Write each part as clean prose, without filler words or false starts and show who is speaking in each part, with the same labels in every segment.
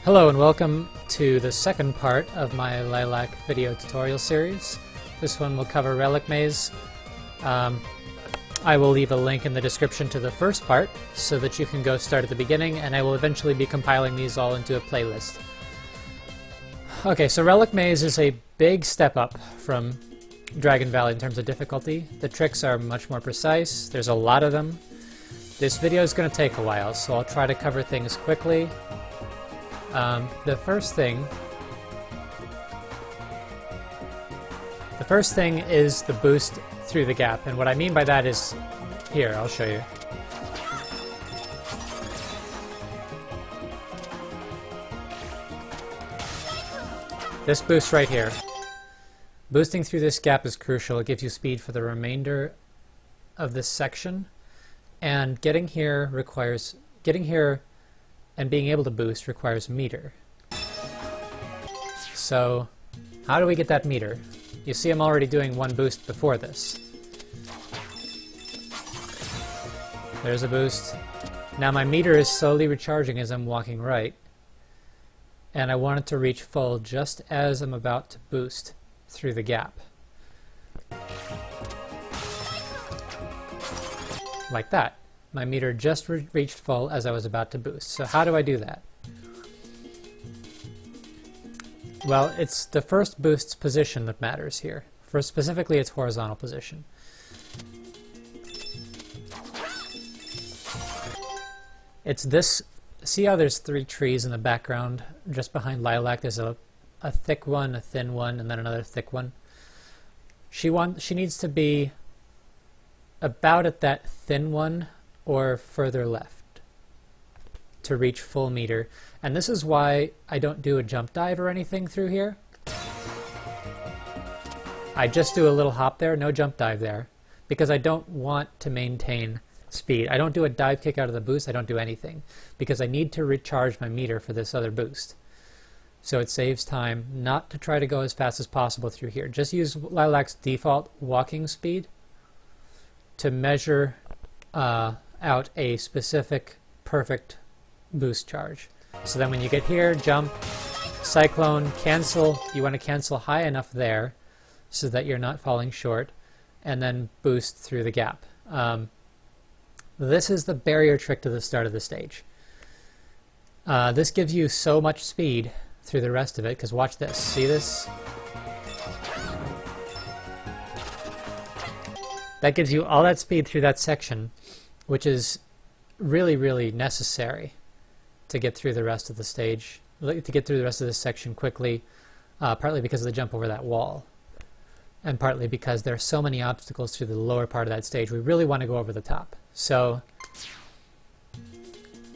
Speaker 1: Hello and welcome to the second part of my Lilac video tutorial series. This one will cover Relic Maze. I will leave a link in the description to the first part so that you can go start at the beginning, and I will eventually be compiling these all into a playlist. Okay, so Relic Maze is a big step up from Dragon Valley in terms of difficulty. The tricks are much more precise, there's a lot of them. This video is going to take a while, so I'll try to cover things quickly. The first thing is the boost through the gap, and what I mean by that is, here, I'll show you. This boost right here. Boosting through this gap is crucial. It gives you speed for the remainder of this section, and getting here and being able to boost requires meter. So, how do we get that meter? You see I'm already doing one boost before this. There's a boost. Now my meter is slowly recharging as I'm walking right, and I want it to reach full just as I'm about to boost through the gap. Like that. My meter just reached full as I was about to boost. So how do I do that? Well, it's the first boost's position that matters here. For specifically its horizontal position. It's this. See how there's three trees in the background just behind Lilac? There's a thick one, a thin one, and then another thick one. She needs to be about at that thin one or further left to reach full meter. And this is why I don't do a jump dive or anything through here. I just do a little hop there, no jump dive there, because I don't want to maintain speed. I don't do a dive kick out of the boost, I don't do anything, because I need to recharge my meter for this other boost. So it saves time not to try to go as fast as possible through here. Just use Lilac's default walking speed to measure out a specific perfect boost charge. So then when you get here, jump, cyclone, cancel. You want to cancel high enough there so that you're not falling short, and then boost through the gap. This is the barrier trick to the start of the stage. This gives you so much speed through the rest of it, because watch this. See this? That gives you all that speed through that section, which is really, really necessary to get through the rest of the stage, to get through the rest of this section quickly, partly because of the jump over that wall, and partly because there are so many obstacles through the lower part of that stage. We really want to go over the top. So,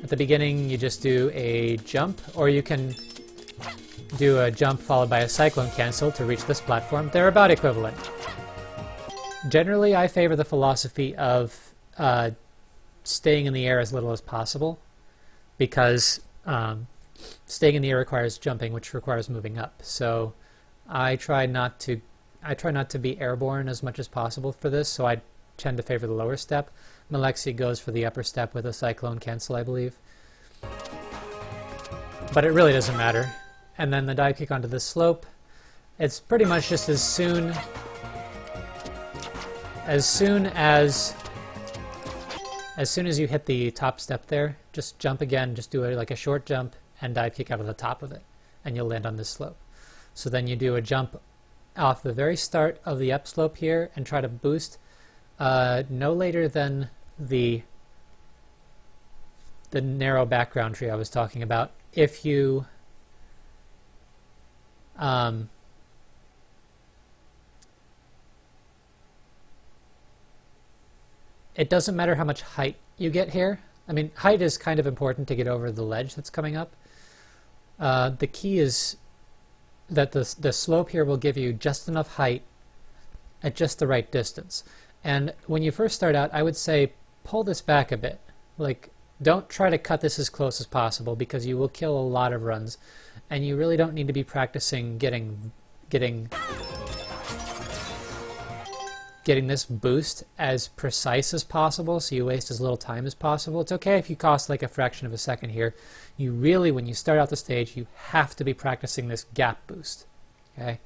Speaker 1: at the beginning you just do a jump, or you can do a jump followed by a cyclone cancel to reach this platform. They're about equivalent. Generally, I favor the philosophy of staying in the air as little as possible, because staying in the air requires jumping, which requires moving up. So I try not to be airborne as much as possible for this, so I tend to favor the lower step. Malexia goes for the upper step with a cyclone cancel, I believe. But it really doesn't matter. And then the dive kick onto the slope. It's pretty much just as soon as you hit the top step there, just jump again, just do like a short jump and dive kick out of the top of it, and you'll land on this slope. So then you do a jump off the very start of the upslope here and try to boost no later than the narrow background tree I was talking about. If you it doesn't matter how much height you get here. I mean, height is kind of important to get over the ledge that's coming up. The key is that the slope here will give you just enough height at just the right distance. And when you first start out, I would say pull this back a bit. Like, don't try to cut this as close as possible, because you will kill a lot of runs, and you really don't need to be practicing getting getting this boost as precise as possible so you waste as little time as possible. It's okay if you cost like a fraction of a second here. You really, when you start out the stage, you have to be practicing this gap boost. Okay?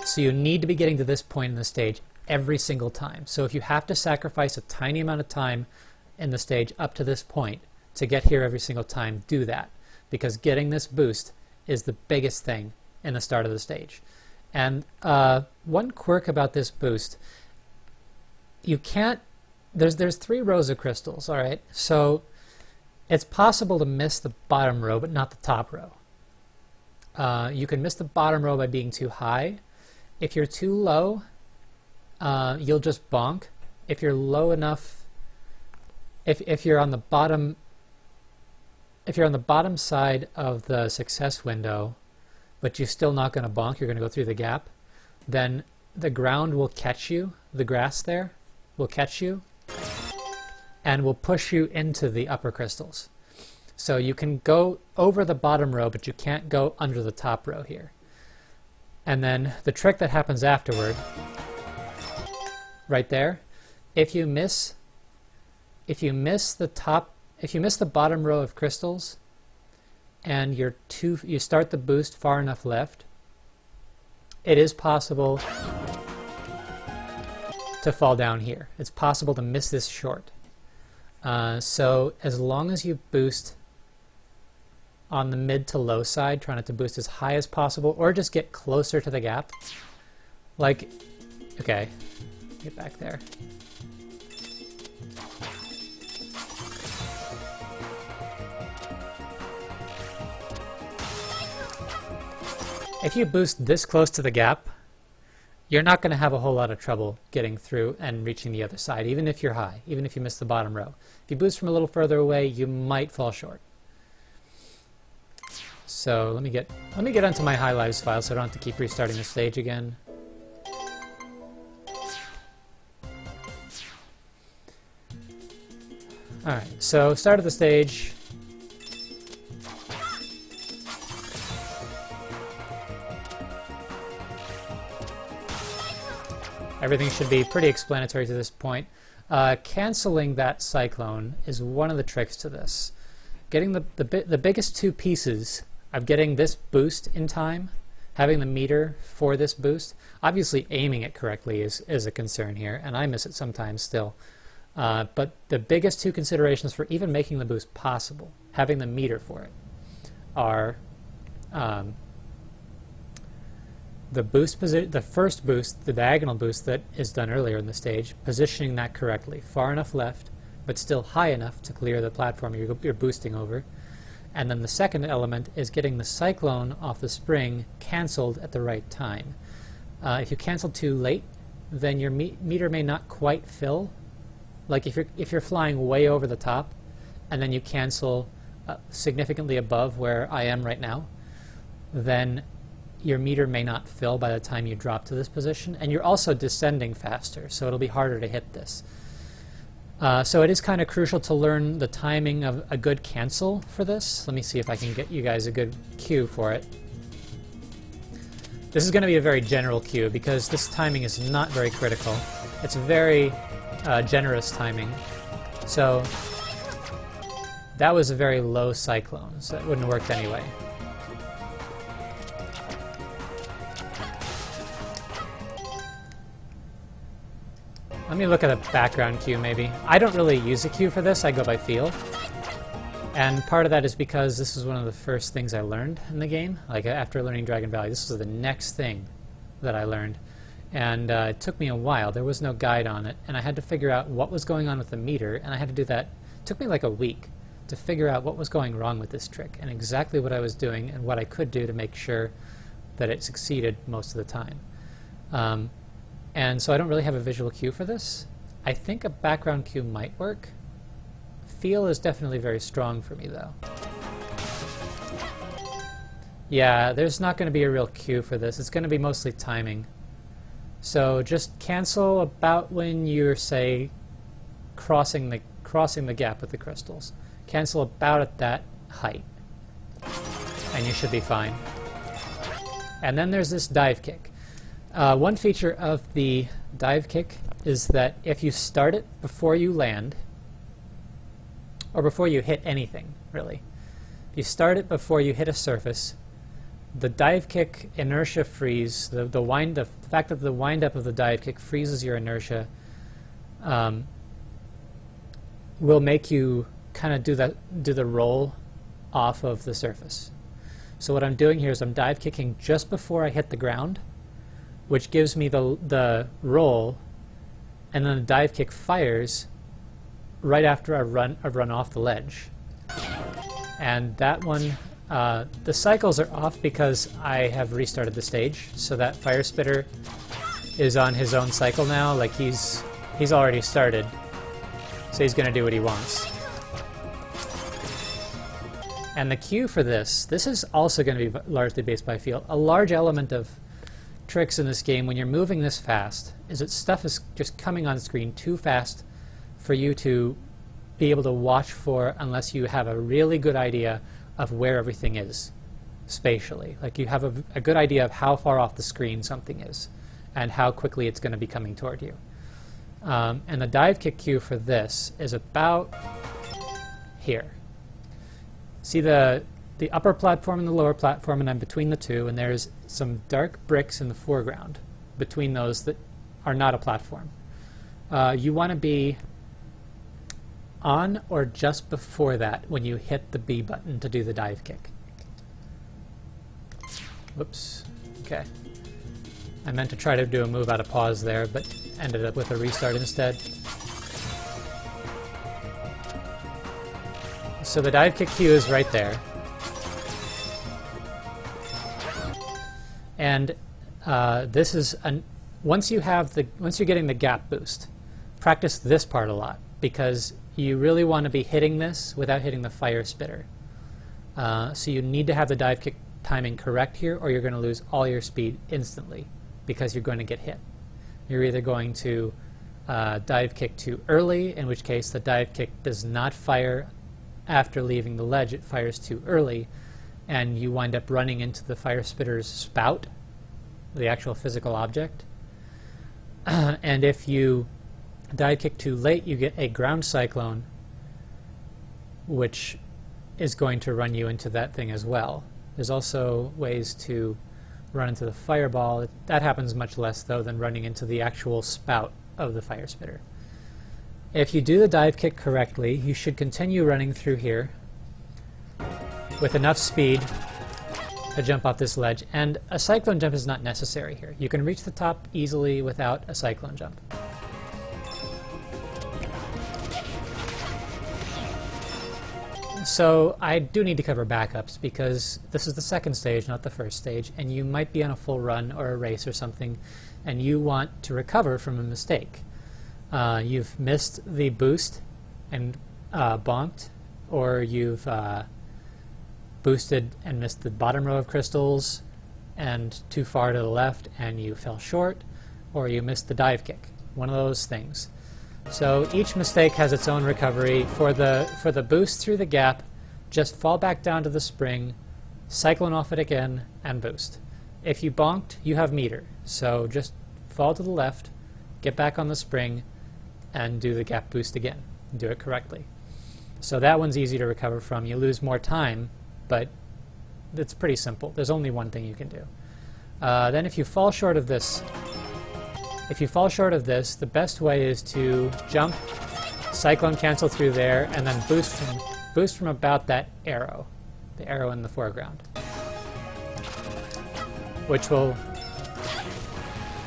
Speaker 1: So you need to be getting to this point in the stage every single time. So if you have to sacrifice a tiny amount of time in the stage up to this point to get here every single time, do that. Because getting this boost is the biggest thing in the start of the stage. And one quirk about this boost, you can't, there's 3 rows of crystals, all right? So it's possible to miss the bottom row, but not the top row. You can miss the bottom row by being too high. If you're too low, you'll just bonk. If you're low enough, if you're on the bottom, if you're on the bottom side of the success window, but you're still not going to bonk, you're going to go through the gap, then the ground will catch you, the grass there will catch you, and will push you into the upper crystals. So you can go over the bottom row, but you can't go under the top row here. And then the trick that happens afterward, right there, if you miss the bottom row of crystals and you start the boost far enough left, it is possible to fall down here. It's possible to miss this short. So as long as you boost on the mid to low side, try not to boost as high as possible, or just get closer to the gap. Like, okay, get back there. If you boost this close to the gap, you're not going to have a whole lot of trouble getting through and reaching the other side, even if you're high, even if you miss the bottom row. If you boost from a little further away, you might fall short. So let me get onto my high lives file so I don't have to keep restarting the stage again. Alright, so start of the stage. Everything should be pretty explanatory to this point. Canceling that cyclone is one of the tricks to this. Getting the biggest 2 pieces of getting this boost in time, having the meter for this boost, obviously aiming it correctly is a concern here, and I miss it sometimes still. But the biggest 2 considerations for even making the boost possible, having the meter for it, are the first boost, the diagonal boost that is done earlier in the stage, positioning that correctly, far enough left, but still high enough to clear the platform you're boosting over. And then the second element is getting the cyclone off the spring canceled at the right time. If you cancel too late, then your meter may not quite fill. Like if you're flying way over the top, and then you cancel significantly above where I am right now, then your meter may not fill by the time you drop to this position, and you're also descending faster, so it'll be harder to hit this. So it is kind of crucial to learn the timing of a good cancel for this. Let me see if I can get you guys a good cue for it. This is going to be a very general cue because this timing is not very critical. It's very generous timing. So that was a very low cyclone, so it wouldn't have worked anyway. Let me look at a background cue maybe. I don't really use a cue for this, I go by feel. And part of that is because this is one of the first things I learned in the game. Like after learning Dragon Valley, this was the next thing that I learned. And it took me a while, there was no guide on it, and I had to figure out what was going on with the meter, and I had to do that. It took me like a week to figure out what was going wrong with this trick, and exactly what I was doing, and what I could do to make sure that it succeeded most of the time. And so I don't really have a visual cue for this. I think a background cue might work. Feel is definitely very strong for me though. Yeah, there's not going to be a real cue for this. It's going to be mostly timing. So just cancel about when you're, say, crossing the gap with the crystals. Cancel about at that height, and you should be fine. And then there's this dive kick. One feature of the dive kick is that if you start it before you land, or before you hit anything, really, if you start it before you hit a surface, the dive kick inertia freeze, the fact that the wind up of the dive kick freezes your inertia, will make you kind of do the roll off of the surface. So what I'm doing here is I'm dive kicking just before I hit the ground, which gives me the roll, and then the dive kick fires right after I run off the ledge. And that one, the cycles are off because I have restarted the stage, so that fire spitter is on his own cycle now. Like he's already started, so he's going to do what he wants. And the cue for this is also going to be largely based by feel. A large element of tricks in this game when you're moving this fast is that stuff is just coming on screen too fast for you to be able to watch for unless you have a really good idea of where everything is spatially. Like you have a good idea of how far off the screen something is and how quickly it's going to be coming toward you. And the dive kick cue for this is about here. See the upper platform and the lower platform, and I'm between the two, and there's some dark bricks in the foreground between those that are not a platform. You want to be on or just before that when you hit the B button to do the dive kick. Whoops. Okay. I meant to try to do a move out of pause there, but ended up with a restart instead. So the dive kick cue is right there. And this is once you're getting the gap boost, practice this part a lot, because you really want to be hitting this without hitting the fire spitter. So you need to have the dive kick timing correct here, or you're going to lose all your speed instantly because you're going to get hit. You're either going to dive kick too early, in which case the dive kick does not fire after leaving the ledge, it fires too early, and you wind up running into the fire spitter's spout, the actual physical object. And if you dive kick too late, you get a ground cyclone, which is going to run you into that thing as well. There's also ways to run into the fireball. That happens much less, though, than running into the actual spout of the fire spitter. If you do the dive kick correctly, you should continue running through here with enough speed to jump off this ledge. And a cyclone jump is not necessary here. You can reach the top easily without a cyclone jump. So I do need to cover backups because this is the second stage, not the first stage, and you might be on a full run or a race or something, and you want to recover from a mistake. You've missed the boost and bonked, or you've boosted and missed the bottom row of crystals and too far to the left and you fell short, or you missed the dive kick. One of those things. So each mistake has its own recovery. For the boost through the gap, just fall back down to the spring, cyclone off it again, and boost. If you bonked, you have meter. So just fall to the left, get back on the spring, and do the gap boost again. Do it correctly. So that one's easy to recover from. You lose more time, but it's pretty simple. There's only one thing you can do. Then if you fall short of this, the best way is to jump, cyclone cancel through there, and then boost from about that arrow, the arrow in the foreground, which will,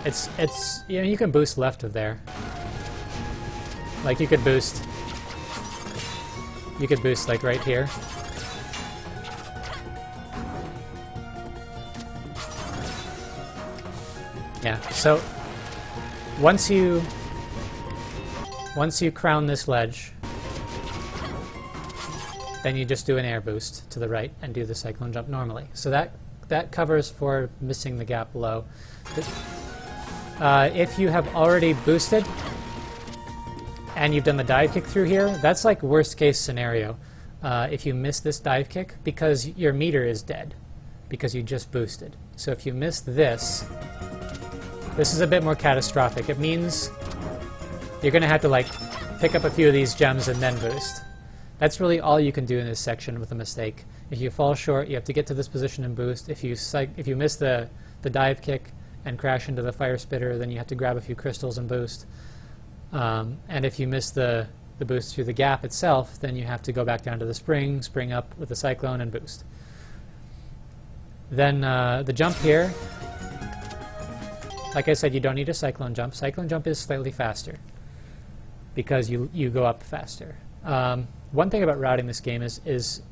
Speaker 1: you know, you can boost left of there. Like you could boost like right here. Yeah, so once you crown this ledge, then you just do an air boost to the right and do the cyclone jump normally. So that covers for missing the gap below. If you have already boosted and you've done the dive kick through here, that's like worst case scenario. If you miss this dive kick, because your meter is dead, because you just boosted. So if you miss this, this is a bit more catastrophic. It means you're going to have to like pick up a few of these gems and then boost. That's really all you can do in this section with a mistake. If you fall short, you have to get to this position and boost. If you miss the dive kick and crash into the fire spitter, then you have to grab a few crystals and boost. And if you miss the boost through the gap itself, then you have to go back down to the spring up with the cyclone and boost. Then the jump here, like I said, you don't need a cyclone jump. Cyclone jump is slightly faster because you go up faster. One thing about routing this game is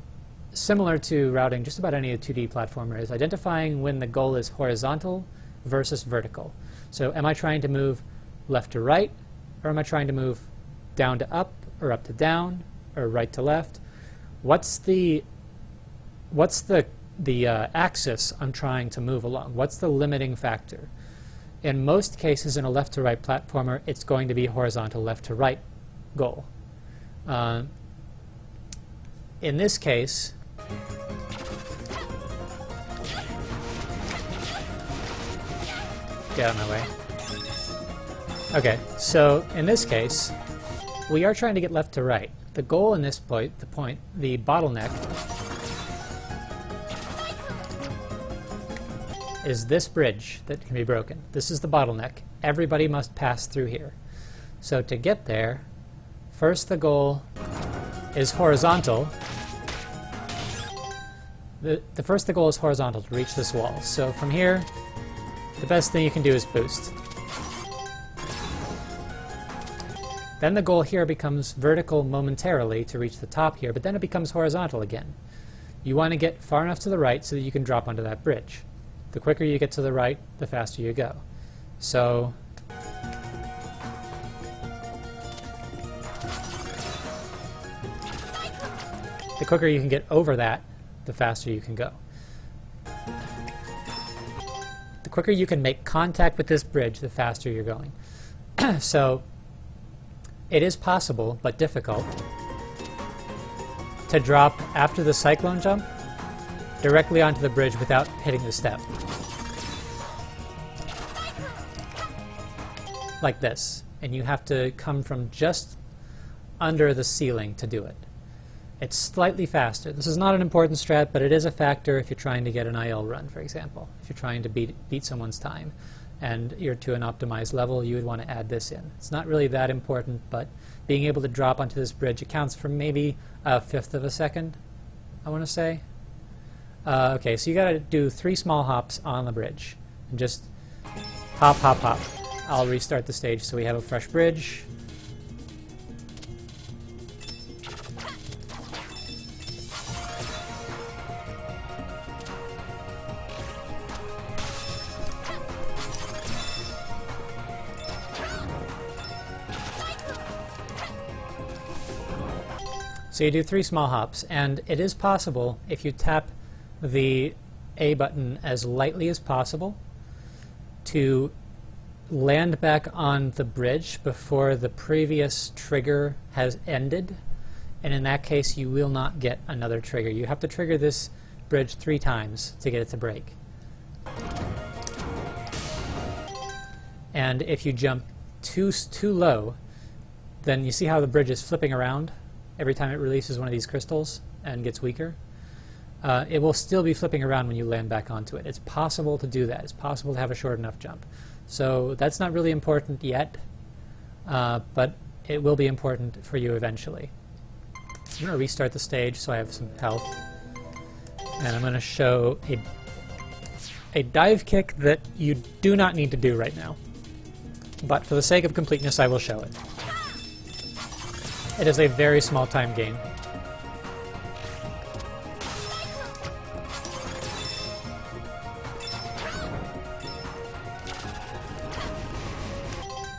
Speaker 1: similar to routing just about any 2D platformer, is identifying when the goal is horizontal versus vertical. So am I trying to move left to right, or am I trying to move down to up, or up to down, or right to left? What's the axis I'm trying to move along? What's the limiting factor? In most cases in a left to right platformer, it's going to be horizontal left to right goal. In this case, get out of my way. Okay, so in this case, we are trying to get left to right. The goal in this point, the bottleneck, is this bridge that can be broken. This is the bottleneck. Everybody must pass through here. So to get there, first the goal is horizontal. The goal is horizontal to reach this wall. So from here, the best thing you can do is boost. Then the goal here becomes vertical momentarily to reach the top here, but then it becomes horizontal again. You want to get far enough to the right so that you can drop onto that bridge. The quicker you get to the right, the faster you go. So the quicker you can get over that, the faster you can go. The quicker you can make contact with this bridge, the faster you're going. So it is possible, but difficult, to drop after the cyclone jump directly onto the bridge without hitting the step. Like this. And you have to come from just under the ceiling to do it. It's slightly faster. This is not an important strat, but it is a factor if you're trying to get an IL run, for example. If you're trying to beat someone's time and you're to an optimized level, you would want to add this in. It's not really that important, but being able to drop onto this bridge accounts for maybe 1/5 of a second, I want to say. Okay, so you got to do 3 small hops on the bridge. And just hop, hop, hop. I'll restart the stage so we have a fresh bridge. So you do 3 small hops, and it is possible, if you tap the A button as lightly as possible, to land back on the bridge before the previous trigger has ended, and in that case you will not get another trigger. You have to trigger this bridge 3 times to get it to break. And if you jump too low, then you see how the bridge is flipping around every time it releases one of these crystals and gets weaker. It will still be flipping around when you land back onto it. It's possible to do that. It's possible to have a short enough jump. So that's not really important yet, but it will be important for you eventually. I'm going to restart the stage so I have some health. And I'm going to show a dive kick that you do not need to do right now. But for the sake of completeness, I will show it. It is a very small time gain.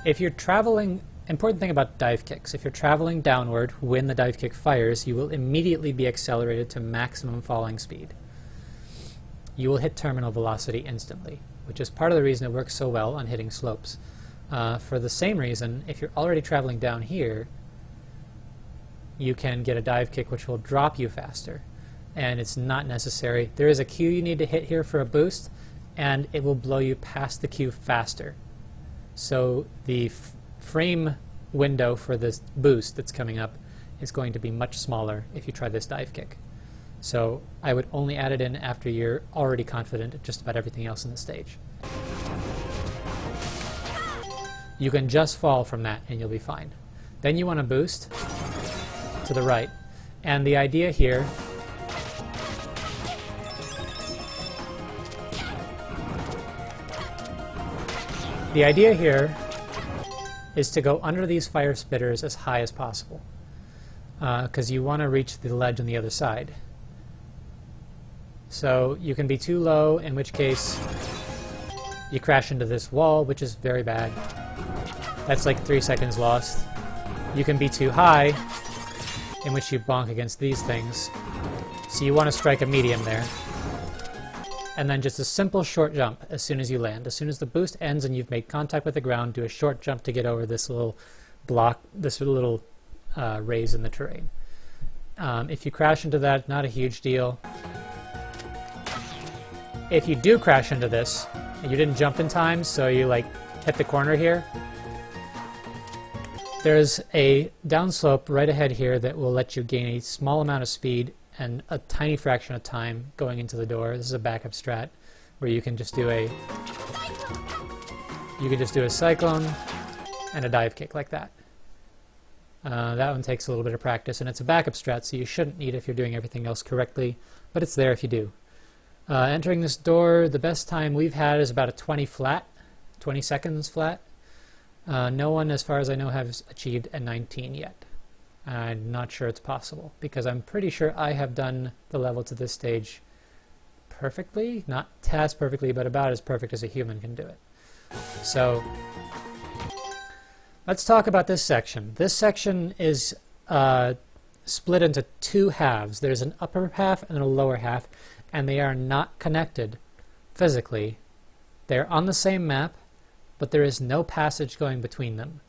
Speaker 1: If you're traveling, important thing about dive kicks, if you're traveling downward when the dive kick fires, you will immediately be accelerated to maximum falling speed. You will hit terminal velocity instantly, which is part of the reason it works so well on hitting slopes. For the same reason, if you're already traveling down here, you can get a dive kick which will drop you faster, and it's not necessary. There is a Q you need to hit here for a boost, and it will blow you past the queue faster. So the frame window for this boost that's coming up is going to be much smaller if you try this dive kick. So I would only add it in after you're already confident at just about everything else in the stage. You can just fall from that and you'll be fine. Then you want to boost to the right. And the idea here is to go under these fire spitters as high as possible, because you want to reach the ledge on the other side. So you can be too low, in which case you crash into this wall, which is very bad. That's like 3 seconds lost. You can be too high, in which you bonk against these things. So you want to strike a medium there. And then just a simple short jump as soon as you land. As soon as the boost ends and you've made contact with the ground, do a short jump to get over this little block, this little raise in the terrain. If you crash into that, not a huge deal. If you do crash into this, and you didn't jump in time, so you like hit the corner here, there's a downslope right ahead here that will let you gain a small amount of speed and a tiny fraction of time going into the door. This is a backup strat where you can just do a cyclone and a dive kick like that. That one takes a little bit of practice, and it's a backup strat, so you shouldn't need it if you're doing everything else correctly, but it's there if you do. Entering this door, the best time we've had is about a 20 seconds flat. No one, as far as I know, has achieved a 19 yet. I'm not sure it's possible, because I'm pretty sure I have done the level to this stage perfectly. Not as perfectly, but about as perfect as a human can do it. So, let's talk about this section. This section is split into two halves. There's an upper half and a lower half, and they are not connected physically. They're on the same map, but there is no passage going between them.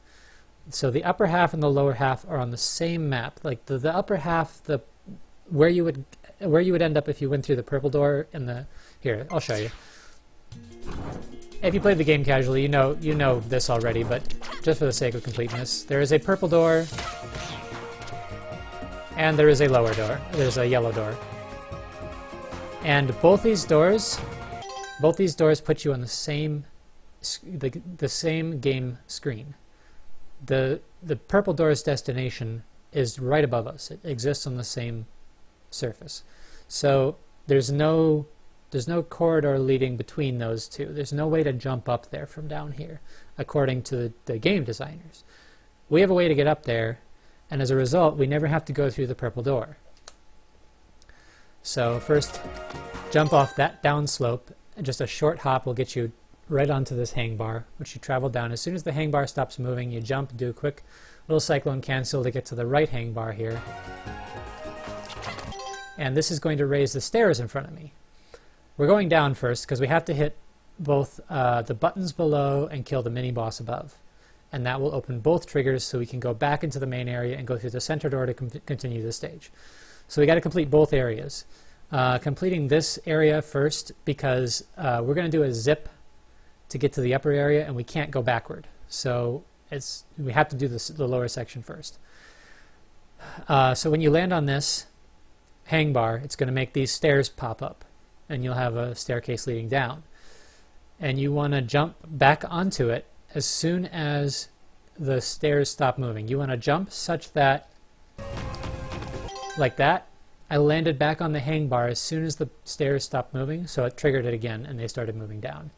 Speaker 1: So the upper half and the lower half are on the same map. Like the upper half, where you would end up if you went through the purple door in the here. I'll show you. If you played the game casually, you know this already, but just for the sake of completeness, there is a purple door, and there is a lower door. There's a yellow door, and both these doors put you on the same game screen. The purple door's destination is right above us. It exists on the same surface. So there's no corridor leading between those two. There's no way to jump up there from down here, according to the game designers. We have a way to get up there, and as a result, we never have to go through the purple door. So first, jump off that downslope, and just a short hop will get you right onto this hang bar, which you travel down. As soon as the hang bar stops moving, you jump, do a quick little cyclone cancel to get to the right hang bar here. And this is going to raise the stairs in front of me. We're going down first because we have to hit both the buttons below and kill the mini-boss above. And that will open both triggers so we can go back into the main area and go through the center door to continue the stage. So we got to complete both areas. Completing this area first because we're going to do a zip to get to the upper area, and we can't go backward. So we have to do the lower section first. So when you land on this hang bar, it's going to make these stairs pop up, and you'll have a staircase leading down. And you want to jump back onto it as soon as the stairs stop moving. You want to jump such that, like that, I landed back on the hang bar as soon as the stairs stopped moving, so it triggered it again, and they started moving down.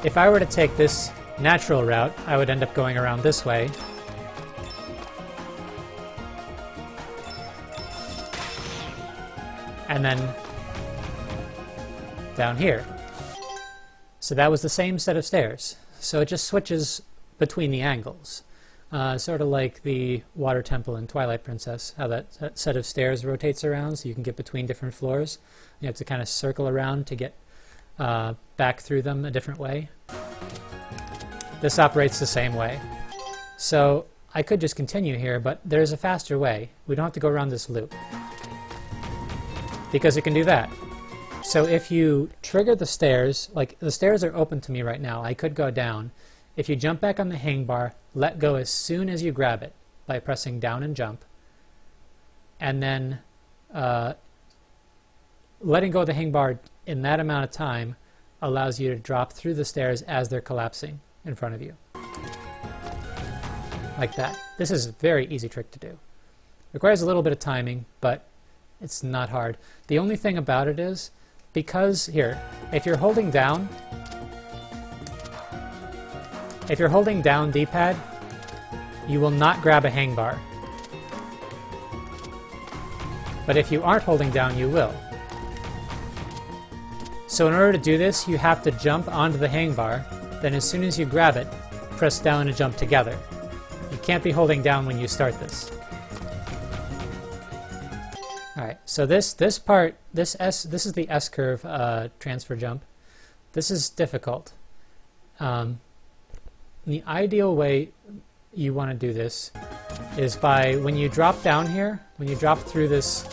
Speaker 1: If I were to take this natural route, I would end up going around this way. And then down here. So that was the same set of stairs. So it just switches between the angles. Sort of like the water temple in Twilight Princess, how that set of stairs rotates around so you can get between different floors. You have to kind of circle around to get back through them a different way. This operates the same way. So I could just continue here, but there's a faster way. We don't have to go around this loop, because it can do that. So if you trigger the stairs, like the stairs are open to me right now, I could go down. If you jump back on the hang bar, let go as soon as you grab it by pressing down and jump. And then letting go of the hang bar in that amount of time allows you to drop through the stairs as they're collapsing in front of you. Like that. This is a very easy trick to do. Requires a little bit of timing, but it's not hard. The only thing about it is, because here, if you're holding down D-pad, you will not grab a hang bar. But if you aren't holding down, you will. So in order to do this, you have to jump onto the hang bar, then as soon as you grab it, press down and jump together. You can't be holding down when you start this. Alright, so this part, this is the S-curve transfer jump. This is difficult. The ideal way you want to do this is by, when you drop down here, when you drop through this...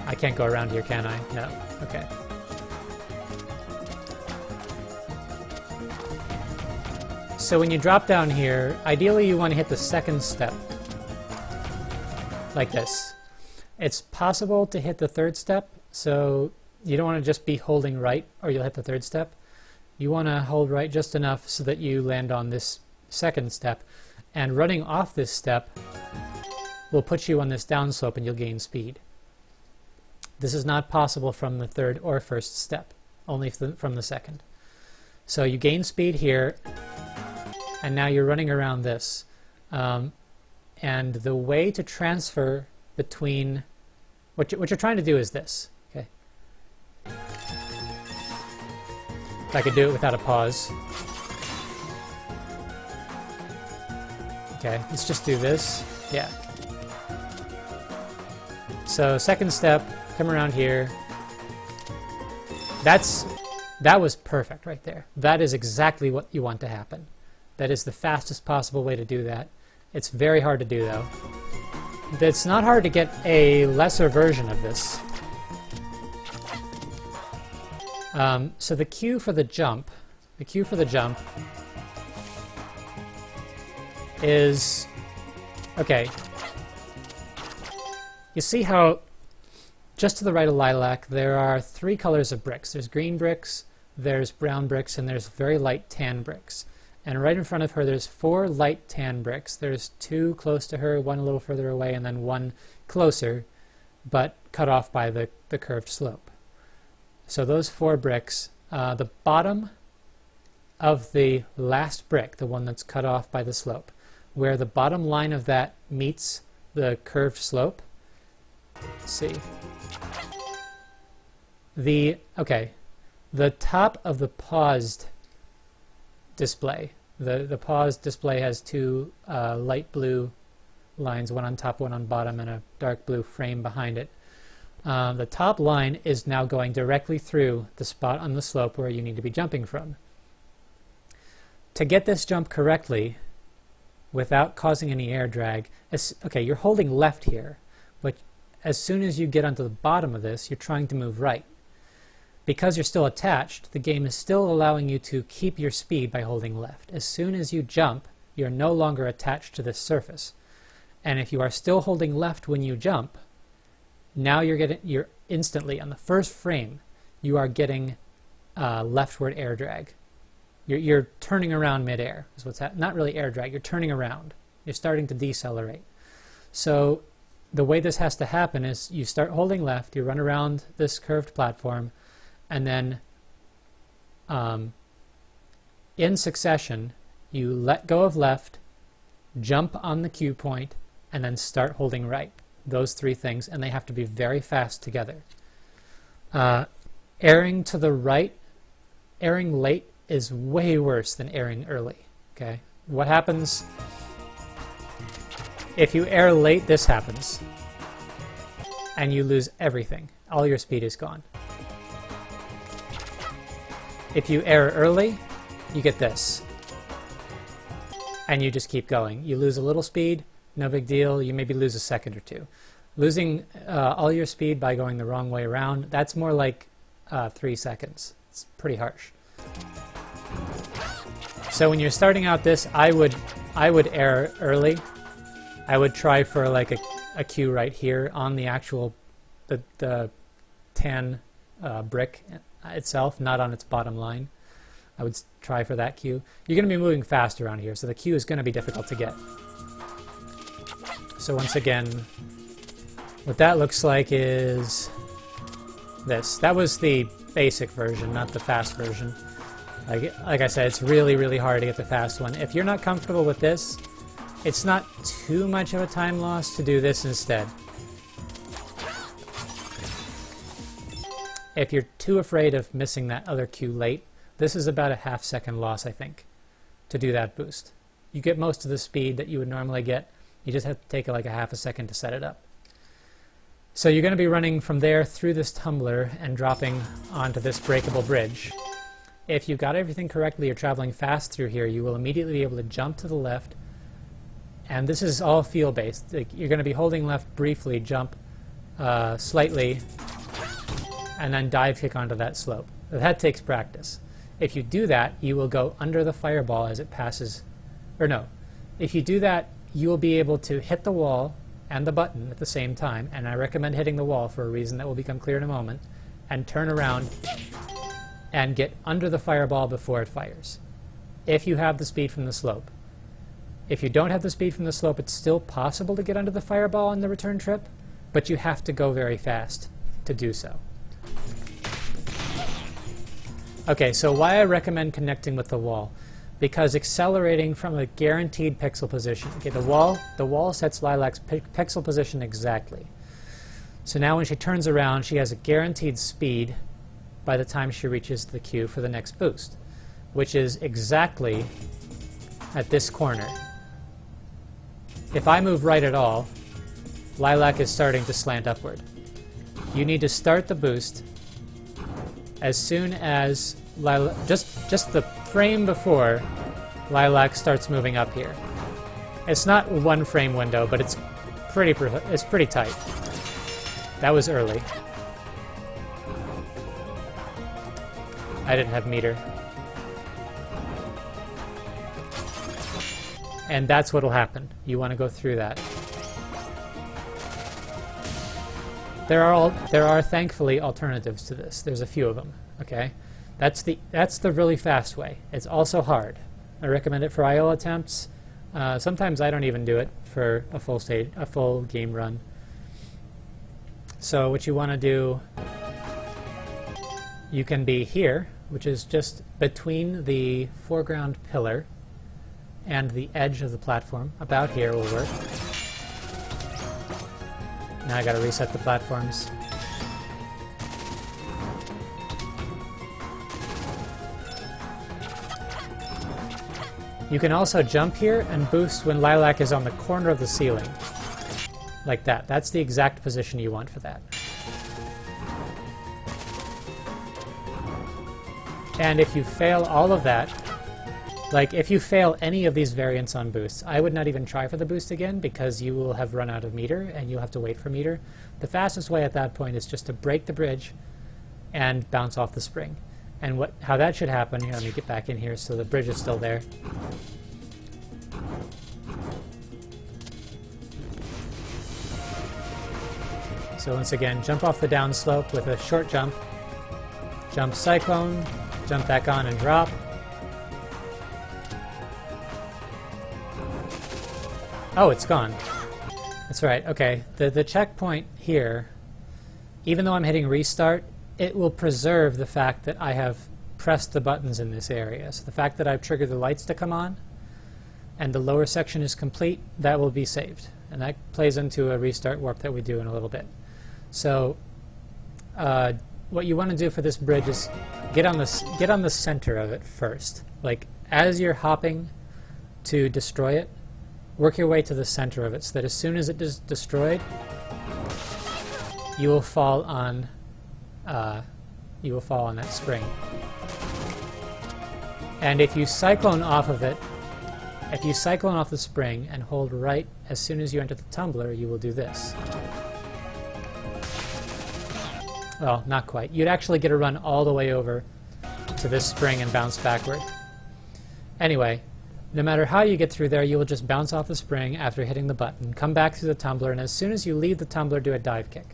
Speaker 1: I can't go around here, can I? No. Okay. So when you drop down here, ideally you want to hit the second step. Like this. It's possible to hit the third step, so you don't want to just be holding right or you'll hit the third step. You want to hold right just enough so that you land on this second step, and running off this step will put you on this downslope and you'll gain speed. This is not possible from the third or first step, only from the second. So you gain speed here, and now you're running around this. And the way to transfer between... What you're trying to do is this. Okay. If I could do it without a pause. Okay, let's just do this. Yeah. So second step, come around here. That was perfect right there. That is exactly what you want to happen. That is the fastest possible way to do that. It's very hard to do though. It's not hard to get a lesser version of this. So the cue for the jump is, okay, you see how just to the right of Lilac there are 3 colors of bricks. There's green bricks, there's brown bricks, and there's very light tan bricks. And right in front of her there's 4 light tan bricks. There's 2 close to her, 1 a little further away, and then 1 closer, but cut off by the curved slope. So those 4 bricks, the bottom of the last brick, the one that's cut off by the slope, where the bottom line of that meets the curved slope, let's see. The top of the paused display. The paused display has 2 light blue lines, one on top, one on bottom, and a dark blue frame behind it. The top line is now going directly through the spot on the slope where you need to be jumping from. To get this jump correctly, without causing any air drag, okay, you're holding left here, but as soon as you get onto the bottom of this, you're trying to move right. Because you're still attached, the game is still allowing you to keep your speed by holding left. As soon as you jump, you're no longer attached to this surface. And if you are still holding left when you jump, now you're instantly, on the first frame, you are getting leftward air drag. You're turning around midair, is what's happening. Not really air drag, you're turning around. You're starting to decelerate. So the way this has to happen is you start holding left, you run around this curved platform, and then in succession, you let go of left, jump on the cue point, and then start holding right. Those 3 things, and they have to be very fast together. Airing to the right, airing late is way worse than airing early. Okay, what happens if you air late? This happens, and you lose everything. All your speed is gone. If you air early, you get this, and you just keep going. You lose a little speed, no big deal. You maybe lose a second or 2. Losing all your speed by going the wrong way around, that's more like 3 seconds. It's pretty harsh. So when you're starting out this, I would err early. I would try for like a queue right here on the actual the tan brick itself, not on its bottom line. I would try for that queue. You're going to be moving fast around here, so the queue is going to be difficult to get. So once again, what that looks like is this. That was the basic version, not the fast version. Like I said, it's really, really hard to get the fast one. If you're not comfortable with this, it's not too much of a time loss to do this instead. If you're too afraid of missing that other queue late, this is about a half-second loss, I think, to do that boost. You get most of the speed that you would normally get. You just have to take like a half a second to set it up. So you're going to be running from there through this tumbler and dropping onto this breakable bridge. If you got everything correctly, you're traveling fast through here, you will immediately be able to jump to the left. And this is all feel-based. Like, you're going to be holding left briefly, jump slightly, and then dive kick onto that slope. That takes practice. If you do that, you will go under the fireball as it passes. Or no. If you do that, you will be able to hit the wall and the button at the same time, and I recommend hitting the wall for a reason that will become clear in a moment, and turn around and get under the fireball before it fires, if you have the speed from the slope. If you don't have the speed from the slope, it's still possible to get under the fireball on the return trip, but you have to go very fast to do so. Okay, so why I recommend connecting with the wall. Because accelerating from a guaranteed pixel position. Okay, the wall sets Lilac's pixel position exactly. So now when she turns around, she has a guaranteed speed by the time she reaches the queue for the next boost, which is exactly at this corner. If I move right at all, Lilac is starting to slant upward. You need to start the boost as soon as Lilac, just the frame before Lilac starts moving up here. It's not one frame window, but it's pretty tight. That was early. I didn't have meter. And that's what'll happen. You want to go through that. There are thankfully alternatives to this. There's a few of them. Okay, that's the really fast way. It's also hard. I recommend it for IO attempts. Sometimes I don't even do it for a full game run. So what you want to do, you can be here, which is just between the foreground pillar and the edge of the platform. About here will work. Now I gotta reset the platforms. You can also jump here and boost when Lilac is on the corner of the ceiling. Like that. That's the exact position you want for that. And if you fail all of that, like if you fail any of these variants on boosts, I would not even try for the boost again because you will have run out of meter and you'll have to wait for meter. The fastest way at that point is just to break the bridge and bounce off the spring. And how that should happen, here, let me get back in here so the bridge is still there. So once again, jump off the downslope with a short jump, jump cyclone, jump back on and drop. Oh, it's gone. That's right, okay. The checkpoint here, even though I'm hitting restart, it will preserve the fact that I have pressed the buttons in this area. So the fact that I've triggered the lights to come on and the lower section is complete, that will be saved. And that plays into a restart warp that we do in a little bit. So what you want to do for this bridge is get on the center of it first. Like as you're hopping to destroy it, work your way to the center of it so that as soon as it is destroyed, you will fall on that spring. And if you cyclone off of it, if you cyclone off the spring and hold right as soon as you enter the tumbler, you will do this. Well, not quite. You'd actually get to run all the way over to this spring and bounce backward. Anyway, no matter how you get through there, you will just bounce off the spring after hitting the button, come back through the tumbler, and as soon as you leave the tumbler, do a dive kick,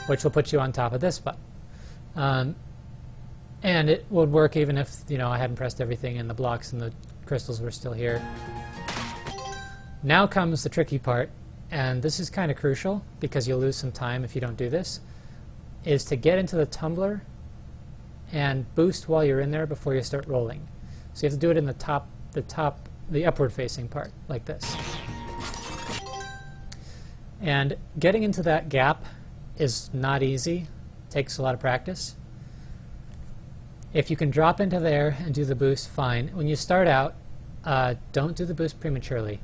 Speaker 1: which will put you on top of this button. And it would work even if, you know, I hadn't pressed everything and the blocks and the crystals were still here. Now comes the tricky part, and this is kind of crucial because you'll lose some time if you don't do this, is to get into the tumbler and boost while you're in there before you start rolling. So you have to do it in the upward facing part, like this. And getting into that gap is not easy, takes a lot of practice. If you can drop into there and do the boost, fine. When you start out, don't do the boost prematurely.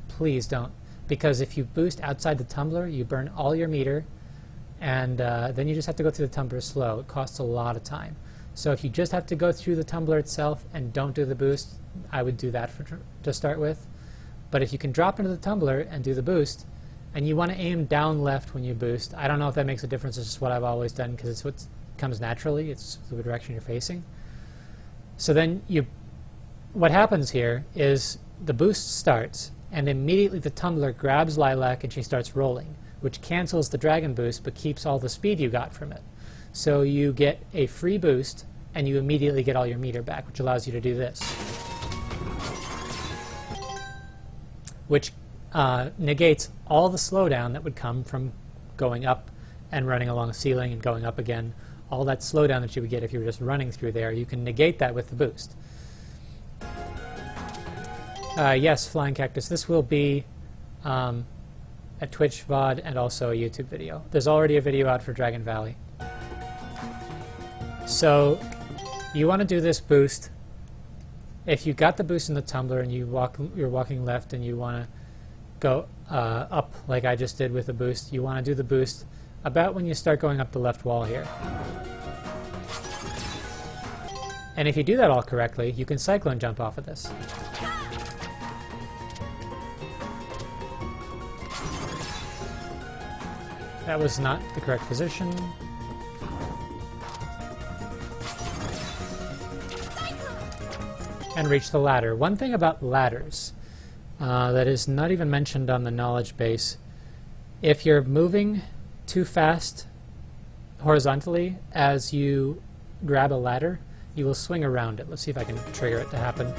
Speaker 1: Please don't. Because if you boost outside the tumbler, you burn all your meter, and then you just have to go through the tumbler slow. It costs a lot of time. So if you just have to go through the tumbler itself and don't do the boost, I would do that to start with. But if you can drop into the tumbler and do the boost, and you want to aim down left when you boost, I don't know if that makes a difference. It's just what I've always done because it's what comes naturally. It's the direction you're facing. So then what happens here is the boost starts, and immediately the tumbler grabs Lilac and she starts rolling, which cancels the dragon boost but keeps all the speed you got from it. So you get a free boost and you immediately get all your meter back, which allows you to do this, which negates all the slowdown that would come from going up and running along a ceiling and going up again. All that slowdown that you would get if you were just running through there, you can negate that with the boost. Yes, Flying Cactus, this will be a Twitch VOD and also a YouTube video. There's already a video out for Dragon Valley. So you want to do this boost. If you got the boost in the tumbler and you're walking left and you want to go up like I just did with the boost, you want to do the boost about when you start going up the left wall here. And if you do that all correctly, you can cyclone jump off of this. That was not the correct position. And reach the ladder. One thing about ladders that is not even mentioned on the knowledge base, if you're moving too fast horizontally as you grab a ladder, you will swing around it. Let's see if I can trigger it to happen.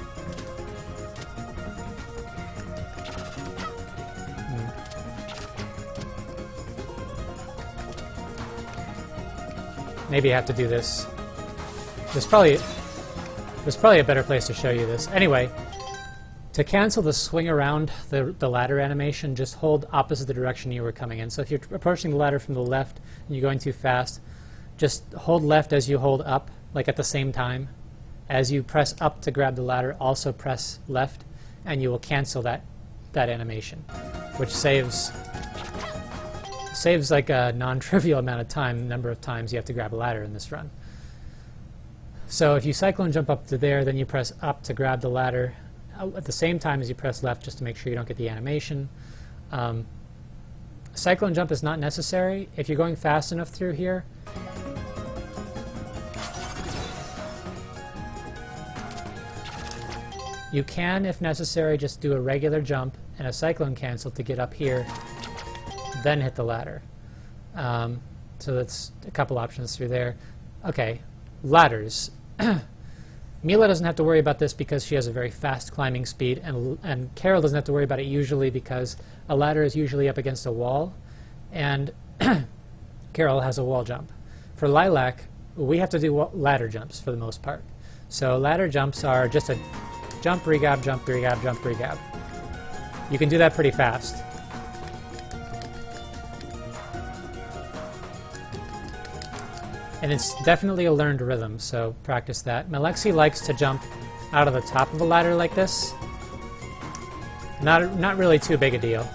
Speaker 1: Maybe I have to do this. There's probably a better place to show you this. Anyway, to cancel the swing around the ladder animation, just hold opposite the direction you were coming in. So if you're approaching the ladder from the left and you're going too fast, just hold left as you hold up, like at the same time. As you press up to grab the ladder, also press left, and you will cancel that animation, which saves like a non-trivial amount of time, number of times you have to grab a ladder in this run. So if you cyclone jump up to there, then you press up to grab the ladder at the same time as you press left, just to make sure you don't get the animation. Cyclone jump is not necessary. If you're going fast enough through here, you can, if necessary, just do a regular jump and a cyclone cancel to get up here, then hit the ladder. So that's a couple options through there. Okay, ladders. Mila doesn't have to worry about this because she has a very fast climbing speed, and Carol doesn't have to worry about it usually because a ladder is usually up against a wall, and Carol has a wall jump. For Lilac, we have to do ladder jumps for the most part. So ladder jumps are just a jump, regab, jump, regab, jump, regab. You can do that pretty fast. And it's definitely a learned rhythm, so practice that. Malexi likes to jump out of the top of a ladder like this. Not really too big a deal.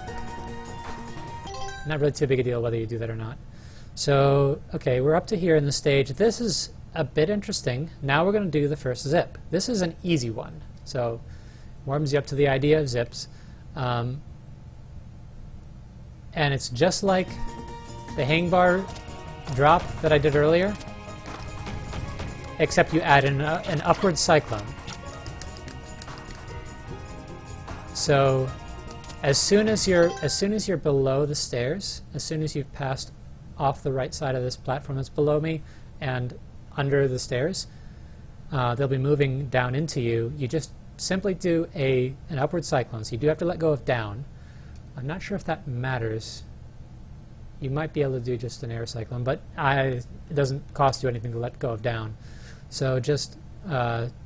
Speaker 1: Not really too big a deal whether you do that or not. So, okay, we're up to here in the stage. This is a bit interesting. Now we're going to do the first zip. This is an easy one, so warms you up to the idea of zips. And it's just like the hang bar drop that I did earlier, except you add in an upward cyclone. So as soon as you're below the stairs, as soon as you've passed off the right side of this platform that's below me and under the stairs, they'll be moving down into you. You just simply do an upward cyclone. So you do have to let go of down. I'm not sure if that matters. You might be able to do just an air cyclone, but it doesn't cost you anything to let go of down. So just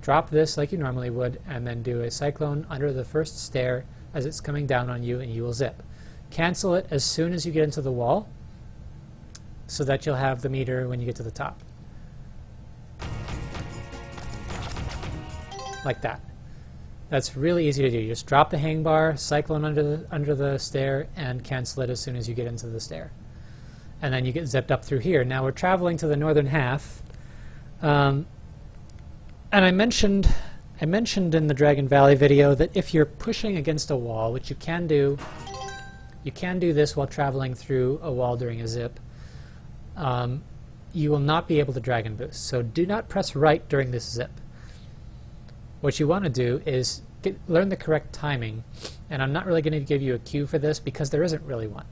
Speaker 1: drop this like you normally would, and then do a cyclone under the first stair as it's coming down on you, and you will zip. Cancel it as soon as you get into the wall, so that you'll have the meter when you get to the top. Like that. That's really easy to do. You just drop the hang bar, cyclone under the stair, and cancel it as soon as you get into the stair. And then you get zipped up through here. Now we're traveling to the northern half. And I mentioned in the Dragon Valley video that if you're pushing against a wall, which you can do this while traveling through a wall during a zip, you will not be able to dragon boost. So do not press right during this zip. What you want to do is learn the correct timing, and I'm not really going to give you a cue for this because there isn't really one.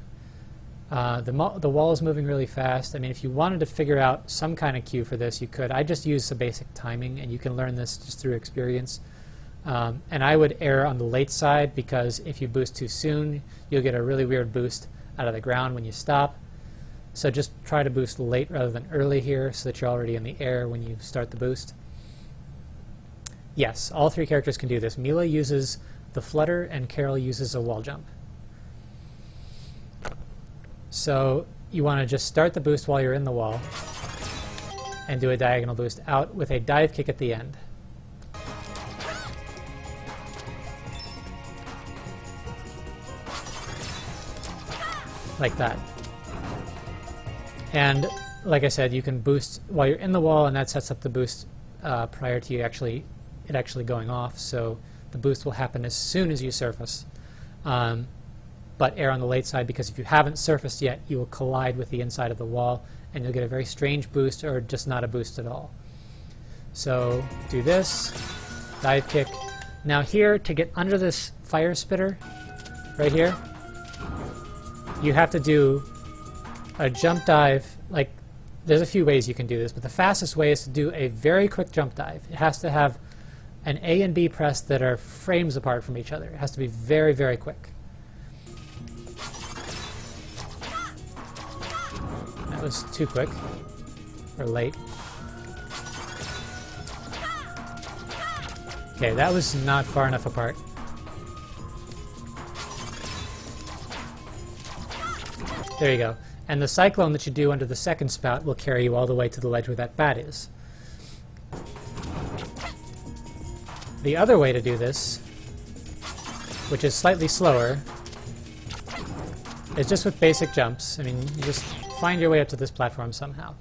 Speaker 1: The wall is moving really fast. I mean, if you wanted to figure out some kind of cue for this, you could. I just use some basic timing, and you can learn this just through experience. And I would err on the late side, because if you boost too soon, you'll get a really weird boost out of the ground when you stop. So just try to boost late rather than early here, so that you're already in the air when you start the boost. Yes, all three characters can do this. Mila uses the flutter, and Carol uses a wall jump. So you want to just start the boost while you're in the wall, and do a diagonal boost out with a dive kick at the end. Like that. And like I said, you can boost while you're in the wall, and that sets up the boost prior to it actually going off. So the boost will happen as soon as you surface. But err on the late side, because if you haven't surfaced yet, you will collide with the inside of the wall, and you'll get a very strange boost, or just not a boost at all. So do this, dive kick. Now here, to get under this fire spitter, right here, you have to do a jump dive. Like, there's a few ways you can do this, but the fastest way is to do a very quick jump dive. It has to have an A and B press that are frames apart from each other. It has to be very, very quick. That was too quick, or late. Okay, that was not far enough apart. There you go. And the cyclone that you do under the second spout will carry you all the way to the ledge where that bat is. The other way to do this, which is slightly slower, is just with basic jumps. I mean, you just find your way up to this platform somehow.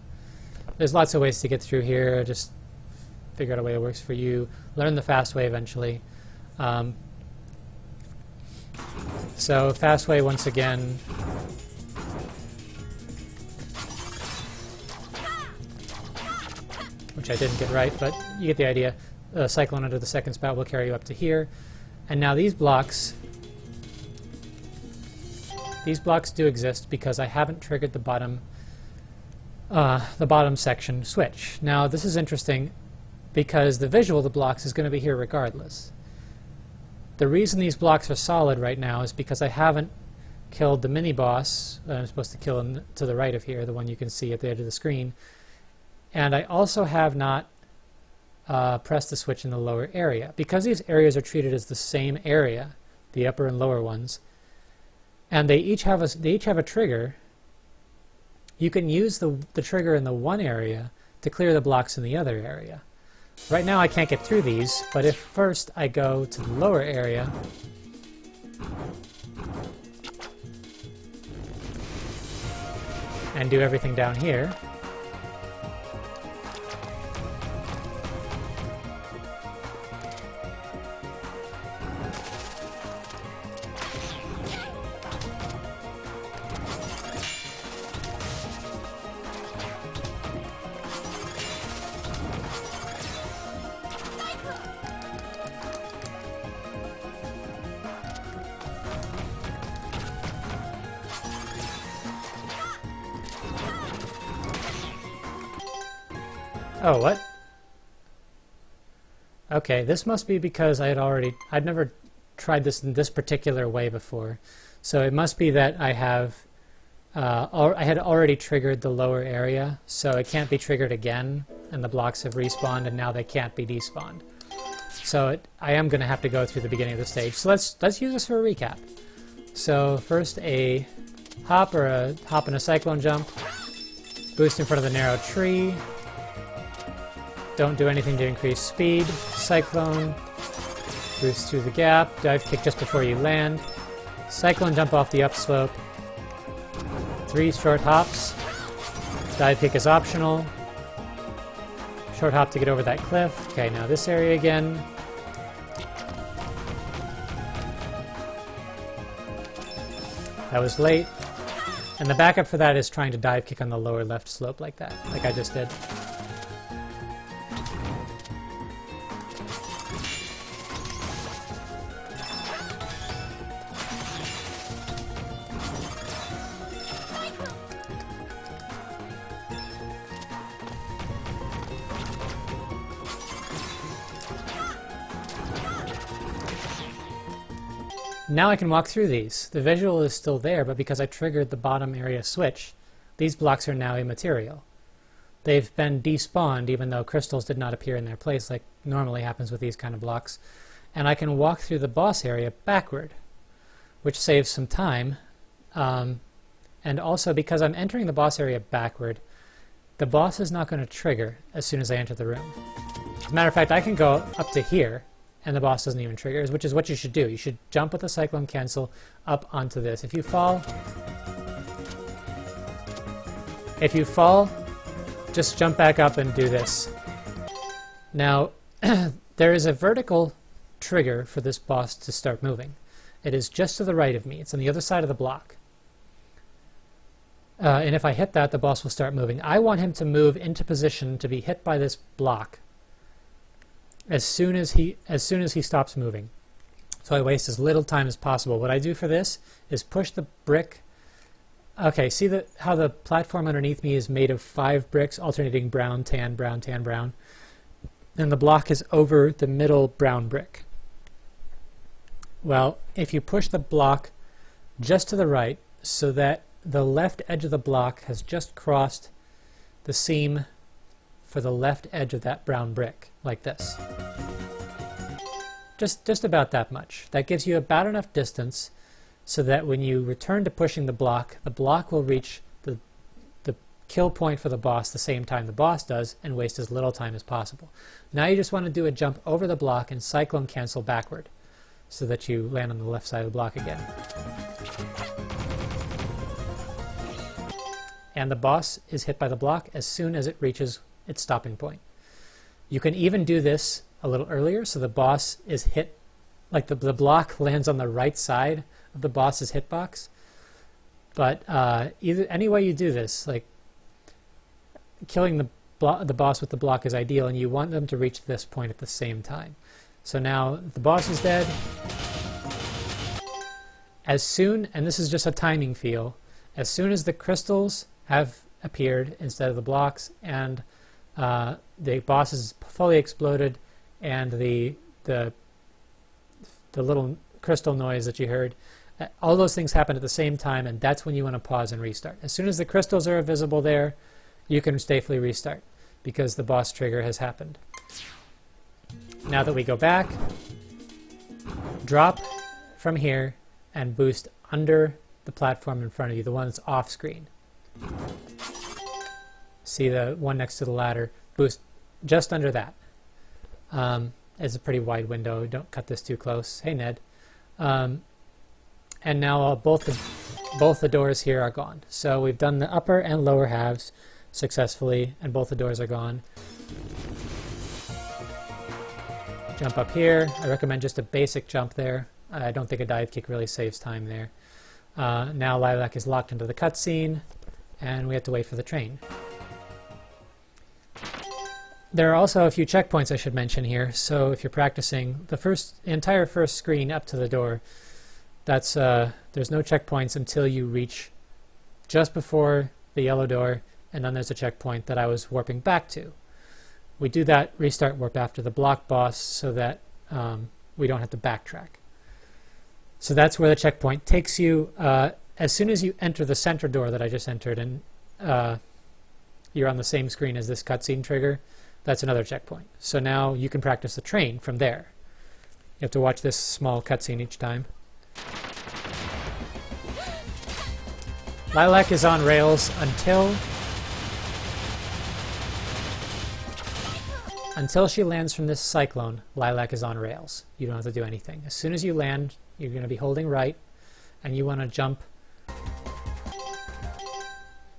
Speaker 1: There's lots of ways to get through here. Just figure out a way that works for you. Learn the fast way eventually. So fast way, once again, which I didn't get right, but you get the idea. The cyclone under the second spout will carry you up to here. And now these blocks do exist because I haven't triggered the bottom section switch. Now this is interesting because the visual of the blocks is going to be here regardless. The reason these blocks are solid right now is because I haven't killed the mini-boss that I'm supposed to kill to the right of here, the one you can see at the edge of the screen. And I also have not pressed the switch in the lower area. Because these areas are treated as the same area, the upper and lower ones, and they each have a trigger, you can use the trigger in the one area to clear the blocks in the other area. Right now I can't get through these, but if first I go to the lower area, and do everything down here, Oh, what? Okay, this must be because I'd never tried this in this particular way before. So it must be that I had already triggered the lower area, so it can't be triggered again, and the blocks have respawned, and now they can't be despawned. So I am going to have to go through the beginning of the stage. So let's use this for a recap. So first a hop and a cyclone jump, boost in front of the narrow tree, don't do anything to increase speed, cyclone, boost through the gap, dive kick just before you land, cyclone jump off the upslope, 3 short hops, dive kick is optional, short hop to get over that cliff. Okay, now this area again. That was late. And the backup for that is trying to dive kick on the lower left slope like that, like I just did. Now I can walk through these. The visual is still there, but because I triggered the bottom area switch, these blocks are now immaterial. They've been despawned even though crystals did not appear in their place like normally happens with these kind of blocks. And I can walk through the boss area backward, which saves some time. And also because I'm entering the boss area backward, the boss is not going to trigger as soon as I enter the room. As a matter of fact, I can go up to here and the boss doesn't even trigger, which is what you should do. You should jump with the cyclone cancel up onto this. If you fall, just jump back up and do this. Now, there is a vertical trigger for this boss to start moving. It is just to the right of me. It's on the other side of the block. And if I hit that, the boss will start moving. I want him to move into position to be hit by this block as soon as he stops moving. So I waste as little time as possible. What I do for this is push the brick. Okay, see how the platform underneath me is made of 5 bricks alternating brown, tan, brown, tan, brown. And the block is over the middle brown brick. Well, if you push the block just to the right so that the left edge of the block has just crossed the seam for the left edge of that brown brick, like this. Just about that much. That gives you about enough distance so that when you return to pushing the block will reach the kill point for the boss the same time the boss does and waste as little time as possible. Now you just want to do a jump over the block and cyclone cancel backward so that you land on the left side of the block again. And the boss is hit by the block as soon as it reaches its stopping point. You can even do this a little earlier so the boss is hit, like the block lands on the right side of the boss's hitbox. But any way you do this, like killing the boss with the block is ideal, and you want them to reach this point at the same time. So now the boss is dead. As soon, and this is just a timing feel, as soon as the crystals have appeared instead of the blocks and the boss is fully exploded and the little crystal noise that you heard, all those things happen at the same time, and that's when you want to pause and restart. As soon as the crystals are visible there, you can safely restart because the boss trigger has happened. Now that we go back, drop from here and boost under the platform in front of you, the one that's off screen. See the one next to the ladder, boost just under that. It's a pretty wide window, don't cut this too close. Hey Ned. And now both the doors here are gone. So we've done the upper and lower halves successfully, and both the doors are gone. Jump up here. I recommend just a basic jump there. I don't think a dive kick really saves time there. Now Lilac is locked into the cutscene, and we have to wait for the train. There are also a few checkpoints I should mention here. So if you're practicing, the entire first screen up to the door, that's there's no checkpoints until you reach just before the yellow door, and then there's a checkpoint that I was warping back to. We do that restart warp after the block boss so that we don't have to backtrack. So that's where the checkpoint takes you. As soon as you enter the center door that I just entered, and you're on the same screen as this cutscene trigger, that's another checkpoint. So now you can practice the train from there. You have to watch this small cutscene each time. Lilac is on rails until she lands from this cyclone. Lilac is on rails. You don't have to do anything. As soon as you land, you're going to be holding right, and you want to jump.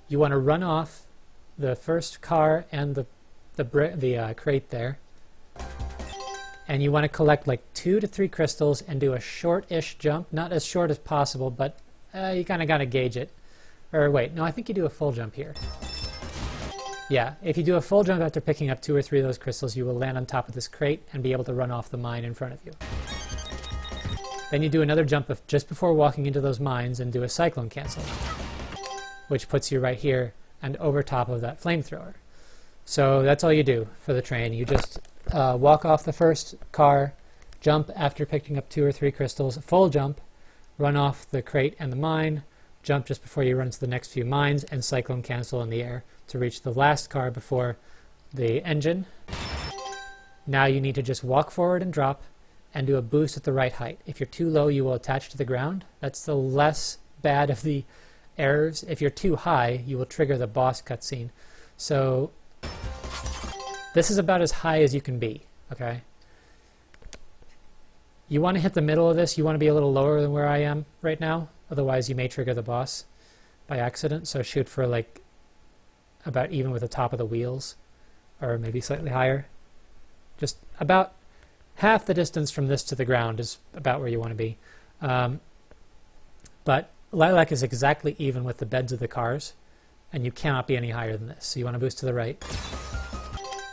Speaker 1: You want to run off the first car and the crate there, and you want to collect like 2 to 3 crystals and do a short-ish jump. Not as short as possible, but you kind of got to gauge it. Or wait, no, I think you do a full jump here. Yeah, if you do a full jump after picking up 2 or 3 of those crystals, you will land on top of this crate and be able to run off the mine in front of you. Then you do another jump just before walking into those mines and do a cyclone cancel, which puts you right here and over top of that flamethrower. So that's all you do for the train. You just walk off the first car, jump after picking up 2 or 3 crystals, full jump, run off the crate and the mine, jump just before you run to the next few mines, and cyclone cancel in the air to reach the last car before the engine. Now you need to just walk forward and drop and do a boost at the right height. If you're too low, you will attach to the ground. That's the less bad of the errors. If you're too high, you will trigger the boss cutscene. So this is about as high as you can be, okay? You want to hit the middle of this. You want to be a little lower than where I am right now. Otherwise, you may trigger the boss by accident. So shoot for like about even with the top of the wheels, or maybe slightly higher. Just about half the distance from this to the ground is about where you want to be. But Lilac is exactly even with the beds of the cars, and you cannot be any higher than this. So you want to boost to the right.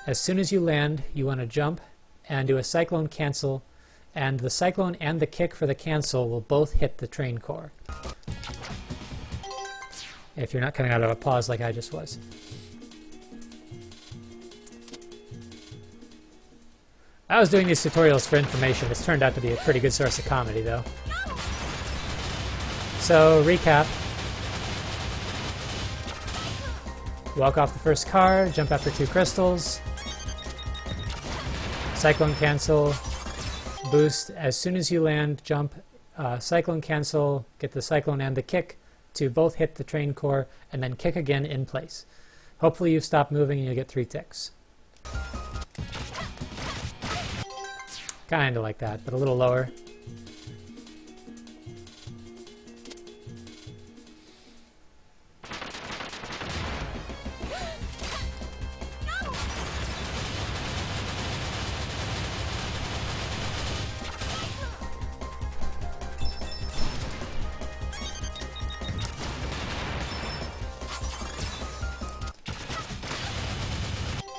Speaker 1: As soon as you land, you want to jump and do a cyclone cancel, and the cyclone and the kick for the cancel will both hit the train core, if you're not coming out of a pause like I just was. I was doing these tutorials for information. It's turned out to be a pretty good source of comedy, though. So, recap. Walk off the first car, jump after 2 crystals, cyclone cancel, boost. As soon as you land, jump, cyclone cancel, get the cyclone and the kick to both hit the train core, and then kick again in place. Hopefully you stop moving and you get 3 ticks. Kinda like that, but a little lower.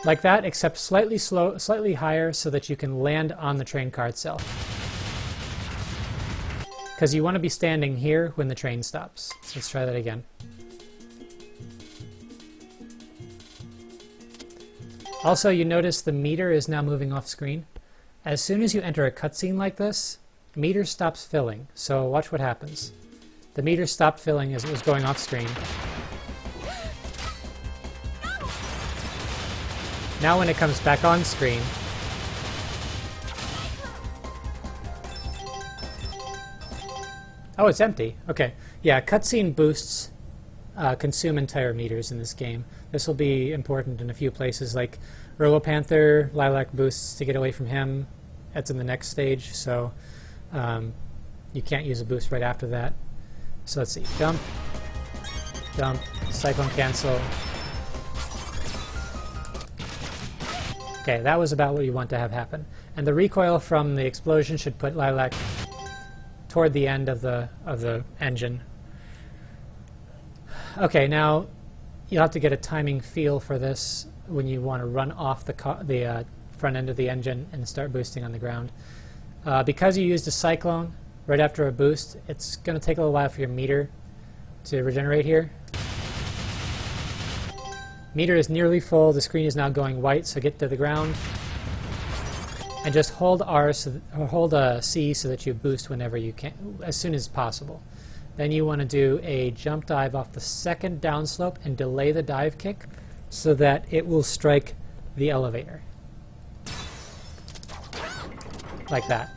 Speaker 1: Like that, except slightly higher so that you can land on the train car itself. Because you want to be standing here when the train stops. Let's try that again. Also, you notice the meter is now moving off screen. As soon as you enter a cutscene like this, meter stops filling. So watch what happens. The meter stopped filling as it was going off screen. Now when it comes back on screen, oh, it's empty. Okay. Yeah, cutscene boosts consume entire meters in this game. This will be important in a few places, like Robopanther, Lilac boosts to get away from him. That's in the next stage, so you can't use a boost right after that. So let's see. Dump, dump, cyclone cancel. Okay, that was about what you want to have happen. And the recoil from the explosion should put Lilac toward the end of the engine. Okay, now you'll have to get a timing feel for this when you want to run off the front end of the engine and start boosting on the ground. Because you used a cyclone right after a boost, it's going to take a little while for your meter to regenerate here. Meter is nearly full. The screen is now going white, so get to the ground. And just hold R, or hold C so that you boost whenever you can, as soon as possible. Then you want to do a jump dive off the second downslope and delay the dive kick so that it will strike the elevator. Like that.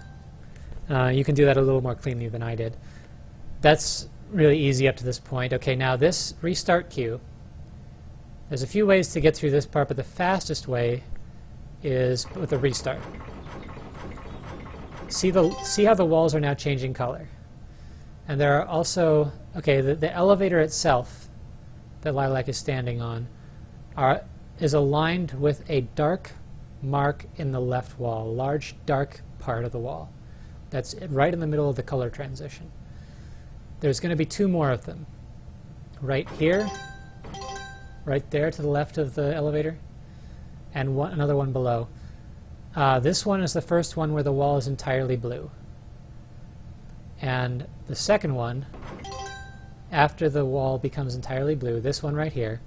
Speaker 1: You can do that a little more cleanly than I did. That's really easy up to this point. Okay, now this restart queue. There's a few ways to get through this part, but the fastest way is with a restart. See how the walls are now changing color. And there are also, okay, the elevator itself that Lilac is standing on is aligned with a dark mark in the left wall, a large dark part of the wall. That's right in the middle of the color transition. There's going to be two more of them. Right here, right there to the left of the elevator, and another one below. This one is the first one where the wall is entirely blue. And the second one, after the wall becomes entirely blue, this one right here,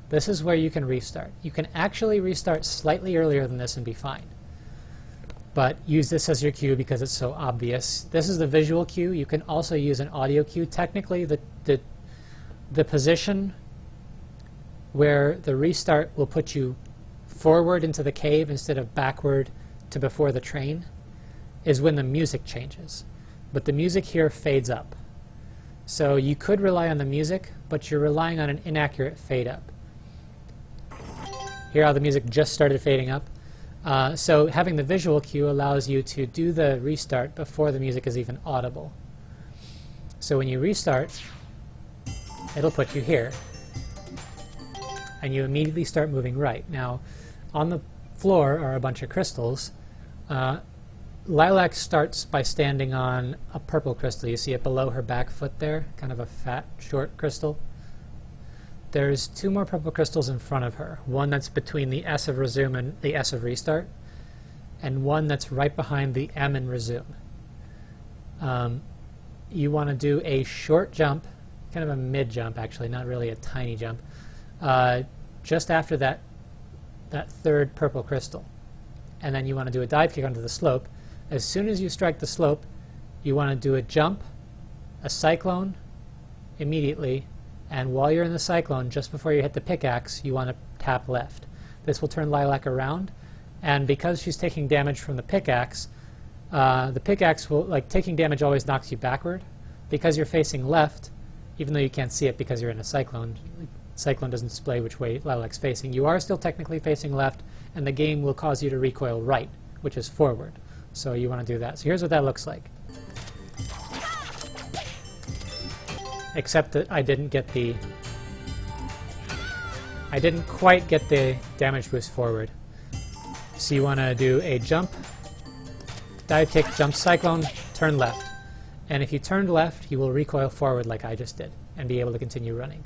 Speaker 1: this is where you can restart. You can actually restart slightly earlier than this and be fine. But use this as your cue because it's so obvious. This is the visual cue. You can also use an audio cue. Technically, the position where the restart will put you forward into the cave instead of backward to before the train is when the music changes. But the music here fades up. So you could rely on the music, but you're relying on an inaccurate fade up. Here how the music just started fading up. So having the visual cue allows you to do the restart before the music is even audible. So when you restart, it'll put you here. And you immediately start moving right. Now, on the floor are a bunch of crystals. Lilac starts by standing on a purple crystal. You see it below her back foot there, kind of a fat, short crystal. There's two more purple crystals in front of her. One that's between the S of resume and the S of restart, and one that's right behind the M in resume. You want to do a short jump, kind of a mid jump actually, not really a tiny jump, just after that third purple crystal. And then you want to do a dive kick onto the slope. As soon as you strike the slope, you want to do a jump, a cyclone immediately, and while you're in the cyclone, just before you hit the pickaxe, you want to tap left. This will turn Lilac around, and because she's taking damage from the pickaxe will, like, taking damage always knocks you backward. Because you're facing left, even though you can't see it because you're in a cyclone, cyclone doesn't display which way Lilac's facing, you are still technically facing left, and the game will cause you to recoil right, which is forward. So you want to do that. So here's what that looks like. Except that I didn't quite get the damage boost forward. So you want to do a jump, dive kick, jump cyclone, turn left. And if you turned left, you will recoil forward like I just did and be able to continue running.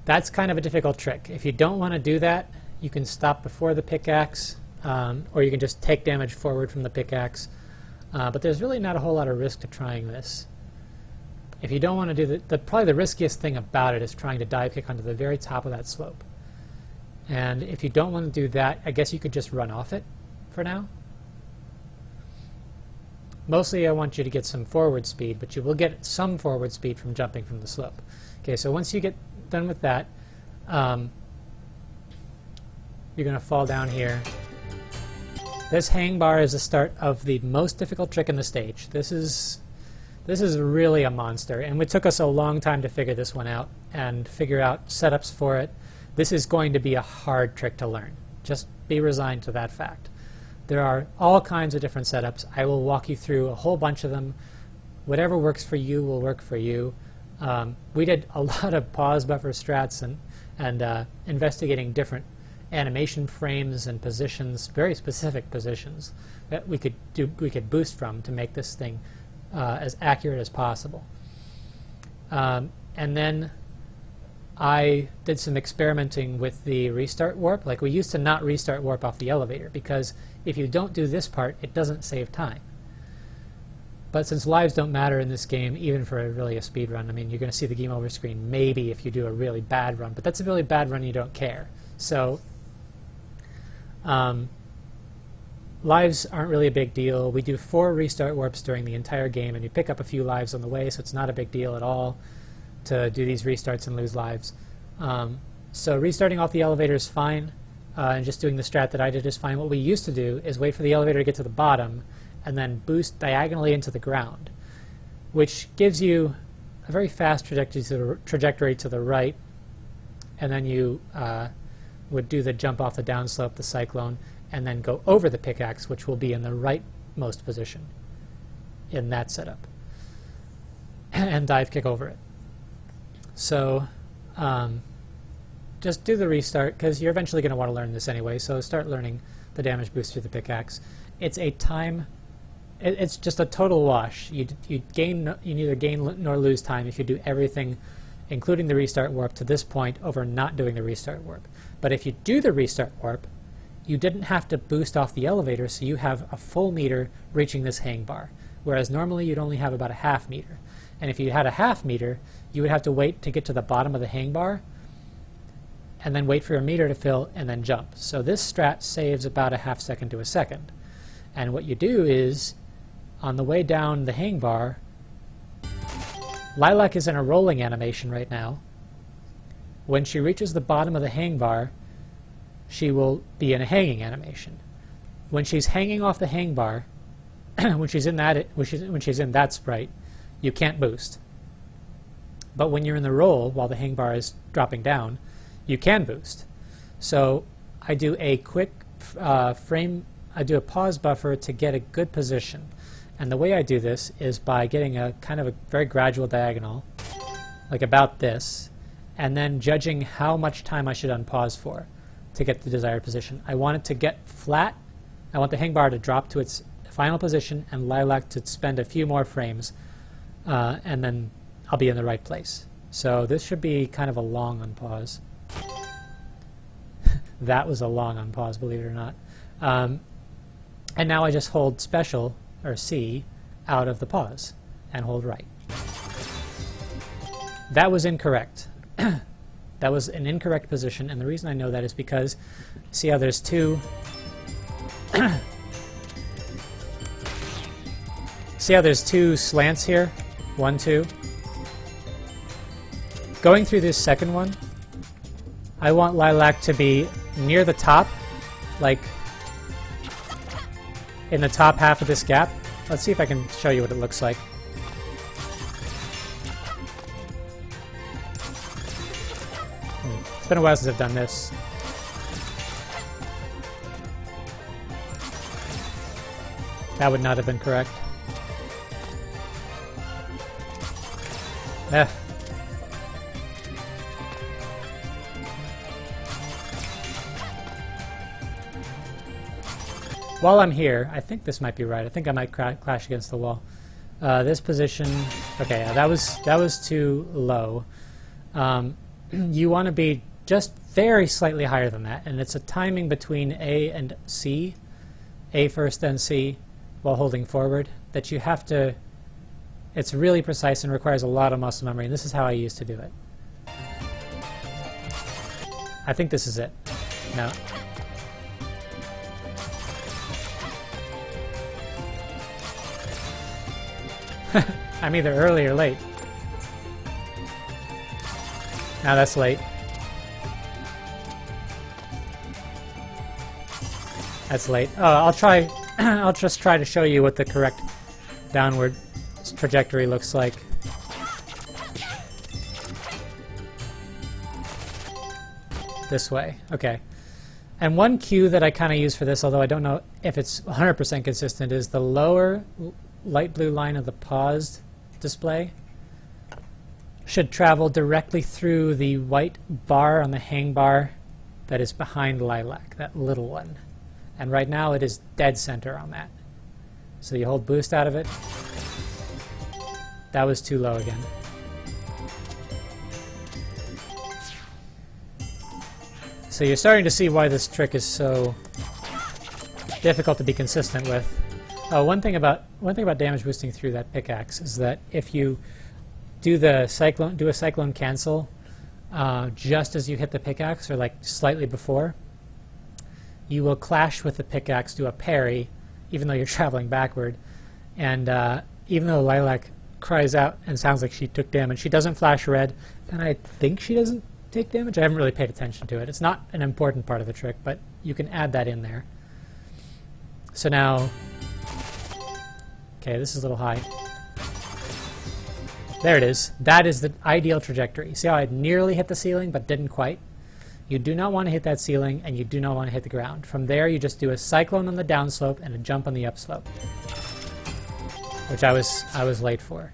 Speaker 1: That's kind of a difficult trick. If you don't want to do that, you can stop before the pickaxe, or you can just take damage forward from the pickaxe. But there's really not a whole lot of risk to trying this. If you don't want to do probably the riskiest thing about it is trying to dive kick onto the very top of that slope. And if you don't want to do that, I guess you could just run off it for now. Mostly I want you to get some forward speed, but you will get some forward speed from jumping from the slope. Okay, so once you get done with that, you're going to fall down here. This hang bar is the start of the most difficult trick in the stage. This is really a monster, and it took us a long time to figure this one out and figure out setups for it. This is going to be a hard trick to learn. Just be resigned to that fact. There are all kinds of different setups. I will walk you through a whole bunch of them. Whatever works for you will work for you. We did a lot of pause buffer strats and investigating different animation frames and positions, very specific positions that we could boost from to make this thing as accurate as possible. And then I did some experimenting with the restart warp. Like, we used to not restart warp off the elevator because if you don't do this part, it doesn't save time. But since lives don't matter in this game, even for really a speed run, I mean, you're going to see the game over screen maybe if you do a really bad run, but that's a really bad run, you don't care. So lives aren't really a big deal. We do 4 restart warps during the entire game, and you pick up a few lives on the way, so it's not a big deal at all to do these restarts and lose lives. So restarting off the elevator is fine, and just doing the strat that I did is fine. What we used to do is wait for the elevator to get to the bottom, and then boost diagonally into the ground, which gives you a very fast trajectory to the right, and then you would do the jump off the downslope, the cyclone, and then go over the pickaxe, which will be in the rightmost position in that setup, and dive kick over it. So just do the restart, because you're eventually going to want to learn this anyway, so start learning the damage boost through the pickaxe. It's a time... It's just a total wash. You neither gain nor lose time if you do everything, including the restart warp, to this point over not doing the restart warp. But if you do the restart warp, you didn't have to boost off the elevator, so you have a full meter reaching this hang bar, whereas normally you'd only have about a half meter. And if you had a half meter, you would have to wait to get to the bottom of the hang bar, and then wait for your meter to fill, and then jump. So this strat saves about a half second to a second. And what you do is, on the way down the hang bar, Lilac is in a rolling animation right now. When she reaches the bottom of the hang bar, she will be in a hanging animation. When she's hanging off the hang bar, when she's in that sprite, you can't boost. But when you're in the roll while the hang bar is dropping down, you can boost. So I do a quick I do a pause buffer to get a good position. And the way I do this is by getting a kind of a very gradual diagonal, like about this, and then judging how much time I should unpause for to get the desired position. I want it to get flat. I want the hang bar to drop to its final position and Lilac to spend a few more frames, and then I'll be in the right place. So this should be kind of a long unpause. That was a long unpause, believe it or not. And now I just hold special, or C, out of the pause, and hold right. That was incorrect. That was an incorrect position, and the reason I know that is because, see how there's two... see how there's two slants here? 1, 2. Going through this second one, I want Lilac to be near the top, like in the top half of this gap. Let's see if I can show you what it looks like. It's been a while since I've done this. That would not have been correct. While I'm here, I think this might be right. I think I might clash against the wall. This position, okay, yeah, that was too low. You want to be just very slightly higher than that, and it's a timing between A and C, A first then C, while holding forward, that you have to, it's really precise and requires a lot of muscle memory, and this is how I used to do it. I think this is it. No. I'm either early or late. Now that's late. That's late. Oh, I'll try. I'll just try to show you what the correct downward trajectory looks like. This way. Okay. And one cue that I kind of use for this, although I don't know if it's 100% consistent, is the lower light blue line of the paused display should travel directly through the white bar on the hang bar that is behind Lilac, that little one. And right now it is dead center on that. So you hold boost out of it. That was too low again. So you're starting to see why this trick is so difficult to be consistent with. Oh, one thing about damage boosting through that pickaxe is that if you do a cyclone cancel just as you hit the pickaxe, or like slightly before, you will clash with the pickaxe, do a parry, even though you're traveling backward. And even though Lilac cries out and sounds like she took damage, she doesn't flash red, and I think she doesn't take damage. I haven't really paid attention to it. It's not an important part of the trick, but you can add that in there. So now, okay, this is a little high. There it is. That is the ideal trajectory. See how I nearly hit the ceiling but didn't quite? You do not want to hit that ceiling, and you do not want to hit the ground. From there, you just do a cyclone on the downslope and a jump on the upslope, which I was late for.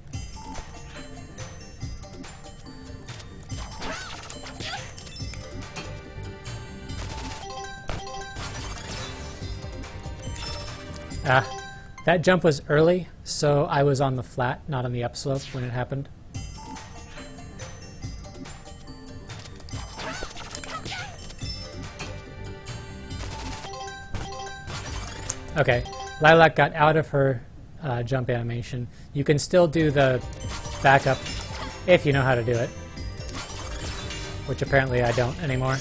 Speaker 1: That jump was early, so I was on the flat, not on the upslope when it happened. Okay, Lilac got out of her jump animation. You can still do the backup if you know how to do it, which apparently I don't anymore.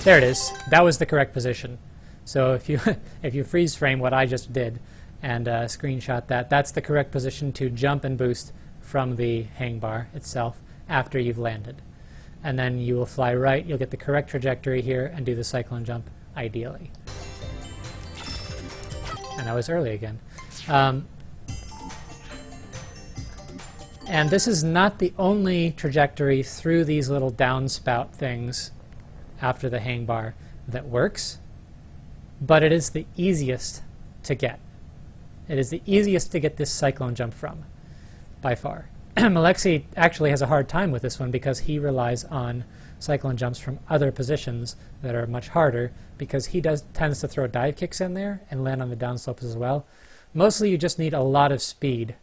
Speaker 1: There it is. That was the correct position. So if you freeze frame what I just did and screenshot that, that's the correct position to jump and boost from the hang bar itself after you've landed. And then you will fly right, you'll get the correct trajectory here and do the cyclone jump ideally. And I was early again. And this is not the only trajectory through these little downspout things after the hang bar that works, but it is the easiest to get. It is the easiest to get this cyclone jump from, by far. Malexi actually has a hard time with this one because he relies on cyclone jumps from other positions that are much harder, because he tends to throw dive kicks in there and land on the downslopes as well. Mostly you just need a lot of speed,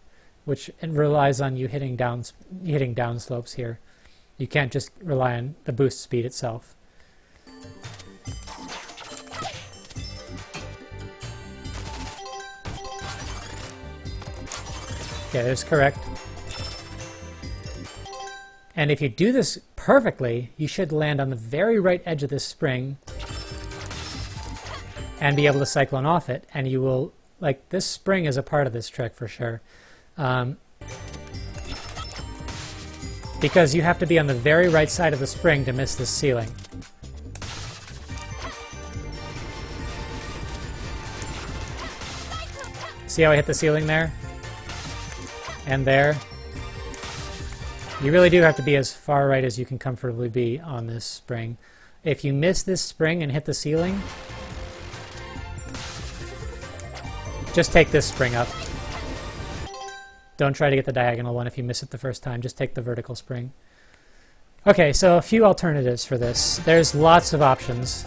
Speaker 1: which relies on you hitting downslopes here. You can't just rely on the boost speed itself. Okay, that's correct. And if you do this perfectly, you should land on the very right edge of this spring and be able to cyclone off it, and you will, like, this spring is a part of this trick for sure. Because you have to be on the very right side of the spring to miss this ceiling. See how I hit the ceiling there? And there. You really do have to be as far right as you can comfortably be on this spring. If you miss this spring and hit the ceiling, just take this spring up. Don't try to get the diagonal one if you miss it the first time. Just take the vertical spring. Okay, so a few alternatives for this. There's lots of options.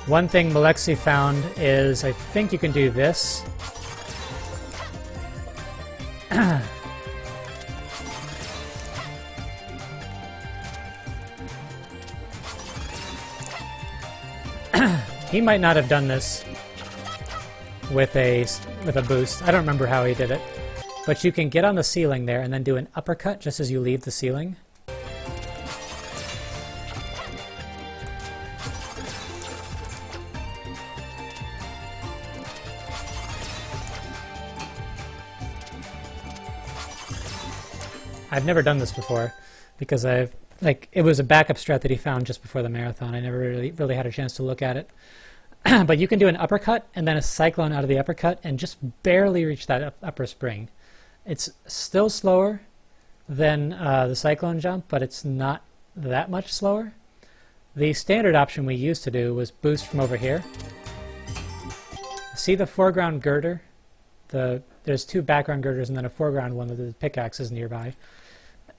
Speaker 1: One thing Malexi found is, I think you can do this. He might not have done this with a boost. I don't remember how he did it. But you can get on the ceiling there and then do an uppercut just as you leave the ceiling. I've never done this before because it was a backup strat that he found just before the marathon. I never really had a chance to look at it. But you can do an uppercut and then a cyclone out of the uppercut and just barely reach that upper spring. It's still slower than the cyclone jump, but it's not that much slower. The standard option we used to do was boost from over here. See the foreground girder? There's two background girders and then a foreground one that the pickaxe is nearby.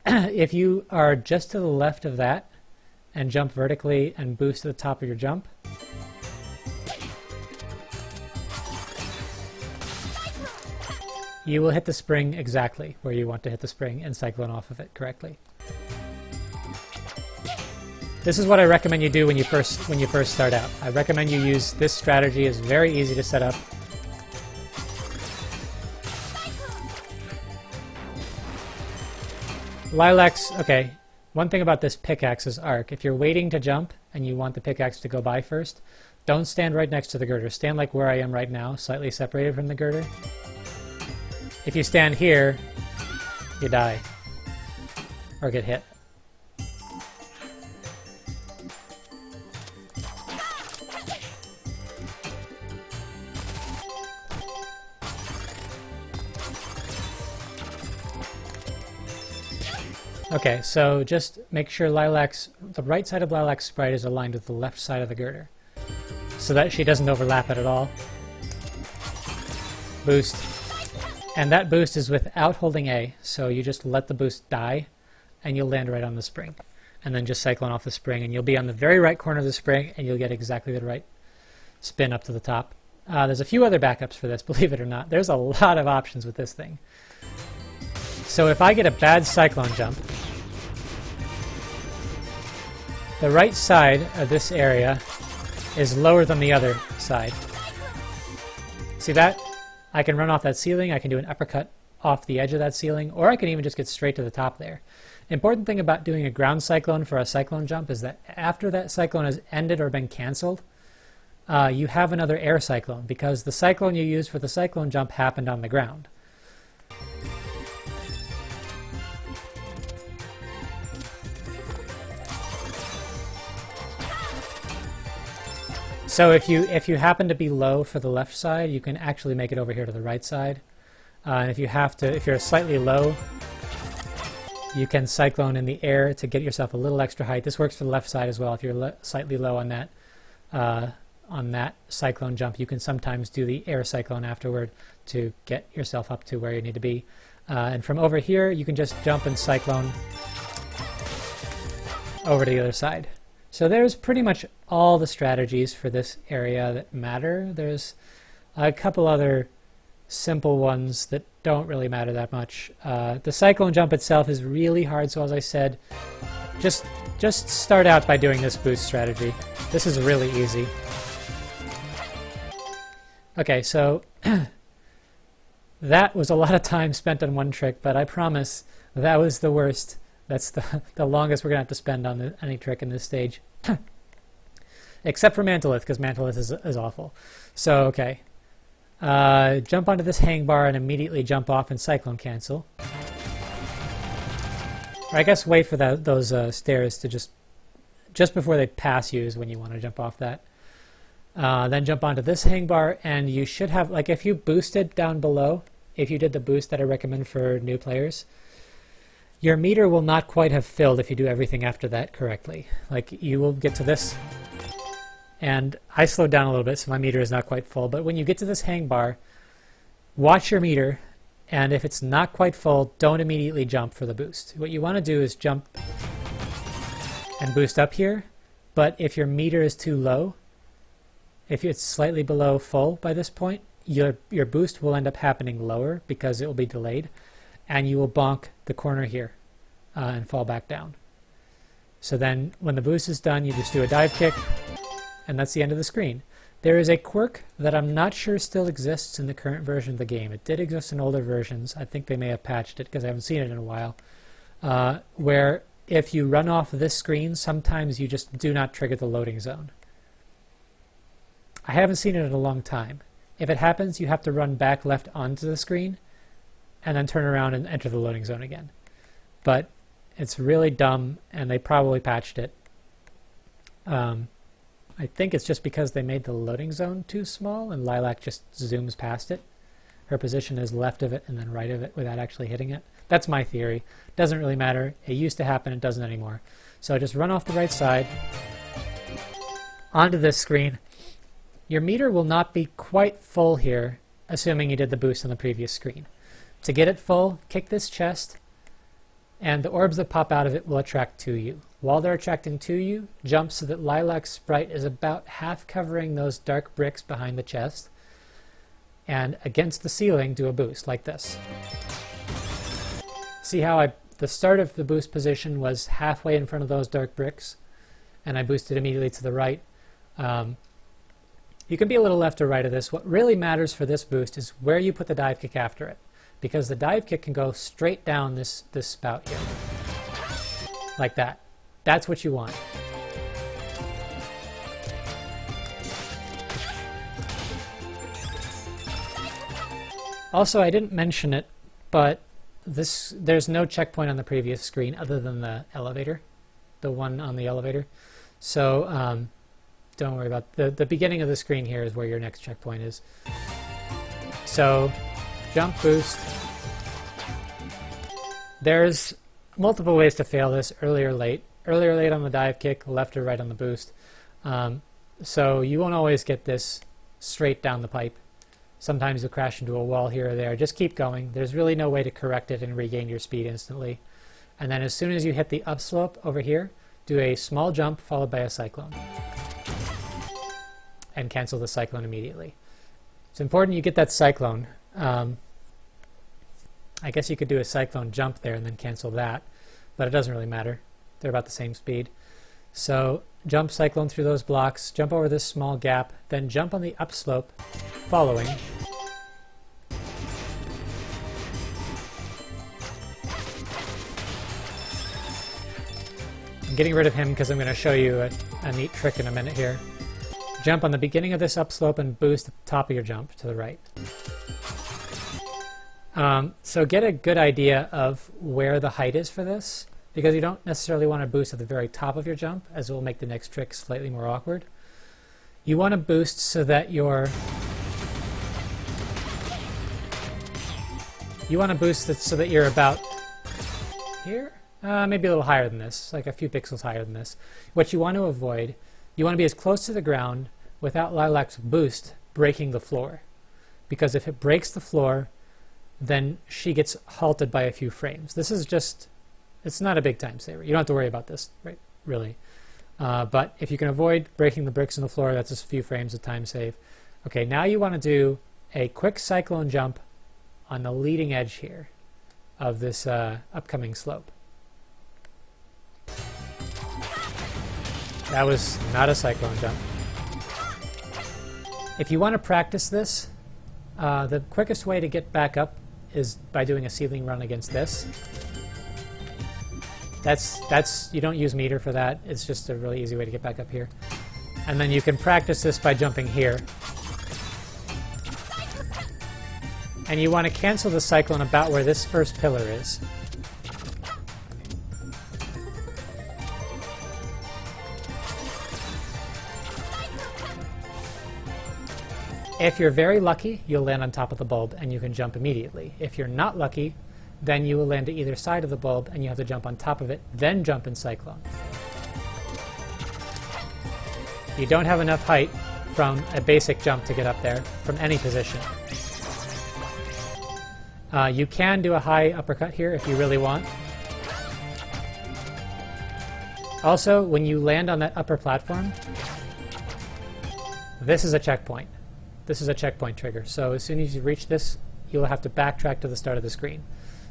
Speaker 1: If you are just to the left of that and jump vertically and boost to the top of your jump, you will hit the spring exactly where you want to hit the spring and cyclone off of it correctly. This is what I recommend you do when you first start out. I recommend you use this strategy. It's very easy to set up. Lilac's, okay, one thing about this pickaxe's arc, if you're waiting to jump and you want the pickaxe to go by first, don't stand right next to the girder. Stand like where I am right now, slightly separated from the girder. If you stand here, you die. Or get hit. Okay, so just make sure the right side of Lilac's sprite is aligned with the left side of the girder, so that she doesn't overlap it at all. Boost. And that boost is without holding A, so you just let the boost die, and you'll land right on the spring. And then just cyclone off the spring, and you'll be on the very right corner of the spring, and you'll get exactly the right spin up to the top. There's a few other backups for this, believe it or not. There's a lot of options with this thing. So if I get a bad cyclone jump, the right side of this area is lower than the other side. See that? I can run off that ceiling, I can do an uppercut off the edge of that ceiling, or I can even just get straight to the top there. Important thing about doing a ground cyclone for a cyclone jump is that after that cyclone has ended or been cancelled, you have another air cyclone, because the cyclone you used for the cyclone jump happened on the ground. So if you happen to be low for the left side, you can actually make it over here to the right side. And if you're slightly low, you can cyclone in the air to get yourself a little extra height. This works for the left side as well. If you're slightly low on that cyclone jump, you can sometimes do the air cyclone afterward to get yourself up to where you need to be. And from over here, you can just jump and cyclone over to the other side. So there's pretty much all the strategies for this area that matter. There's a couple other simple ones that don't really matter that much. The cyclone jump itself is really hard, so as I said, just start out by doing this boost strategy. This is really easy. Okay, so that was a lot of time spent on one trick, but I promise that was the worst. That's the longest we're going to have to spend on any trick in this stage. Except for Manalith, because Manalith is awful. So, okay. Jump onto this hang bar and immediately jump off and cyclone cancel. Or I guess wait for those stairs to just before they pass you is when you want to jump off that. Then jump onto this hang bar, and you should have, like, if you boosted down below, if you did the boost that I recommend for new players, your meter will not quite have filled if you do everything after that correctly. Like, you will get to this, and I slowed down a little bit, so my meter is not quite full, but when you get to this hang bar, watch your meter, and if it's not quite full, don't immediately jump for the boost. What you want to do is jump and boost up here, but if your meter is too low, if it's slightly below full by this point, your boost will end up happening lower because it will be delayed, and you will bonk the corner here and fall back down. So then when the boost is done, you just do a dive kick, and that's the end of the screen. There is a quirk that I'm not sure still exists in the current version of the game. It did exist in older versions. I think they may have patched it because I haven't seen it in a while, where if you run off this screen, sometimes you just do not trigger the loading zone. I haven't seen it in a long time. If it happens, you have to run back left onto the screen and then turn around and enter the loading zone again. But it's really dumb, and they probably patched it. I think it's just because they made the loading zone too small, and Lilac just zooms past it. Her position is left of it and then right of it without actually hitting it. That's my theory. Doesn't really matter. It used to happen, it doesn't anymore. So just run off the right side onto this screen. Your meter will not be quite full here, assuming you did the boost on the previous screen. To get it full, kick this chest, and the orbs that pop out of it will attract to you. While they're attracting to you, jump so that Lilac's sprite is about half covering those dark bricks behind the chest, and against the ceiling do a boost like this. See how the start of the boost position was halfway in front of those dark bricks, and I boosted immediately to the right. You can be a little left or right of this. What really matters for this boost is where you put the dive kick after it, because the dive kick can go straight down this spout here, like that. That's what you want. Also, I didn't mention it, but there's no checkpoint on the previous screen other than the elevator, the one on the elevator. So don't worry about the beginning of the screen here is where your next checkpoint is. So jump, boost. There's multiple ways to fail this, early or late. Early or late on the dive kick, left or right on the boost. So you won't always get this straight down the pipe. Sometimes you'll crash into a wall here or there. Just keep going. There's really no way to correct it and regain your speed instantly. And then as soon as you hit the upslope over here, do a small jump followed by a cyclone. And cancel the cyclone immediately. It's important you get that cyclone. I guess you could do a cyclone jump there and then cancel that, but it doesn't really matter. They're about the same speed. So jump cyclone through those blocks, jump over this small gap, then jump on the upslope following. I'm getting rid of him because I'm going to show you a neat trick in a minute here. Jump on the beginning of this upslope and boost at the top of your jump to the right. So get a good idea of where the height is for this, because you don't necessarily want to boost at the very top of your jump, as it will make the next trick slightly more awkward. You want to boost so that you're about here, maybe a little higher than this, like a few pixels higher than this. What you want to avoid, you want to be as close to the ground without Lilac's boost breaking the floor, because if it breaks the floor, then she gets halted by a few frames. This is just, it's not a big time saver. You don't have to worry about this, right? Really. But if you can avoid breaking the bricks in the floor, that's just a few frames of time save. Okay, now you want to do a quick cyclone jump on the leading edge here of this upcoming slope. That was not a cyclone jump. If you want to practice this, the quickest way to get back up is by doing a ceiling run against this. You don't use meter for that. It's just a really easy way to get back up here. And then you can practice this by jumping here. And you want to cancel the cyclone about where this first pillar is. If you're very lucky, you'll land on top of the bulb and you can jump immediately. If you're not lucky, then you will land to either side of the bulb and you have to jump on top of it, then jump in cyclone. You don't have enough height from a basic jump to get up there from any position. You can do a high uppercut here if you really want. Also, when you land on that upper platform, this is a checkpoint. This is a checkpoint trigger. So as soon as you reach this, you'll have to backtrack to the start of the screen.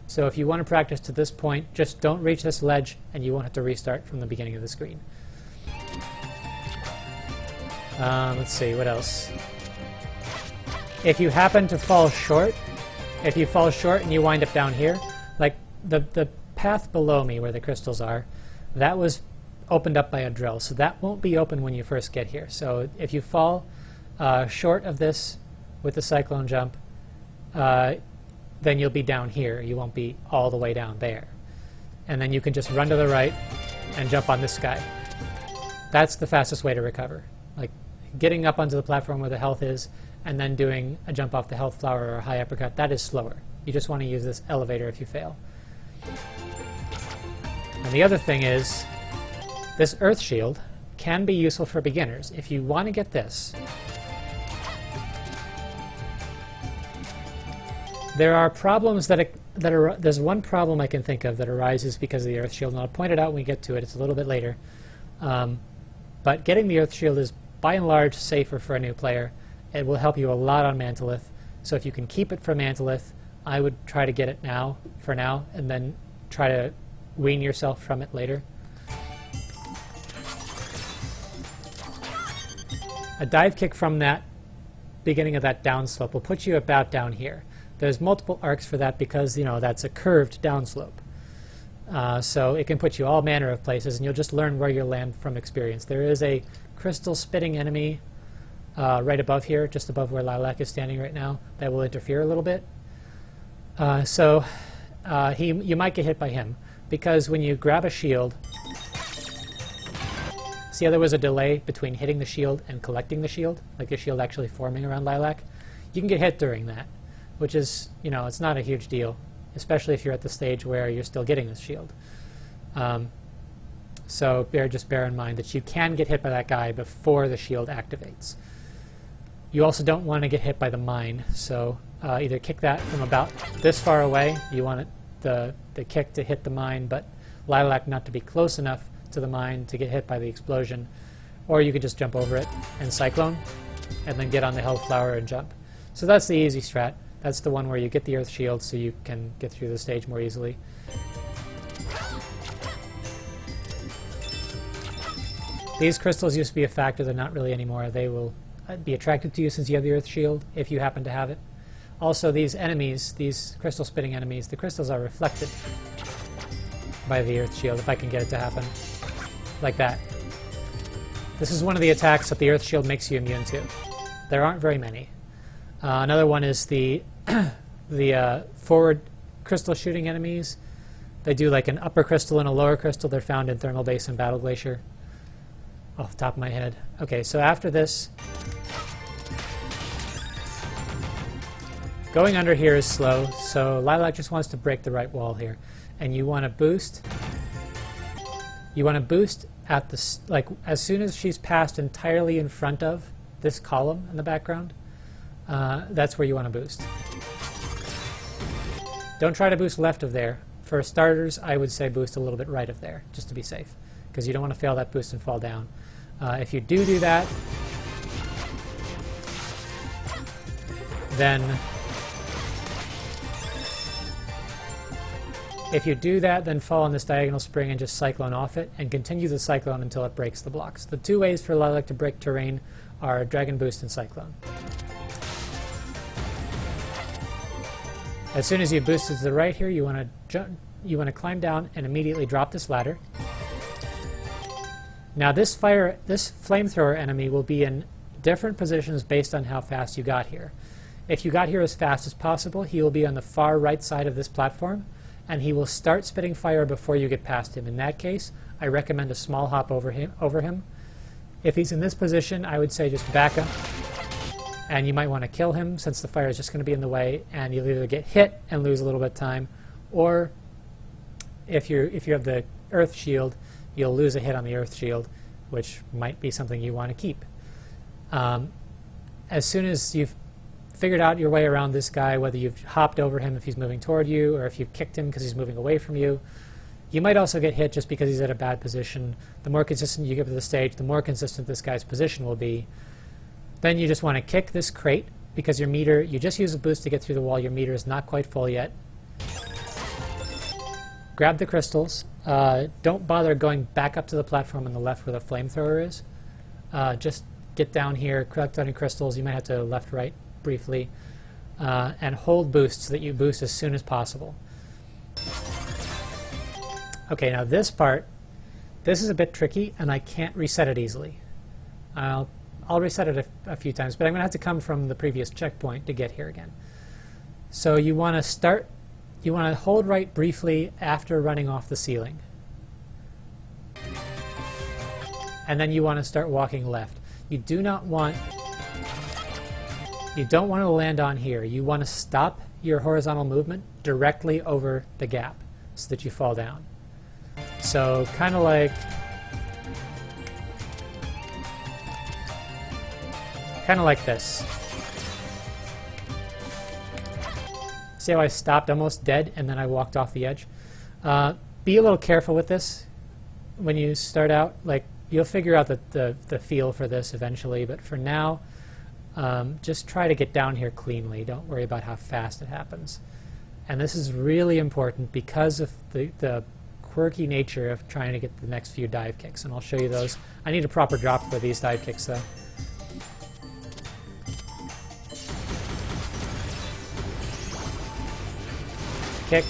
Speaker 1: So if you want to practice to this point, just don't reach this ledge and you won't have to restart from the beginning of the screen. Let's see, what else? If you happen to fall short, if you fall short and you wind up down here, like the path below me where the crystals are, that was opened up by a drill. So that won't be open when you first get here. So if you fall short of this with the cyclone jump, then you'll be down here. You won't be all the way down there. And then you can just run to the right and jump on this guy. That's the fastest way to recover. Like getting up onto the platform where the health is and then doing a jump off the health flower or a high uppercut, that is slower. You just want to use this elevator if you fail. And the other thing is, this earth shield can be useful for beginners. If you want to get this, there are problems there's one problem I can think of that arises because of the earth shield, and I'll point it out when we get to it. It's a little bit later. But getting the earth shield is by and large safer for a new player. It will help you a lot on Manalith. So if you can keep it for Manalith, I would try to get it now, for now, and then try to wean yourself from it later. A dive kick from that beginning of that downslope will put you about down here. There's multiple arcs for that because, you know, that's a curved downslope. So it can put you all manner of places, and you'll just learn where you'll land from experience. There is a crystal spitting enemy right above here, just above where Lilac is standing right now, that will interfere a little bit. You might get hit by him, because when you grab a shield, see how there was a delay between hitting the shield and collecting the shield, like the shield actually forming around Lilac? You can get hit during that, which is, you know, it's not a huge deal, especially if you're at the stage where you're still getting the shield. So just bear in mind that you can get hit by that guy before the shield activates. You also don't want to get hit by the mine, so either kick that from about this far away. You want the kick to hit the mine, but Lilac not to be close enough to the mine to get hit by the explosion. Or you could just jump over it and cyclone, and then get on the hellflower and jump. So that's the easy strat. That's the one where you get the earth shield so you can get through the stage more easily. These crystals used to be a factor, they're not really anymore. They will be attracted to you since you have the earth shield, if you happen to have it. Also, these enemies, these crystal spitting enemies, the crystals are reflected by the earth shield, if I can get it to happen. Like that. This is one of the attacks that the earth shield makes you immune to. There aren't very many. Another one is the forward crystal shooting enemies. They do like an upper crystal and a lower crystal. They're found in Thermal Base and Battle Glacier. Off the top of my head. Okay, so after this, going under here is slow, so Lilac just wants to break the right wall here. And you want to boost. You want to boost at the, like, as soon as she's passed entirely in front of this column in the background. That's where you want to boost. Don't try to boost left of there. For starters, I would say boost a little bit right of there, just to be safe, because you don't want to fail that boost and fall down. If you do that, then fall on this diagonal spring and just cyclone off it, and continue the cyclone until it breaks the blocks. The two ways for Lilac to break terrain are Dragon Boost and Cyclone. As soon as you boost to the right here, you want to climb down and immediately drop this ladder. Now this flamethrower enemy will be in different positions based on how fast you got here. If you got here as fast as possible, he will be on the far right side of this platform, and he will start spitting fire before you get past him. In that case, I recommend a small hop over him. If he's in this position, I would say just back up, and you might want to kill him since the fire is just going to be in the way, and you'll either get hit and lose a little bit of time, or if you have the earth shield, you'll lose a hit on the earth shield, which might be something you want to keep. As soon as you've figured out your way around this guy, whether you've hopped over him if he's moving toward you, or if you've kicked him because he's moving away from you, you might also get hit just because he's at a bad position. The more consistent you get to the stage, the more consistent this guy's position will be. Then you just want to kick this crate, because your meter, you just use a boost to get through the wall, your meter is not quite full yet. Grab the crystals. Don't bother going back up to the platform on the left where the flamethrower is. Just get down here, collect any crystals. You might have to left, right briefly, and hold boost so that you boost as soon as possible. Okay, now this part, this is a bit tricky, and I can't reset it easily. I'll reset it a few times, but I'm going to have to come from the previous checkpoint to get here again. So you want to hold right briefly after running off the ceiling. And then you want to start walking left. You don't want to land on here. You want to stop your horizontal movement directly over the gap so that you fall down. So kind of like this. See how I stopped almost dead and then I walked off the edge? Be a little careful with this when you start out. Like, you'll figure out the feel for this eventually, but for now, just try to get down here cleanly. Don't worry about how fast it happens. And this is really important because of the quirky nature of trying to get the next few dive kicks, and I'll show you those. I need a proper drop for these dive kicks though. kick,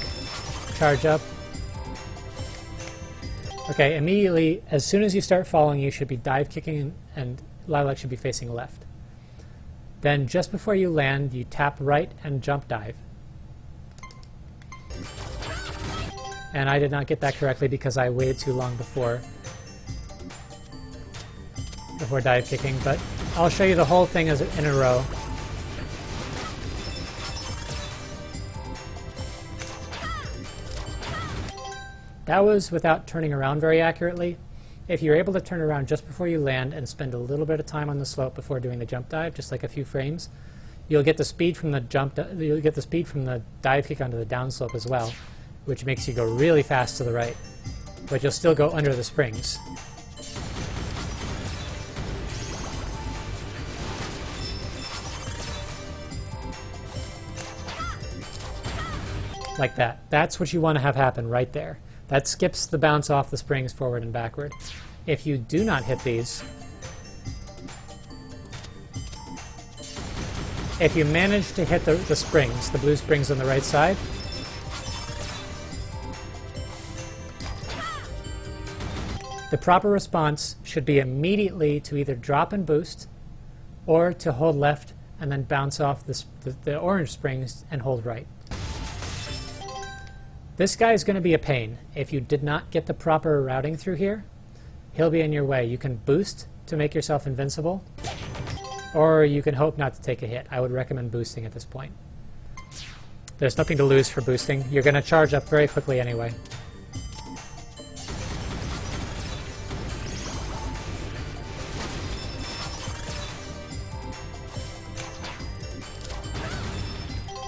Speaker 1: charge up. Okay, immediately, as soon as you start falling, you should be dive kicking and Lilac should be facing left. Then just before you land, you tap right and jump dive. And I did not get that correctly because I waited too long before dive kicking, but I'll show you the whole thing as in a row. That was without turning around very accurately. If you're able to turn around just before you land and spend a little bit of time on the slope before doing the jump dive, just like a few frames, you'll get the speed from the dive kick onto the downslope as well, which makes you go really fast to the right, but you'll still go under the springs. Like that. That's what you want to have happen right there. That skips the bounce off the springs forward and backward. If you do not hit these, if you manage to hit the springs, the blue springs on the right side, the proper response should be immediately to either drop and boost or to hold left and then bounce off the orange springs and hold right. This guy is going to be a pain. If you did not get the proper routing through here, he'll be in your way. You can boost to make yourself invincible, or you can hope not to take a hit. I would recommend boosting at this point. There's nothing to lose for boosting. You're going to charge up very quickly anyway.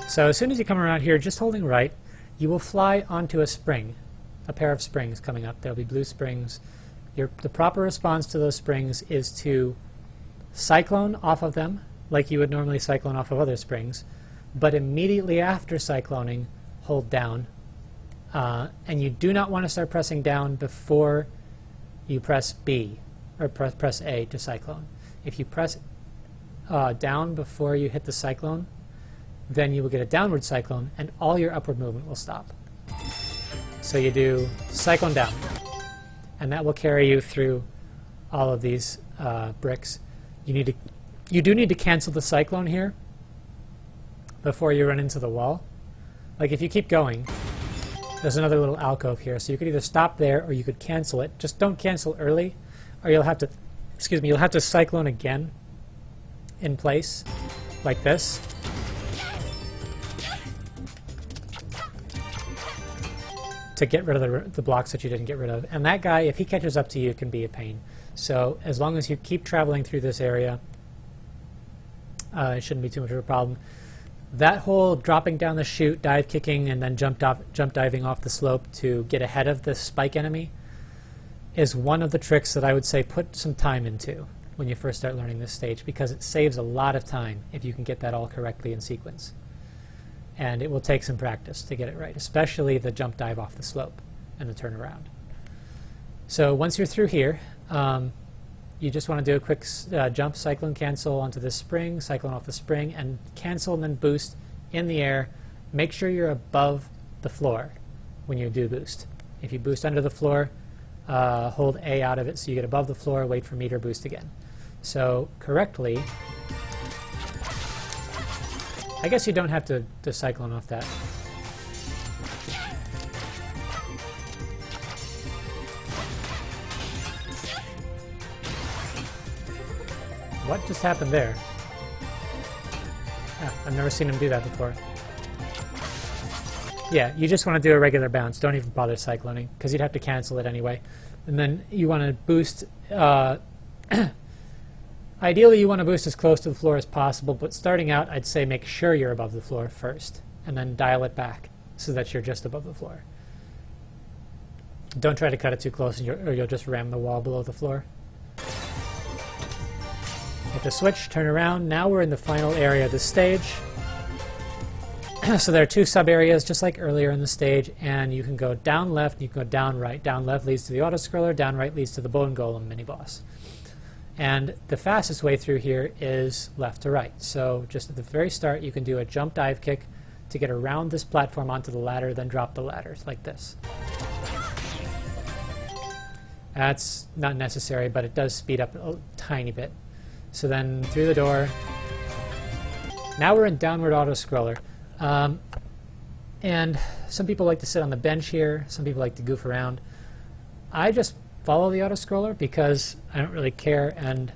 Speaker 1: So as soon as you come around here, just holding right, you will fly onto a spring, a pair of springs coming up. There'll be blue springs. The proper response to those springs is to cyclone off of them, like you would normally cyclone off of other springs, but immediately after cycloning, hold down. And you do not want to start pressing down before you press B, or press A to cyclone. If you press down before you hit the cyclone, then you will get a downward cyclone and all your upward movement will stop. So you do cyclone down, and that will carry you through all of these bricks. You do need to cancel the cyclone here before you run into the wall. Like if you keep going, there's another little alcove here, so you could either stop there or you could cancel it. Just don't cancel early, or you'll have to, you'll have to cyclone again in place, like this. To get rid of the blocks that you didn't get rid of. And that guy, if he catches up to you, can be a pain. So as long as you keep traveling through this area, it shouldn't be too much of a problem. That whole dropping down the chute, dive kicking, and then jump diving off the slope to get ahead of the spike enemy is one of the tricks that I would say put some time into when you first start learning this stage, because it saves a lot of time if you can get that all correctly in sequence. And it will take some practice to get it right, especially the jump dive off the slope and the turnaround. So once you're through here, you just want to do a quick jump, cyclone, cancel onto this spring, cyclone off the spring, and cancel and then boost in the air. Make sure you're above the floor when you do boost. If you boost under the floor, hold A out of it so you get above the floor, wait for meter boost again. So correctly, I guess you don't have to cyclone off that. What just happened there? Ah, I've never seen him do that before. Yeah, you just want to do a regular bounce. Don't even bother cycloning, because you'd have to cancel it anyway. And then you want to boost... Ideally, you want to boost as close to the floor as possible, but starting out, I'd say make sure you're above the floor first, and then dial it back so that you're just above the floor. Don't try to cut it too close, or you'll just ram the wall below the floor. Hit the switch, turn around. Now we're in the final area of the stage. So there are two sub-areas, just like earlier in the stage, and you can go down left, you can go down right. Down left leads to the auto-scroller, down right leads to the bone golem mini-boss. And the fastest way through here is left to right. So just at the very start, you can do a jump dive kick to get around this platform onto the ladder, then drop the ladders like this. That's not necessary, but it does speed up a tiny bit. So then through the door. Now we're in downward auto-scroller. And some people like to sit on the bench here. Some people like to goof around. I just follow the auto-scroller because I don't really care, and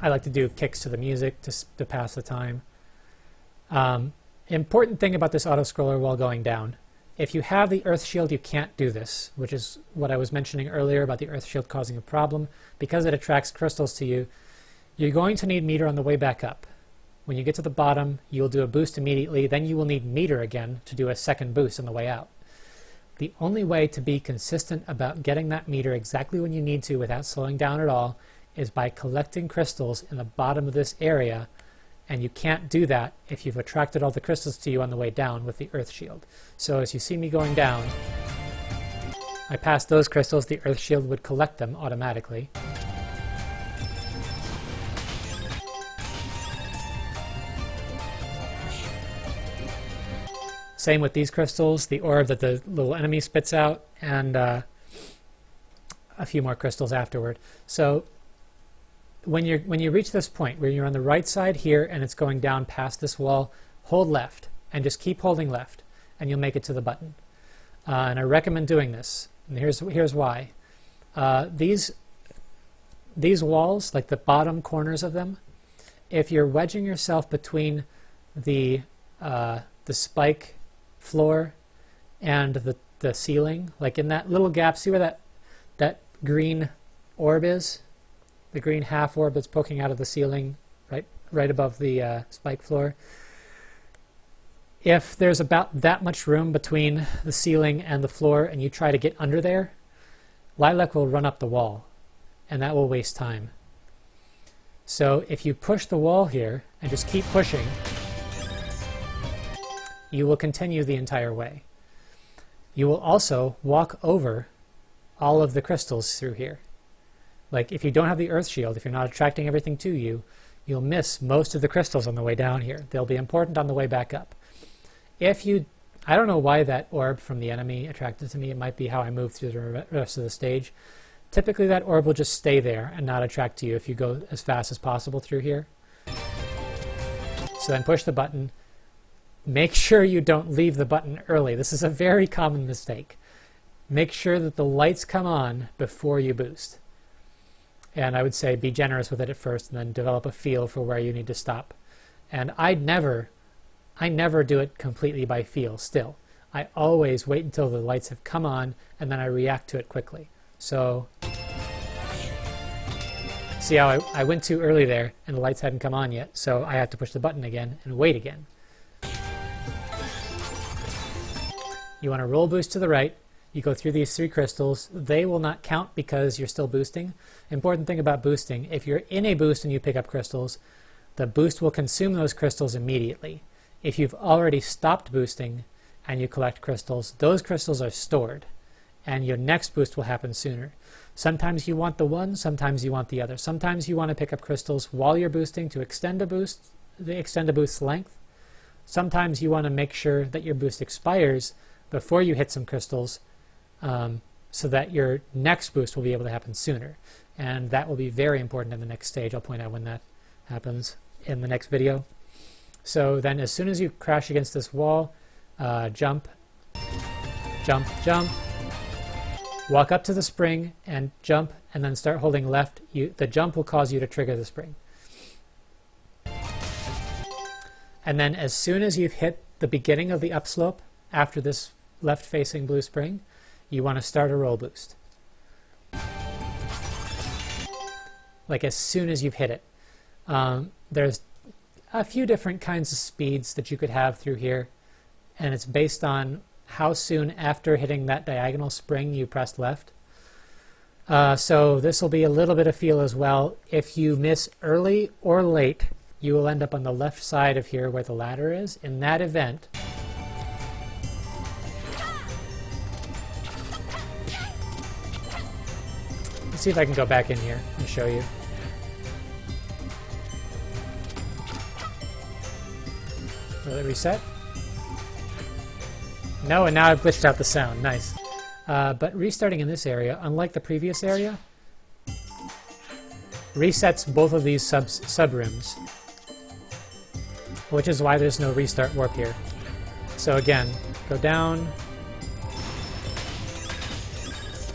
Speaker 1: I like to do kicks to the music to pass the time. Important thing about this auto-scroller while going down. If you have the earth shield, you can't do this, which is what I was mentioning earlier about the earth shield causing a problem. Because it attracts crystals to you, you're going to need meter on the way back up. When you get to the bottom, you'll do a boost immediately, then you will need meter again to do a second boost on the way out. The only way to be consistent about getting that meter exactly when you need to without slowing down at all is by collecting crystals in the bottom of this area, and you can't do that if you've attracted all the crystals to you on the way down with the earth shield. So as you see me going down, I pass those crystals, the earth shield would collect them automatically. Same with these crystals, the orb that the little enemy spits out, and a few more crystals afterward. So when you reach this point where you're on the right side here and it's going down past this wall, hold left and just keep holding left and you'll make it to the button. And I recommend doing this. And here's why. These walls, like the bottom corners of them, if you're wedging yourself between the spike floor and the ceiling, like in that little gap, see where that green orb is? The green half orb that's poking out of the ceiling right above the spike floor. If there's about that much room between the ceiling and the floor and you try to get under there, Lilac will run up the wall and that will waste time. So if you push the wall here and just keep pushing, you will continue the entire way. You will also walk over all of the crystals through here. Like if you don't have the earth shield, if you're not attracting everything to you, you'll miss most of the crystals on the way down here. They'll be important on the way back up. I don't know why that orb from the enemy attracted to me. It might be how I move through the rest of the stage. Typically that orb will just stay there and not attract to you if you go as fast as possible through here. So then push the button. Make sure you don't leave the button early. This is a very common mistake. Make sure that the lights come on before you boost. And I would say be generous with it at first and then develop a feel for where you need to stop. And I never do it completely by feel still. I always wait until the lights have come on and then I react to it quickly. So see how I went too early there and the lights hadn't come on yet, so I have to push the button again and wait again. You want to roll boost to the right. You go through these 3 crystals. They will not count because you're still boosting. Important thing about boosting, if you're in a boost and you pick up crystals, the boost will consume those crystals immediately. If you've already stopped boosting and you collect crystals, those crystals are stored and your next boost will happen sooner. Sometimes you want the one, sometimes you want the other. Sometimes you want to pick up crystals while you're boosting to extend a boost's length. Sometimes you want to make sure that your boost expires before you hit some crystals, so that your next boost will be able to happen sooner. And that will be very important in the next stage. I'll point out when that happens in the next video. So then as soon as you crash against this wall, jump, jump, jump, walk up to the spring and jump, and then start holding left. The jump will cause you to trigger the spring. And then as soon as you've hit the beginning of the upslope, after this left-facing blue spring, you want to start a roll boost. Like as soon as you've hit it. There's a few different kinds of speeds that you could have through here, and it's based on how soon after hitting that diagonal spring you pressed left. So this will be a little bit of feel as well. If you miss early or late, you will end up on the left side of here where the ladder is. In that event, let's see if I can go back in here and show you. Will it reset? No, and now I've glitched out the sound. Nice. But restarting in this area, unlike the previous area, resets both of these sub-rooms, which is why there's no restart warp here. So again, go down,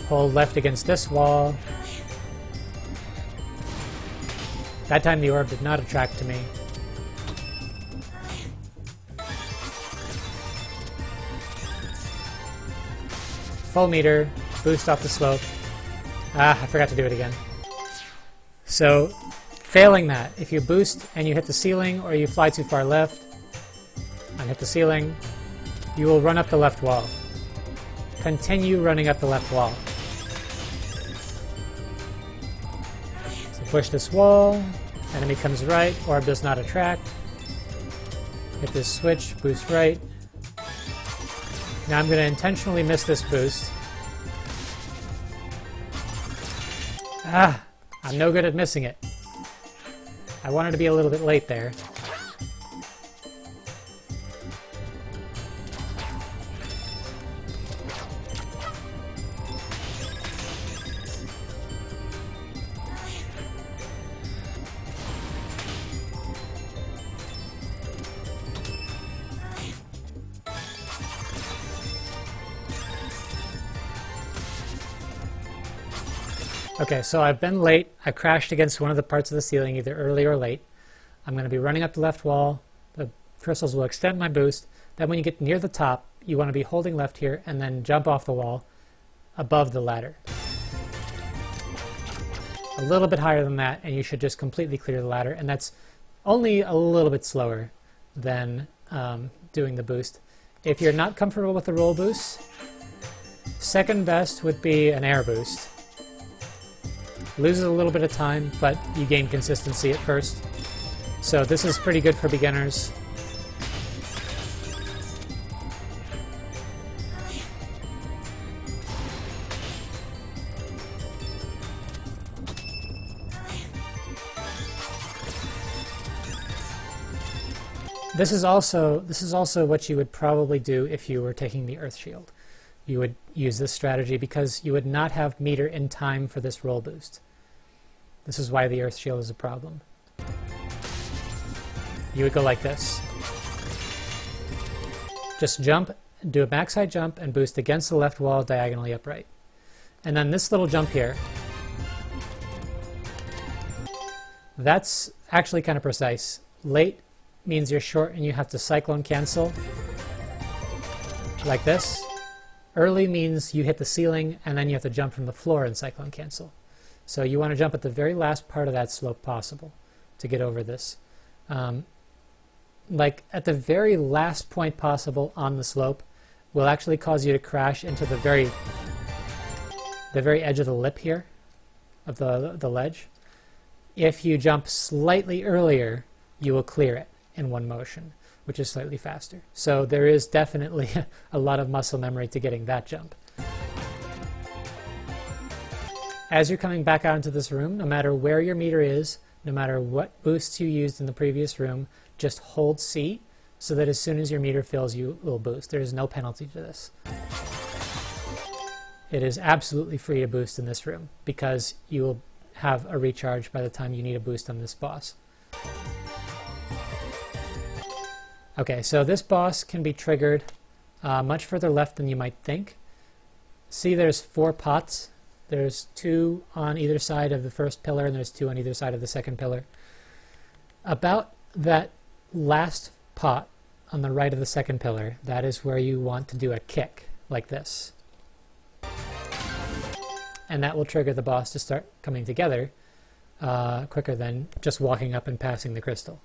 Speaker 1: hold left against this wall. That time the orb did not attract to me. Full meter, boost off the slope. Ah, I forgot to do it again. So, failing that, if you boost and you hit the ceiling or you fly too far left and hit the ceiling, you will run up the left wall. Continue running up the left wall. So push this wall, enemy comes right, orb does not attract. Hit this switch, boost right. Now I'm going to intentionally miss this boost. Ah, I'm no good at missing it. I wanted to be a little bit late there. Okay, so I've been late. I crashed against one of the parts of the ceiling, either early or late. I'm going to be running up the left wall. The crystals will extend my boost. Then when you get near the top, you want to be holding left here and then jump off the wall above the ladder. A little bit higher than that, and you should just completely clear the ladder. And that's only a little bit slower than doing the boost. If you're not comfortable with the roll boost, second best would be an air boost. Loses a little bit of time, but you gain consistency at first. So this is pretty good for beginners. This is also what you would probably do if you were taking the Earth Shield. You would use this strategy because you would not have meter in time for this roll boost. This is why the Earth Shield is a problem. You would go like this. Just jump, do a backside jump, and boost against the left wall diagonally upright. And then this little jump here, that's actually kind of precise. Late means you're short and you have to cyclone cancel like this. Early means you hit the ceiling and then you have to jump from the floor and cyclone cancel. So you want to jump at the very last part of that slope possible to get over this. Like at the very last point possible on the slope will actually cause you to crash into the very edge of the lip here of the ledge. If you jump slightly earlier, you will clear it in one motion, which is slightly faster. So there is definitely a lot of muscle memory to getting that jump. As you're coming back out into this room, no matter where your meter is, no matter what boosts you used in the previous room, just hold C so that as soon as your meter fills, you will boost. There is no penalty to this. It is absolutely free to boost in this room because you will have a recharge by the time you need a boost on this boss. Okay, so this boss can be triggered much further left than you might think. See, there's 4 pots. There's 2 on either side of the first pillar, and there's 2 on either side of the second pillar. About that last pot on the right of the second pillar, that is where you want to do a kick, like this. And that will trigger the boss to start coming together quicker than just walking up and passing the crystal.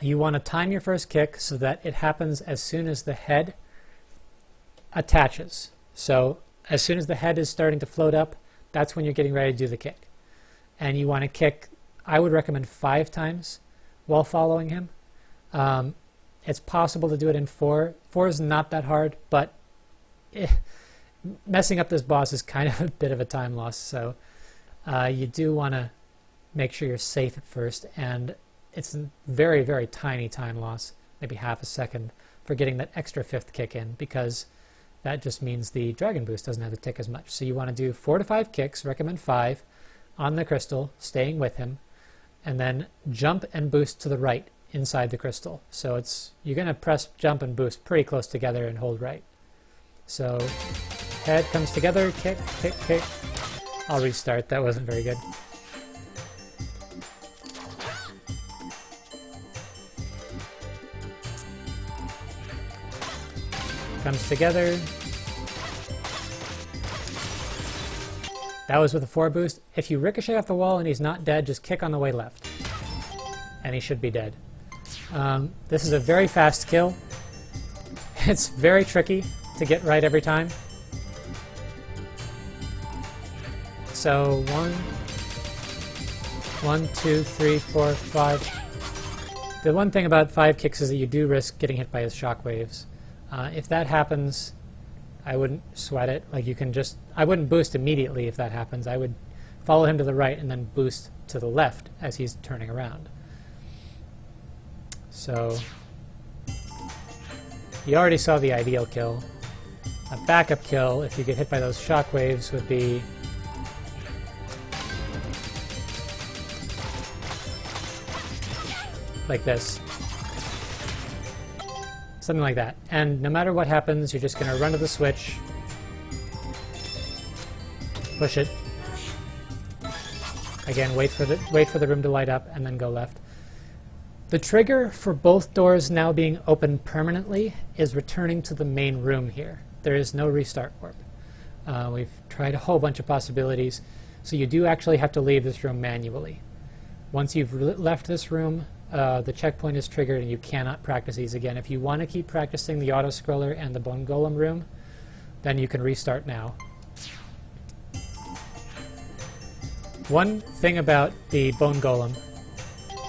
Speaker 1: You want to time your first kick so that it happens as soon as the head attaches. So as soon as the head is starting to float up, that's when you're getting ready to do the kick. And you want to kick, I would recommend 5 times while following him. It's possible to do it in 4. 4 is not that hard, but messing up this boss is kind of a bit of a time loss. So you do want to make sure you're safe at first, and it's a very, very tiny time loss, maybe half a second for getting that extra 5th kick in, because that just means the dragon boost doesn't have to tick as much. So you want to do 4 to 5 kicks, recommend 5, on the crystal, staying with him, and then jump and boost to the right inside the crystal. So you're going to press jump and boost pretty close together and hold right. So head comes together, kick, kick, kick. I'll restart, that wasn't very good. Comes together. That was with a 4 boost. If you ricochet off the wall and he's not dead, just kick on the way left. And he should be dead. This is a very fast kill. It's very tricky to get right every time. So 1, 2, 3, 4, 5. The one thing about 5 kicks is that you do risk getting hit by his shockwaves. If that happens, I wouldn't sweat it. Like, you can just, I wouldn't boost immediately if that happens. I would follow him to the right and then boost to the left as he's turning around. So you already saw the ideal kill. A backup kill, if you get hit by those shockwaves, would be like this. Something like that. And no matter what happens, you're just going to run to the switch, push it. Again, wait for the room to light up, and then go left. The trigger for both doors now being open permanently is returning to the main room here. There is no restart warp. We've tried a whole bunch of possibilities, so you do actually have to leave this room manually. Once you've left this room, the checkpoint is triggered and you cannot practice these again. If you want to keep practicing the auto-scroller and the bone golem room, then you can restart now. One thing about the bone golem,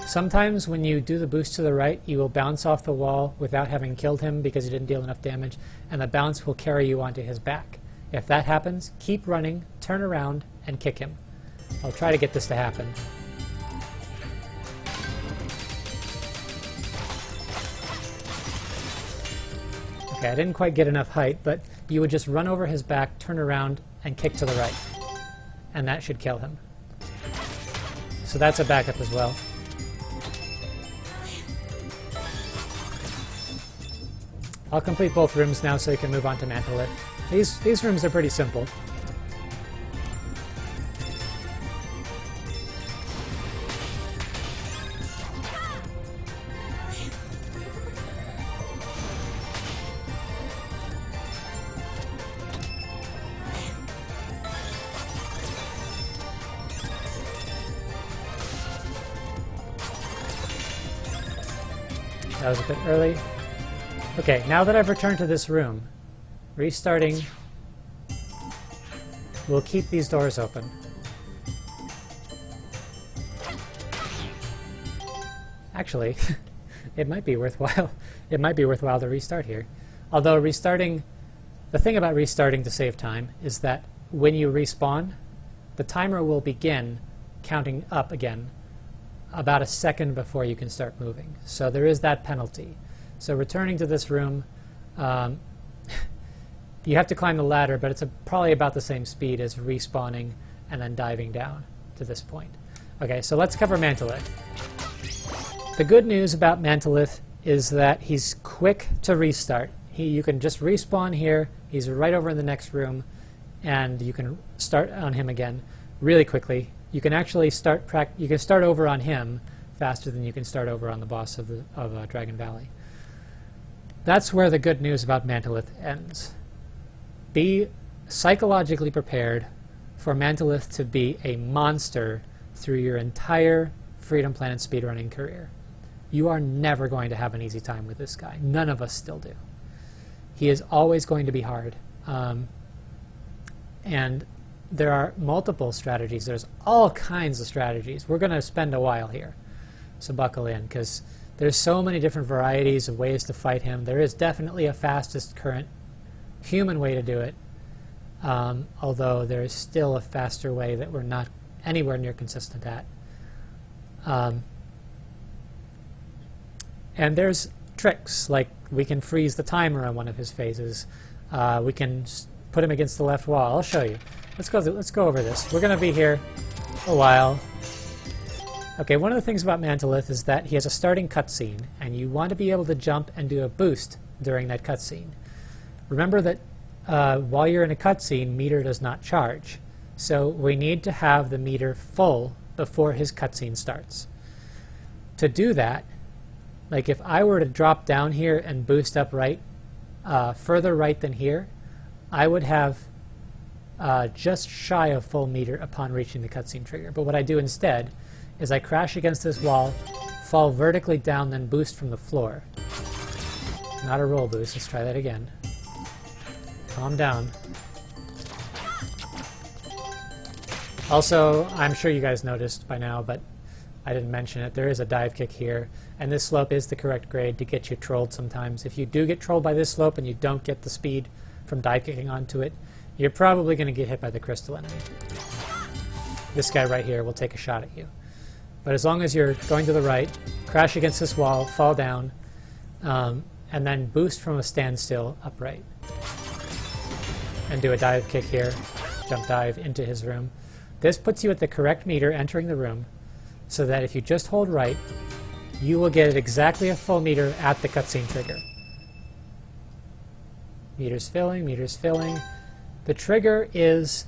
Speaker 1: sometimes when you do the boost to the right, you will bounce off the wall without having killed him because you didn't deal enough damage, and the bounce will carry you onto his back. If that happens, keep running, turn around, and kick him. I'll try to get this to happen. Okay, I didn't quite get enough height, but you would just run over his back, turn around, and kick to the right. And that should kill him. So that's a backup as well. I'll complete both rooms now so you can move on to Manalith. These rooms are pretty simple. That was a bit early. Okay, now that I've returned to this room, restarting will keep these doors open. Actually, it might be worthwhile. It might be worthwhile to restart here. Although restarting, the thing about restarting to save time is that when you respawn, the timer will begin counting up again about a second before you can start moving. So there is that penalty. So returning to this room, you have to climb the ladder, but it's probably about the same speed as respawning and then diving down to this point. Okay, so let's cover Manalith. The good news about Manalith is that he's quick to restart. You can just respawn here, he's right over in the next room, and you can start on him again really quickly. You can actually start over on him faster than you can start over on the boss of Dragon Valley. That's where the good news about Manalith ends. Be psychologically prepared for Manalith to be a monster through your entire Freedom Planet speedrunning career. You are never going to have an easy time with this guy. None of us still do. He is always going to be hard. And there are multiple strategies. There's all kinds of strategies. We're going to spend a while here, so buckle in, because there's so many different varieties of ways to fight him. There is definitely a fastest current human way to do it, although there is still a faster way that we're not anywhere near consistent at. And there's tricks, like We can freeze the timer on one of his phases. We can put him against the left wall. I'll show you. Let's go over this. We're going to be here a while. Okay, one of the things about Manalith is that he has a starting cutscene, and you want to be able to jump and do a boost during that cutscene. Remember that while you're in a cutscene, meter does not charge. So we need to have the meter full before his cutscene starts. To do that, like if I were to drop down here and boost up right, further right than here, I would have just shy of full meter upon reaching the cutscene trigger. But what I do instead is I crash against this wall, fall vertically down, then boost from the floor. Not a roll boost. Let's try that again. Calm down. Also, I'm sure you guys noticed by now, but I didn't mention it. There is a dive kick here, and this slope is the correct grade to get you trolled sometimes. If you do get trolled by this slope and you don't get the speed from dive kicking onto it, you're probably going to get hit by the crystal enemy. This guy right here will take a shot at you. But as long as you're going to the right, crash against this wall, fall down, and then boost from a standstill upright. And do a dive kick here, jump dive into his room. This puts you at the correct meter entering the room, so that if you just hold right, you will get exactly a full meter at the cutscene trigger. Meter's filling, meter's filling. The trigger is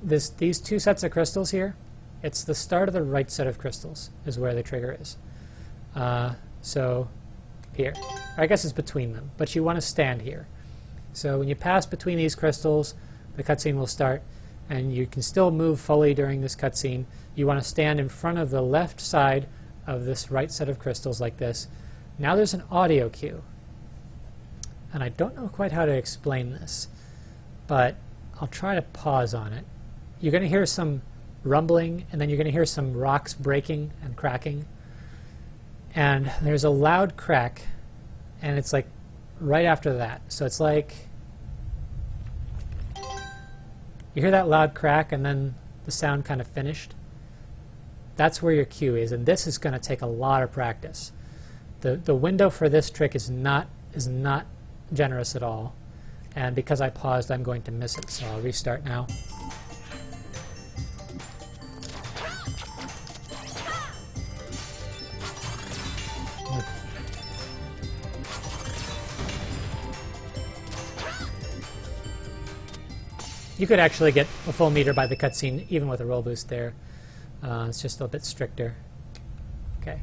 Speaker 1: these two sets of crystals here. It's the start of the right set of crystals is where the trigger is. So here. Or I guess it's between them, but you want to stand here. So when you pass between these crystals, the cutscene will start, and you can still move fully during this cutscene. You want to stand in front of the left side of this right set of crystals like this. Now there's an audio cue. And I don't know quite how to explain this, but I'll try to pause on it. You're going to hear some rumbling, and then you're going to hear some rocks breaking and cracking. And there's a loud crack, and it's like right after that. So it's like you hear that loud crack, and then the sound kind of finished. That's where your cue is, and this is going to take a lot of practice. The window for this trick is not generous at all, and because I paused, I'm going to miss it. So I'll restart now. You could actually get a full meter by the cutscene, even with a roll boost there. It's just a bit stricter. Okay.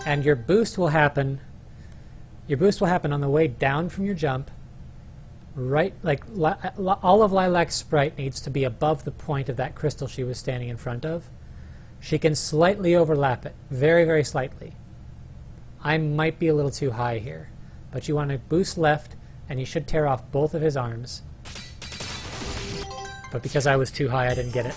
Speaker 1: And your boost will happen. Your boost will happen on the way down from your jump. Right, like all of Lilac's sprite needs to be above the point of that crystal she was standing in front of. She can slightly overlap it, very, very slightly. I might be a little too high here, but you want to boost left, and you should tear off both of his arms. But because I was too high, I didn't get it.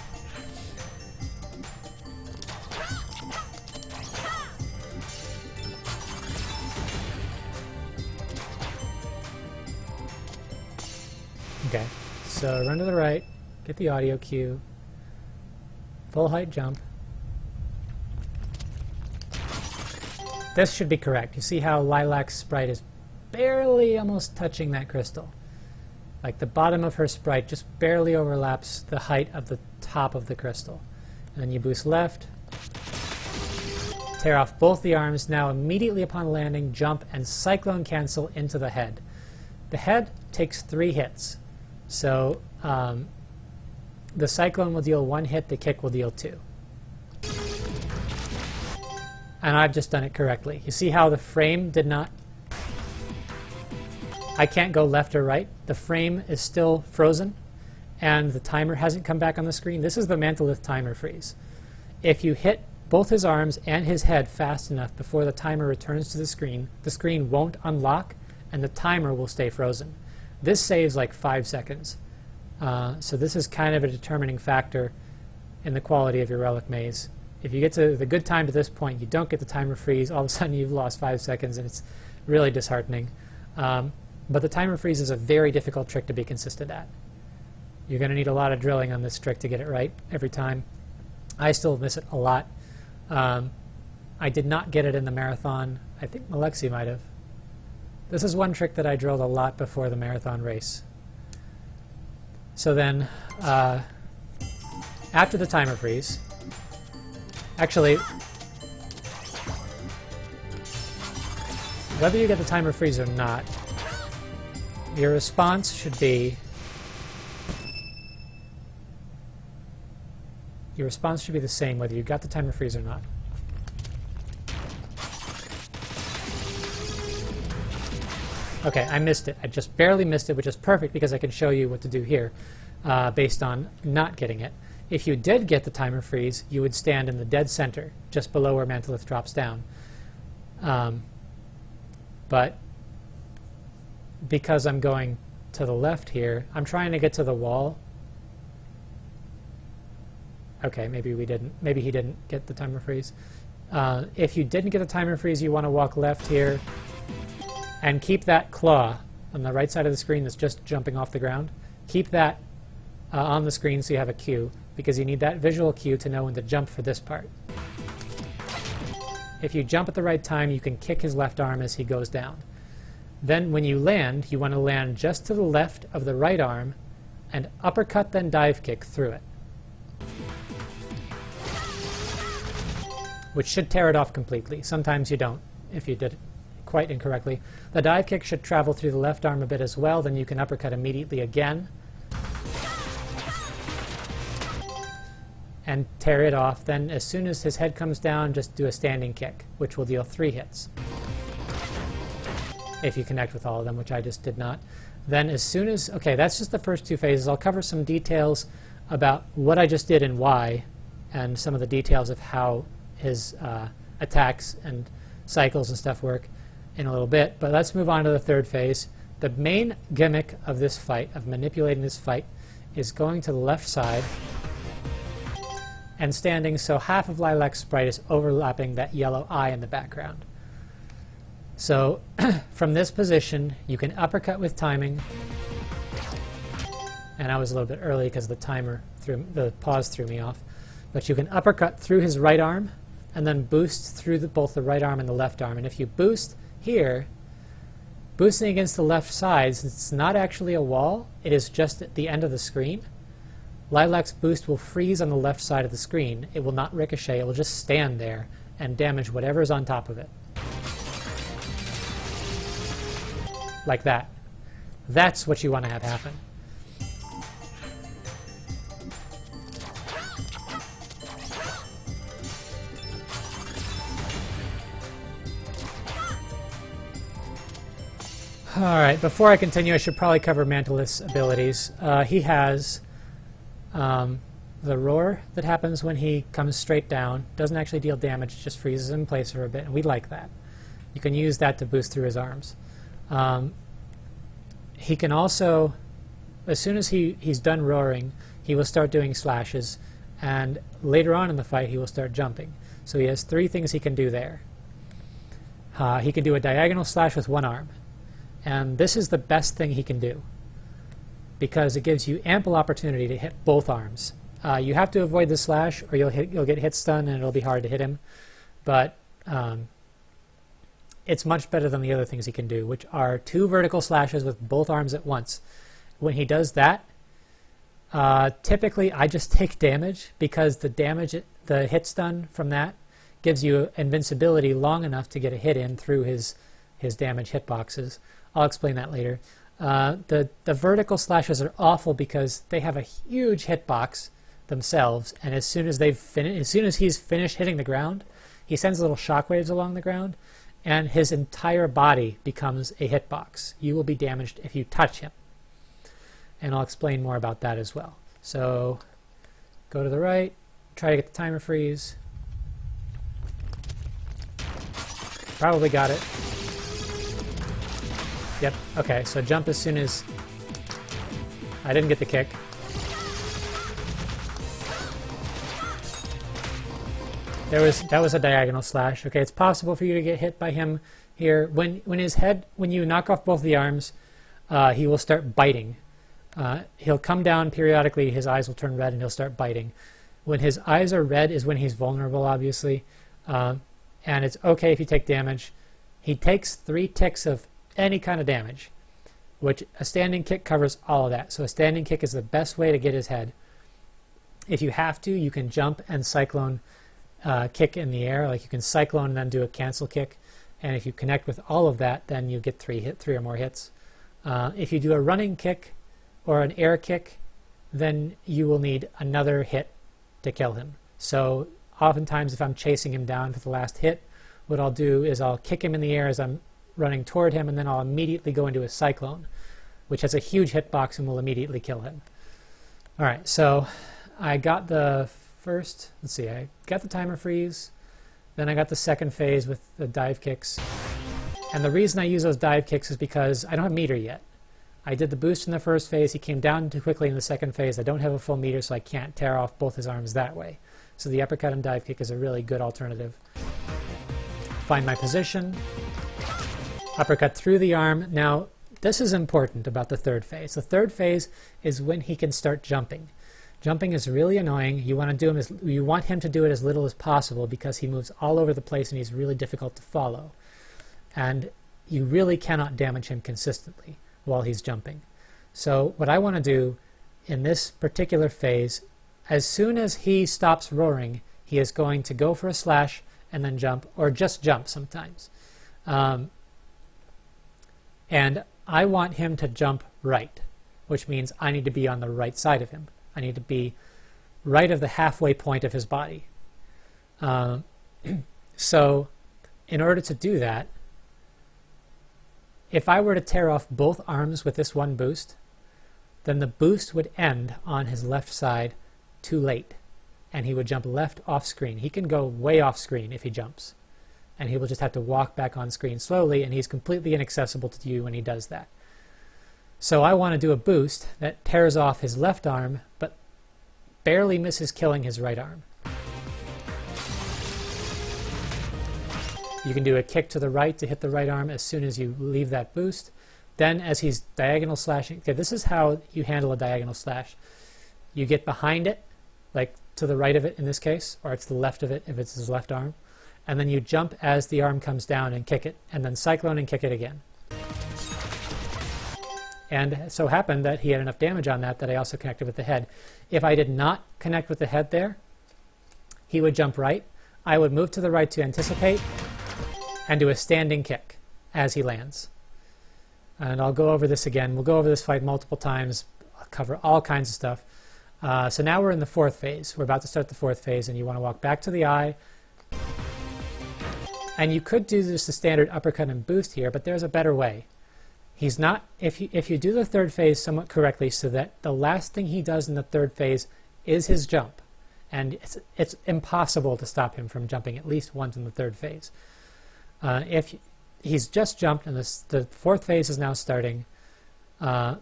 Speaker 1: Okay, so run to the right, get the audio cue, full height jump. This should be correct. You see how Lilac's sprite is barely almost touching that crystal. Like the bottom of her sprite just barely overlaps the height of the top of the crystal. And then you boost left, tear off both the arms. Now immediately upon landing, jump and cyclone cancel into the head. The head takes 3 hits. So the cyclone will deal 1 hit, the kick will deal 2. And I've just done it correctly. You see how the frame did not... I can't go left or right. The frame is still frozen, and the timer hasn't come back on the screen. This is the Manalith timer freeze. If you hit both his arms and his head fast enough before the timer returns to the screen won't unlock, and the timer will stay frozen. This saves like 5 seconds. So this is kind of a determining factor in the quality of your Relic maze. If you get to the good time to this point, you don't get the timer freeze, all of a sudden you've lost 5 seconds, and it's really disheartening. But the timer freeze is a very difficult trick to be consistent at. You're going to need a lot of drilling on this trick to get it right every time. I still miss it a lot. I did not get it in the marathon. I think Alexi might have. This is one trick that I drilled a lot before the marathon race. So then, after the timer freeze, actually, whether you get the timer freeze or not, your response should be the same whether you got the timer freeze or not. Okay, I missed it. I just barely missed it, which is perfect because I can show you what to do here based on not getting it. If you did get the timer freeze, you would stand in the dead center, just below where Manalith drops down. But because I'm going to the left here, I'm trying to get to the wall. Okay, maybe we didn't. Maybe he didn't get the timer freeze. If you didn't get the timer freeze, you want to walk left here and keep that claw on the right side of the screen that's just jumping off the ground. Keep that on the screen so you have a cue, because you need that visual cue to know when to jump for this part. If you jump at the right time, you can kick his left arm as he goes down. Then when you land, you want to land just to the left of the right arm and uppercut, then dive kick through it, which should tear it off completely. Sometimes you don't, if you did it quite incorrectly. The dive kick should travel through the left arm a bit as well, then you can uppercut immediately again and tear it off. Then as soon as his head comes down, just do a standing kick, which will deal 3 hits. If you connect with all of them, which I just did not. Then as soon as, okay, that's just the first 2 phases. I'll cover some details about what I just did and why, and some of the details of how his attacks and cycles and stuff work in a little bit. But let's move on to the 3rd phase. The main gimmick of this fight, of manipulating this fight, is going to the left side and standing so half of Lilac's sprite is overlapping that yellow eye in the background. So from this position, you can uppercut with timing. And I was a little bit early because the pause threw me off. But you can uppercut through his right arm and then boost through both the right arm and the left arm. And if you boost here, boosting against the left side, since it's not actually a wall, it is just at the end of the screen, Lilac's boost will freeze on the left side of the screen. It will not ricochet, it will just stand there and damage whatever is on top of it. Like that. That's what you want to have happen. Alright, before I continue, I should probably cover Manalith's abilities. He has the roar that happens when he comes straight down. Doesn't actually deal damage, it just freezes him in place for a bit, and we like that. You can use that to boost through his arms. He can also, as soon as he's done roaring, he will start doing slashes, and later on in the fight he will start jumping. So he has 3 things he can do there. He can do a diagonal slash with one arm. And this is the best thing he can do, because it gives you ample opportunity to hit both arms. You have to avoid the slash, or you'll get hit stun and it'll be hard to hit him. But it's much better than the other things he can do, which are 2 vertical slashes with both arms at once. When he does that, typically I just take damage, because the hit stun from that gives you invincibility long enough to get a hit in through his damage hitboxes. I'll explain that later. The vertical slashes are awful because they have a huge hitbox themselves, and as soon as he's finished hitting the ground, he sends little shockwaves along the ground, and his entire body becomes a hitbox. You will be damaged if you touch him. And I'll explain more about that as well. So go to the right, try to get the timer freeze. Probably got it. Yep, okay, so jump as soon as... I didn't get the kick. That was a diagonal slash. Okay, it's possible for you to get hit by him here. When you knock off both the arms, he will start biting. He'll come down periodically, his eyes will turn red, and he'll start biting. When his eyes are red is when he's vulnerable, obviously. and it's okay if you take damage. He takes 3 ticks of any kind of damage, which a standing kick covers all of that. So a standing kick is the best way to get his head. If you have to, you can jump and cyclone kick in the air. Like you can cyclone and then do a cancel kick. And if you connect with all of that, then you get 3 or more hits. If you do a running kick or an air kick, then you will need another hit to kill him. So oftentimes if I'm chasing him down for the last hit, what I'll do is I'll kick him in the air as I'm running toward him, and then I'll immediately go into a cyclone, which has a huge hitbox and will immediately kill him. Alright, so I got the first, let's see, I got the timer freeze, then I got the second phase with the dive kicks. And the reason I use those dive kicks is because I don't have meter yet. I did the boost in the first phase, he came down too quickly in the second phase. I don't have a full meter, so I can't tear off both his arms that way. So the uppercut and dive kick is a really good alternative. Find my position, uppercut through the arm. Now, this is important about the third phase. The third phase is when he can start jumping. Jumping is really annoying. You want him to do it as little as possible because he moves all over the place and he's really difficult to follow. And you really cannot damage him consistently while he's jumping. So what I want to do in this particular phase, as soon as he stops roaring, he is going to go for a slash and then jump, or just jump sometimes. And I want him to jump right, which means I need to be on the right side of him. I need to be right of the halfway point of his body. So in order to do that, if I were to tear off both arms with this one boost, then the boost would end on his left side too late, and he would jump left off screen. He can go way off screen if he jumps, and he will just have to walk back on screen slowly, and he's completely inaccessible to you when he does that. So I want to do a boost that tears off his left arm, but barely misses killing his right arm. You can do a kick to the right to hit the right arm as soon as you leave that boost. Then as he's diagonal slashing, okay, this is how you handle a diagonal slash. You get behind it, like to the right of it in this case, or to the left of it if it's his left arm, and then you jump as the arm comes down and kick it, and then cyclone and kick it again. And it so happened that he had enough damage on that I also connected with the head. If I did not connect with the head there, he would jump right. I would move to the right to anticipate and do a standing kick as he lands. And I'll go over this again. We'll go over this fight multiple times. I'll cover all kinds of stuff. So now we're in the fourth phase. We're about to start the fourth phase, and you want to walk back to the eye. And you could do just the standard uppercut and boost here, but there's a better way. He's not, if you do the third phase somewhat correctly so that the last thing he does in the third phase is his jump, and it's impossible to stop him from jumping at least once in the third phase. If he's just jumped and the fourth phase is now starting, now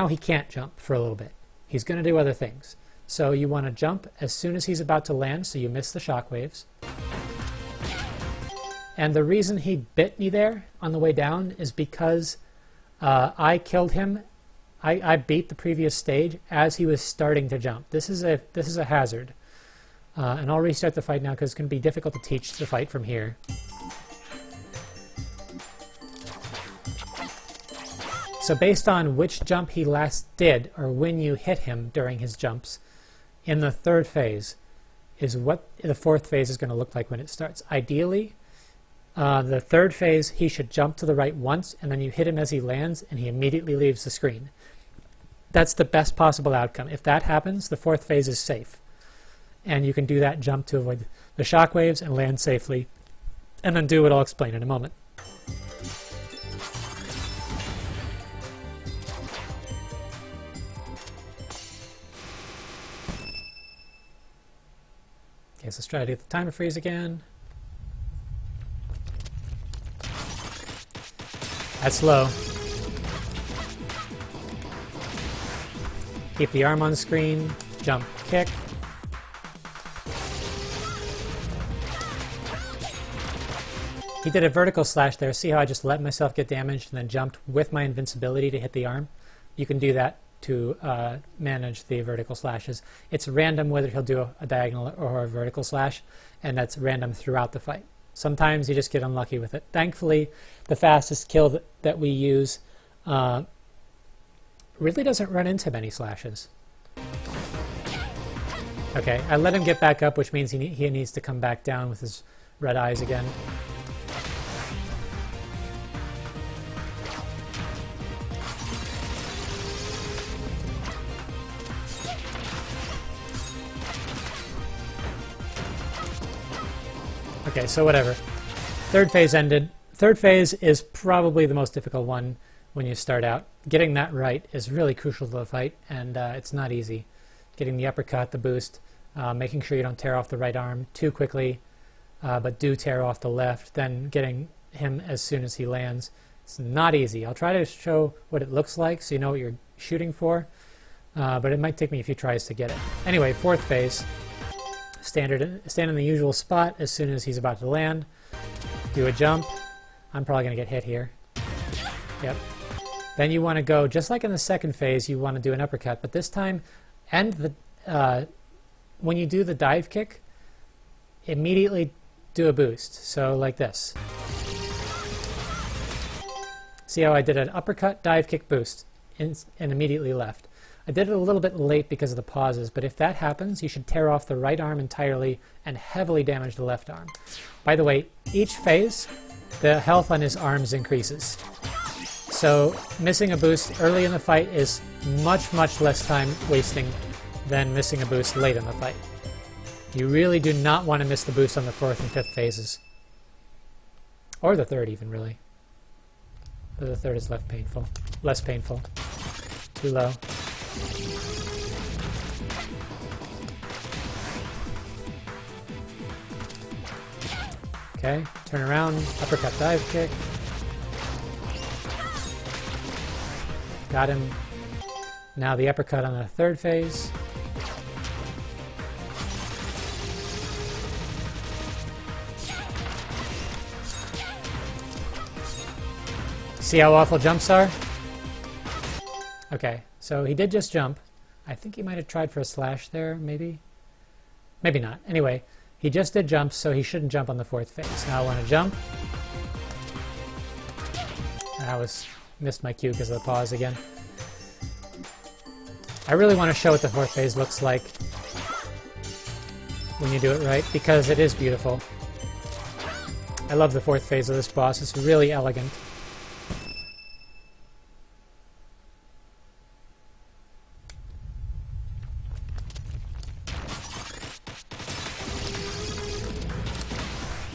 Speaker 1: he can't jump for a little bit. He's going to do other things. So you want to jump as soon as he's about to land so you miss the shockwaves. And the reason he bit me there on the way down is because I killed him. I beat the previous stage as he was starting to jump. This is a hazard. And I'll restart the fight now because it's going to be difficult to teach the fight from here. So based on which jump he last did, or when you hit him during his jumps, in the third phase is what the fourth phase is going to look like when it starts. Ideally, the third phase, he should jump to the right once, and then you hit him as he lands, and he immediately leaves the screen. That's the best possible outcome. If that happens, the fourth phase is safe. And you can do that jump to avoid the shockwaves and land safely, and then do what I'll explain in a moment. Okay, so let's try to do the timer freeze again. That's low. Keep the arm on the screen, jump, kick. He did a vertical slash there. See how I just let myself get damaged and then jumped with my invincibility to hit the arm? You can do that to manage the vertical slashes. It's random whether he'll do a diagonal or a vertical slash, and that's random throughout the fight. Sometimes you just get unlucky with it. Thankfully, the fastest kill that we use really doesn't run into many slashes. Okay, I let him get back up, which means he needs to come back down with his red eyes again. Okay, so whatever. Third phase ended. Third phase is probably the most difficult one when you start out. Getting that right is really crucial to the fight, and it's not easy. Getting the uppercut, the boost, making sure you don't tear off the right arm too quickly, but do tear off the left, then getting him as soon as he lands. It's not easy. I'll try to show what it looks like so you know what you're shooting for, but it might take me a few tries to get it. Anyway, fourth phase. Stand in the usual spot as soon as he's about to land. Do a jump. I'm probably going to get hit here. Yep. Then you want to go, just like in the second phase, you want to do an uppercut, but this time, when you do the dive kick, immediately do a boost. So like this. See how I did an uppercut, dive kick, boost, and immediately left. I did it a little bit late because of the pauses, but if that happens, you should tear off the right arm entirely and heavily damage the left arm. By the way, each phase, the health on his arms increases. So missing a boost early in the fight is much, much less time wasting than missing a boost late in the fight. You really do not want to miss the boost on the fourth and fifth phases. Or the third even, really. But the third is less painful. Too low. Okay, turn around, uppercut dive kick. Got him. Now the uppercut on the third phase. See how awful jumps are? Okay, so he did just jump. I think he might have tried for a slash there, maybe? Maybe not. Anyway, he just did jump, so he shouldn't jump on the fourth phase. Now I want to jump. Missed my cue because of the pause again. I really want to show what the fourth phase looks like when you do it right, because it is beautiful. I love the fourth phase of this boss. It's really elegant.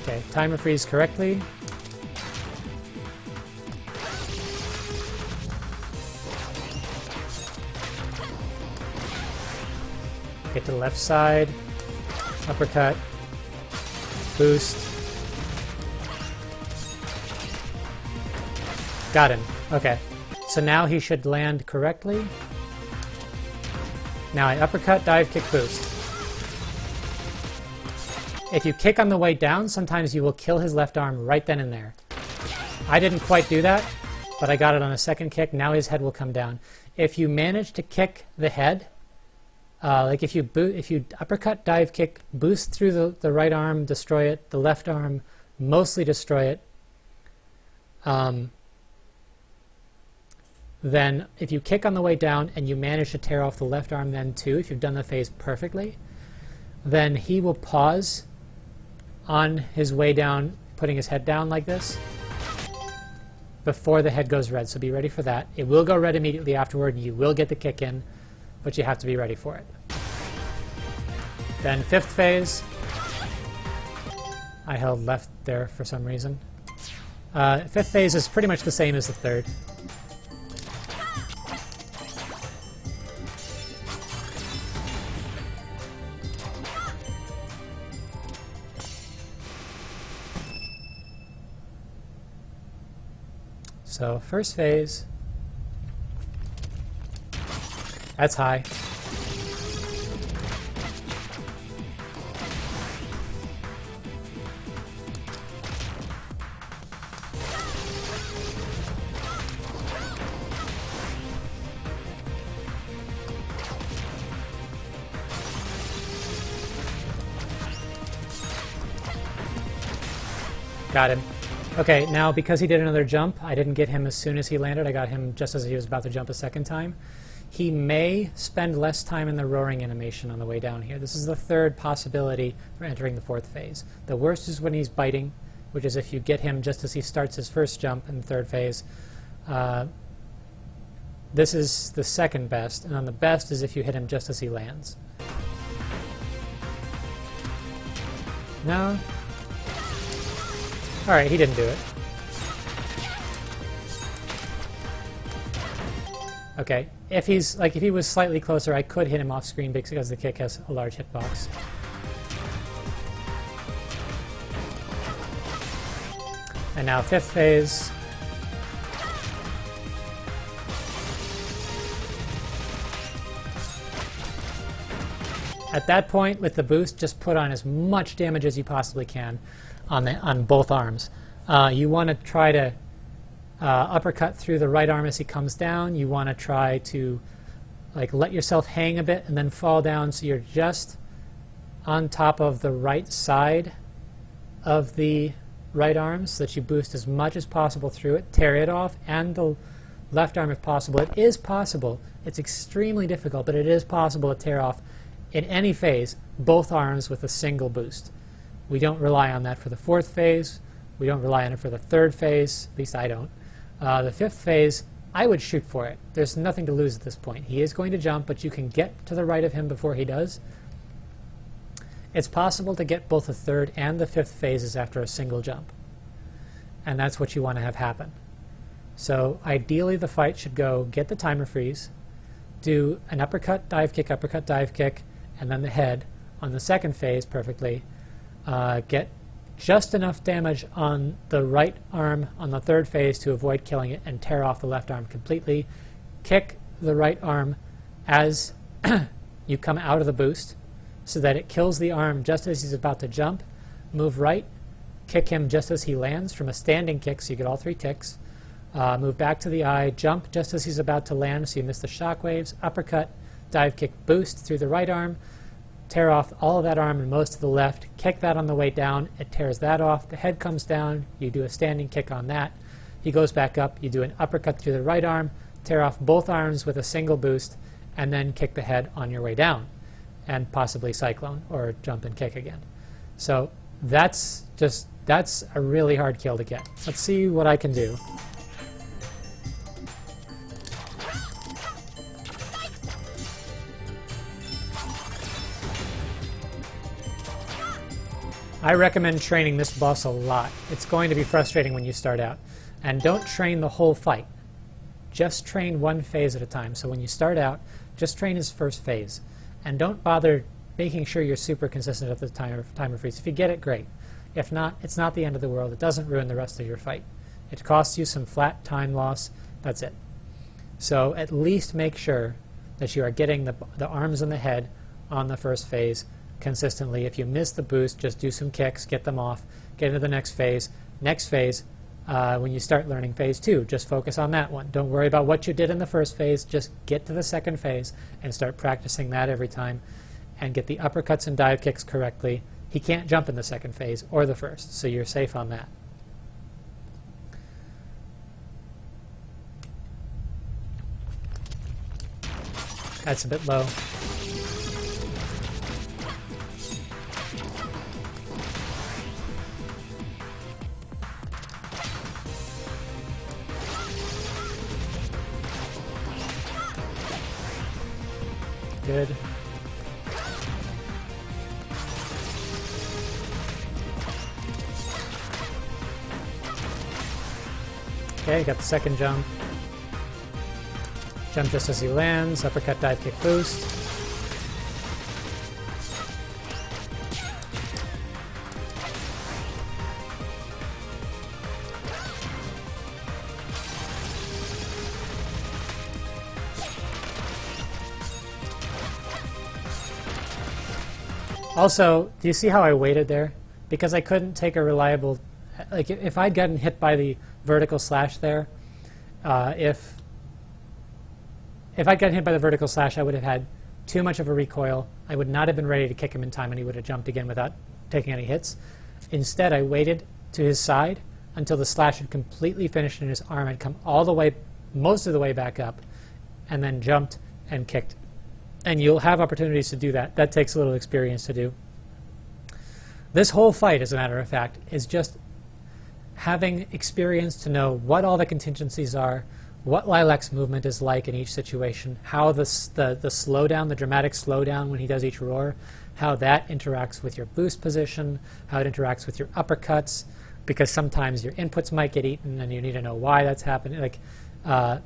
Speaker 1: Okay, timer freeze correctly. Get to the left side, uppercut, boost. Got him. Okay, so now he should land correctly. Now I uppercut, dive, kick, boost. If you kick on the way down, sometimes you will kill his left arm right then and there. I didn't quite do that, but I got it on a second kick. Now his head will come down. If you manage to kick the head, like if you uppercut, dive, kick, boost through the right arm, destroy it, the left arm, mostly destroy it, then if you kick on the way down and you manage to tear off the left arm then too, if you've done the phase perfectly, then he will pause on his way down, putting his head down like this, before the head goes red. So be ready for that. It will go red immediately afterward, and you will get the kick in, but you have to be ready for it. Then fifth phase. I held left there for some reason. Fifth phase is pretty much the same as the third. So first phase, that's high. Got him. Okay, now because he did another jump, I didn't get him as soon as he landed. I got him just as he was about to jump a second time. He may spend less time in the roaring animation on the way down here. This is the third possibility for entering the fourth phase. The worst is when he's biting, which is if you get him just as he starts his first jump in the third phase. This is the second best, and then the best is if you hit him just as he lands. No? Alright, he didn't do it. Okay, if he was slightly closer, I could hit him off screen because the kick has a large hitbox. And now fifth phase. At that point, with the boost, just put on as much damage as you possibly can on both arms. You want to try to uppercut through the right arm as he comes down. You want to try to let yourself hang a bit and then fall down so you're just on top of the right side of the right arm so that you boost as much as possible through it. Tear it off, and the left arm if possible. It is possible. It's extremely difficult, but it is possible to tear off in any phase both arms with a single boost. We don't rely on that for the fourth phase. We don't rely on it for the third phase. At least I don't. The fifth phase, I would shoot for it. There's nothing to lose at this point. He is going to jump, but you can get to the right of him before he does. It's possible to get both the third and the fifth phases after a single jump. And that's what you want to have happen. So ideally the fight should go get the timer freeze, do an uppercut, dive kick, and then the head on the second phase perfectly. Get just enough damage on the right arm on the third phase to avoid killing it and tear off the left arm completely. Kick the right arm as you come out of the boost so that it kills the arm just as he's about to jump. Move right, kick him just as he lands from a standing kick so you get all three kicks. Move back to the eye, jump just as he's about to land so you miss the shockwaves. Uppercut, dive kick, boost through the right arm. Tear off all of that arm and most of the left. Kick that on the way down. It tears that off. The head comes down. You do a standing kick on that. He goes back up. You do an uppercut through the right arm. Tear off both arms with a single boost. And then kick the head on your way down. And possibly cyclone or jump and kick again. So that's a really hard kill to get. Let's see what I can do. I recommend training this boss a lot. It's going to be frustrating when you start out. And don't train the whole fight. Just train one phase at a time. So when you start out, just train his first phase. And don't bother making sure you're super consistent at the timer freeze. If you get it, great. If not, it's not the end of the world. It doesn't ruin the rest of your fight. It costs you some flat time loss. That's it. So at least make sure that you are getting the arms and the head on the first phase consistently. If you miss the boost, just do some kicks, get them off, get into the next phase. Next phase, when you start learning phase 2, just focus on that one. Don't worry about what you did in the first phase. Just get to the second phase and start practicing that every time and get the uppercuts and dive kicks correctly. He can't jump in the second phase or the first, so you're safe on that. That's a bit low. Good. Okay, got the second jump. Jump just as he lands, uppercut, dive kick, boost. Also, do you see how I waited there? Because I couldn't take a reliable... Like, if I'd gotten hit by the vertical slash there, if I'd gotten hit by the vertical slash, I would have had too much of a recoil. I would not have been ready to kick him in time, and he would have jumped again without taking any hits. Instead, I waited to his side until the slash had completely finished and his arm had come all the way, most of the way back up, and then jumped and kicked. And you'll have opportunities to do that. That takes a little experience to do. This whole fight, as a matter of fact, is just having experience to know what all the contingencies are, what Lilac's movement is like in each situation, how the slowdown, the dramatic slowdown when he does each roar, how that interacts with your boost position, how it interacts with your uppercuts, because sometimes your inputs might get eaten and you need to know why that's happening. Like, I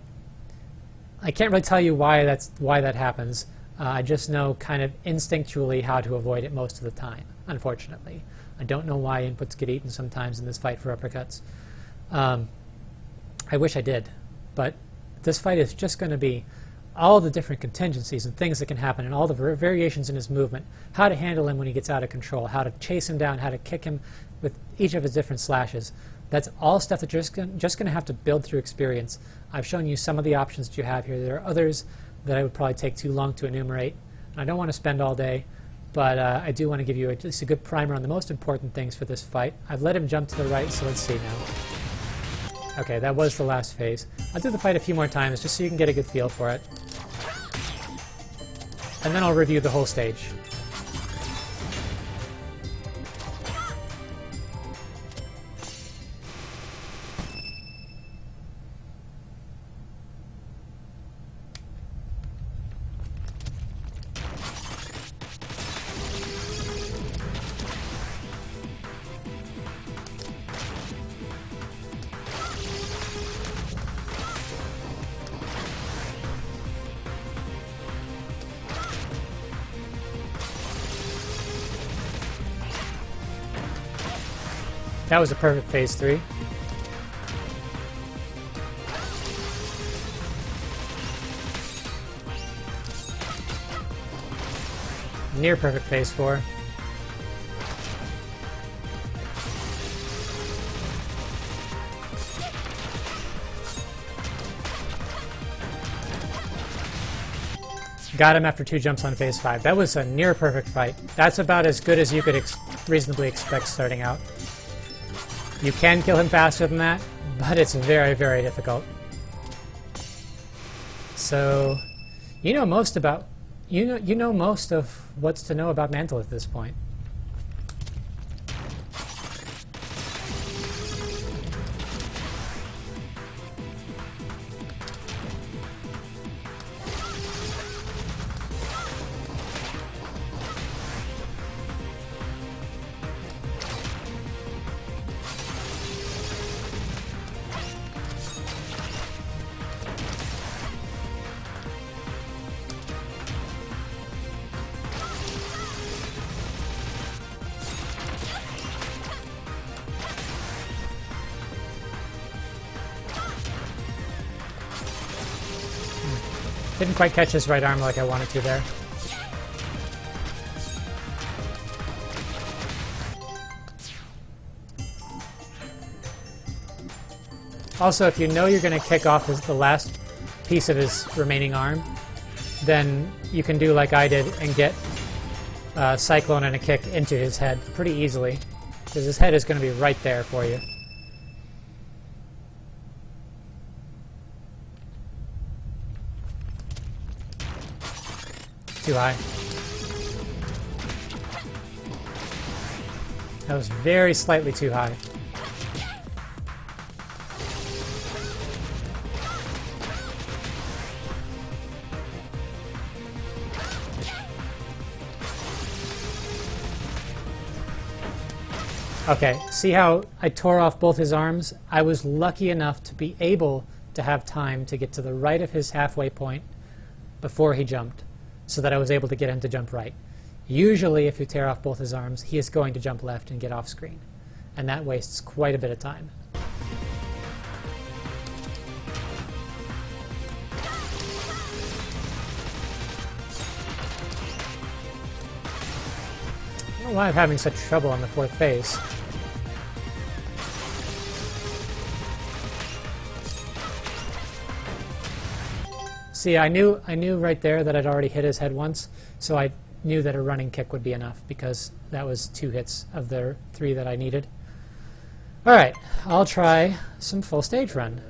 Speaker 1: can't really tell you why that happens. I just know kind of instinctually how to avoid it most of the time, unfortunately. I don't know why inputs get eaten sometimes in this fight for uppercuts. I wish I did, but this fight is just going to be all the different contingencies and things that can happen and all the variations in his movement, how to handle him when he gets out of control, how to chase him down, how to kick him with each of his different slashes. That's all stuff that you're just going to have to build through experience. I've shown you some of the options that you have here. There are others that I would probably take too long to enumerate. And I don't want to spend all day, but I do want to give you at least a good primer on the most important things for this fight. I've let him jump to the right, so let's see now. Okay, that was the last phase. I'll do the fight a few more times just so you can get a good feel for it. And then I'll review the whole stage. That was a perfect phase 3. Near perfect phase 4. Got him after 2 jumps on phase 5. That was a near perfect fight. That's about as good as you could reasonably expect starting out. You can kill him faster than that, but it's very, very difficult. So, you know most of what's to know about Manalith at this point. Didn't quite catch his right arm like I wanted to there. Also, if you know you're going to kick off the last piece of his remaining arm, then you can do like I did and get a Cyclone and a kick into his head pretty easily, because his head is going to be right there for you. Too high. That was very slightly too high. Okay, see how I tore off both his arms? I was lucky enough to be able to have time to get to the right of his halfway point before he jumped, so that I was able to get him to jump right. Usually, if you tear off both his arms, he is going to jump left and get off screen, and that wastes quite a bit of time. I don't know why I'm having such trouble on the 4th phase. See, I knew right there that I'd already hit his head once, so I knew that a running kick would be enough because that was 2 hits of the 3 that I needed. Alright, I'll try some full stage run.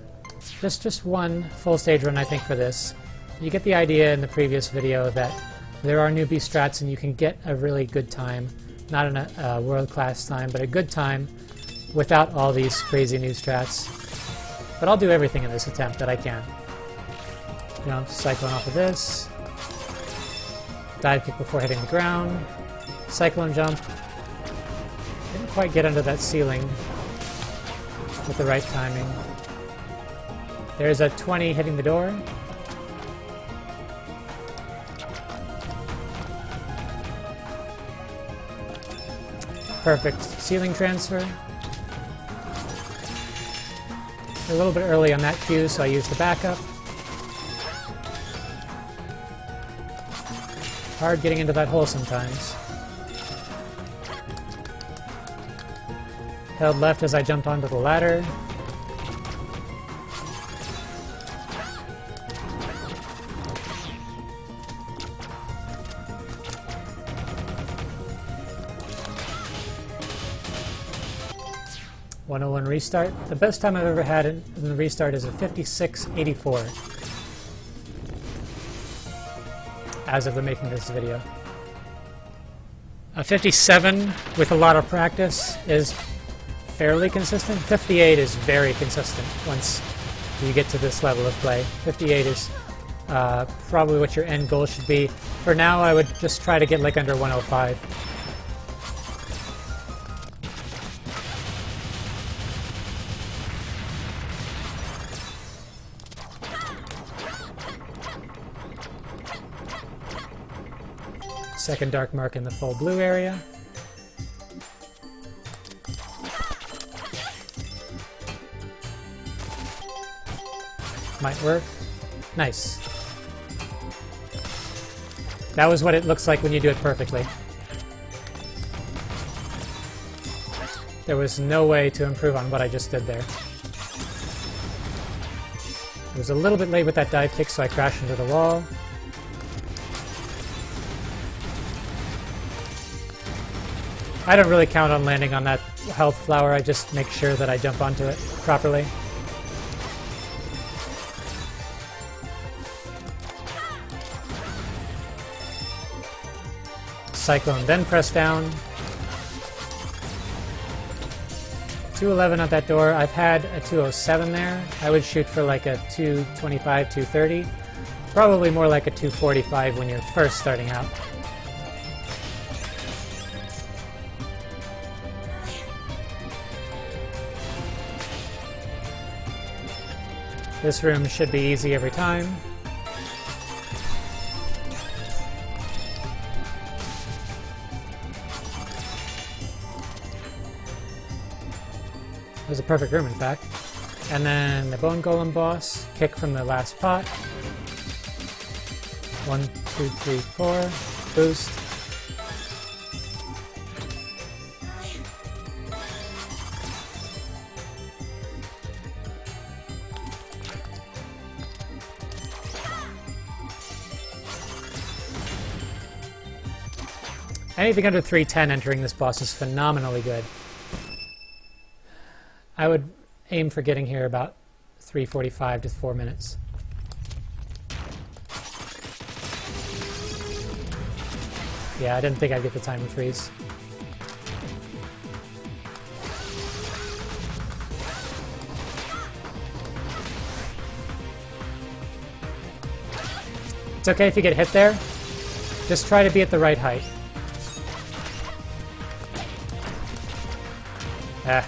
Speaker 1: Just one full stage run, I think, for this. You get the idea in the previous video that there are newbie strats and you can get a really good time. Not a world-class time, but a good time without all these crazy new strats. But I'll do everything in this attempt that I can. You know, cyclone off of this. Dive kick before hitting the ground. Cyclone jump. Didn't quite get under that ceiling with the right timing. There's a 20 hitting the door. Perfect ceiling transfer. A little bit early on that cue, so I used the backup. Hard getting into that hole sometimes. Held left as I jumped onto the ladder. .101 restart. The best time I've ever had in the restart is a 56.84 as of the making of this video. A 57 with a lot of practice is fairly consistent. 58 is very consistent once you get to this level of play. 58 is probably what your end goal should be. For now, I would just try to get like under 105. Second dark mark in the full blue area. Might work. Nice. That was what it looks like when you do it perfectly. There was no way to improve on what I just did there. I was a little bit late with that dive kick, so I crashed into the wall. I don't really count on landing on that health flower, I just make sure that I jump onto it properly. Cyclone, then press down. 211 at that door. I've had a 207 there. I would shoot for like a 225, 230. Probably more like a 245 when you're first starting out. This room should be easy every time. It was a perfect room, in fact. And then the Bone Golem boss, kick from the last pot. 1, 2, 3, 4, boost. Anything under 310 entering this boss is phenomenally good. I would aim for getting here about 3:45 to 4 minutes. Yeah, I didn't think I'd get the time to freeze. It's okay if you get hit there. Just try to be at the right height. Ah.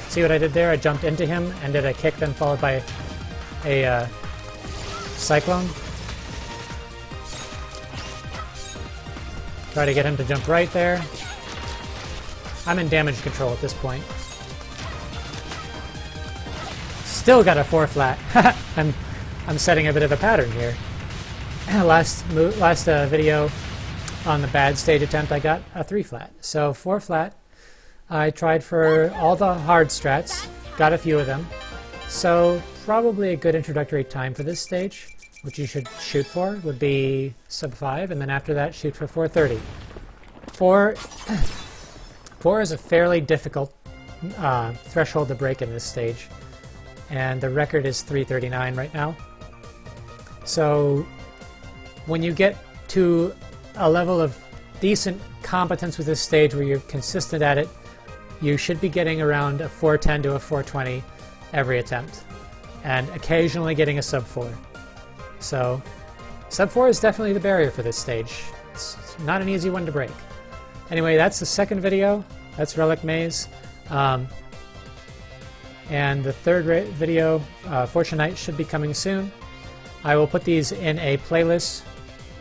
Speaker 1: See what I did there? I jumped into him and did a kick, then followed by a cyclone. Try to get him to jump right there. I'm in damage control at this point. Still got a 4 flat. I'm setting a bit of a pattern here. Last video on the bad stage attempt, I got a 3 flat. So 4 flat. I tried for all the hard strats, got a few of them. So probably a good introductory time for this stage, which you should shoot for, would be sub 5, and then after that shoot for 4:30. 4 is a fairly difficult threshold to break in this stage, and the record is 3:39 right now. So when you get to a level of decent competence with this stage where you're consistent at it, you should be getting around a 4:10 to a 4:20 every attempt, and occasionally getting a sub 4. So sub 4 is definitely the barrier for this stage. It's not an easy one to break. Anyway, that's the second video. That's Relic Maze. And the third video, Fortune Night, should be coming soon. I will put these in a playlist,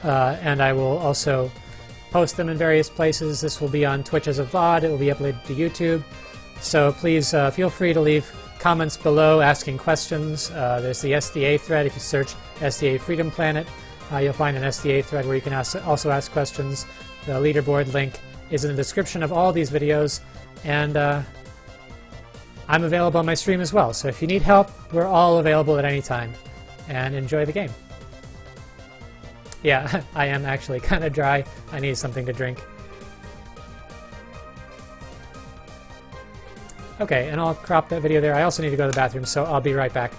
Speaker 1: and I will also post them in various places. This will be on Twitch as a VOD. It will be uploaded to YouTube. So please feel free to leave comments below asking questions. There's the SDA thread. If you search SDA Freedom Planet, you'll find an SDA thread where you can also ask questions. The leaderboard link is in the description of all these videos, and I'm available on my stream as well. So if you need help, we're all available at any time. And enjoy the game. Yeah, I am actually kind of dry. I need something to drink. Okay, and I'll crop that video there. I also need to go to the bathroom, so I'll be right back.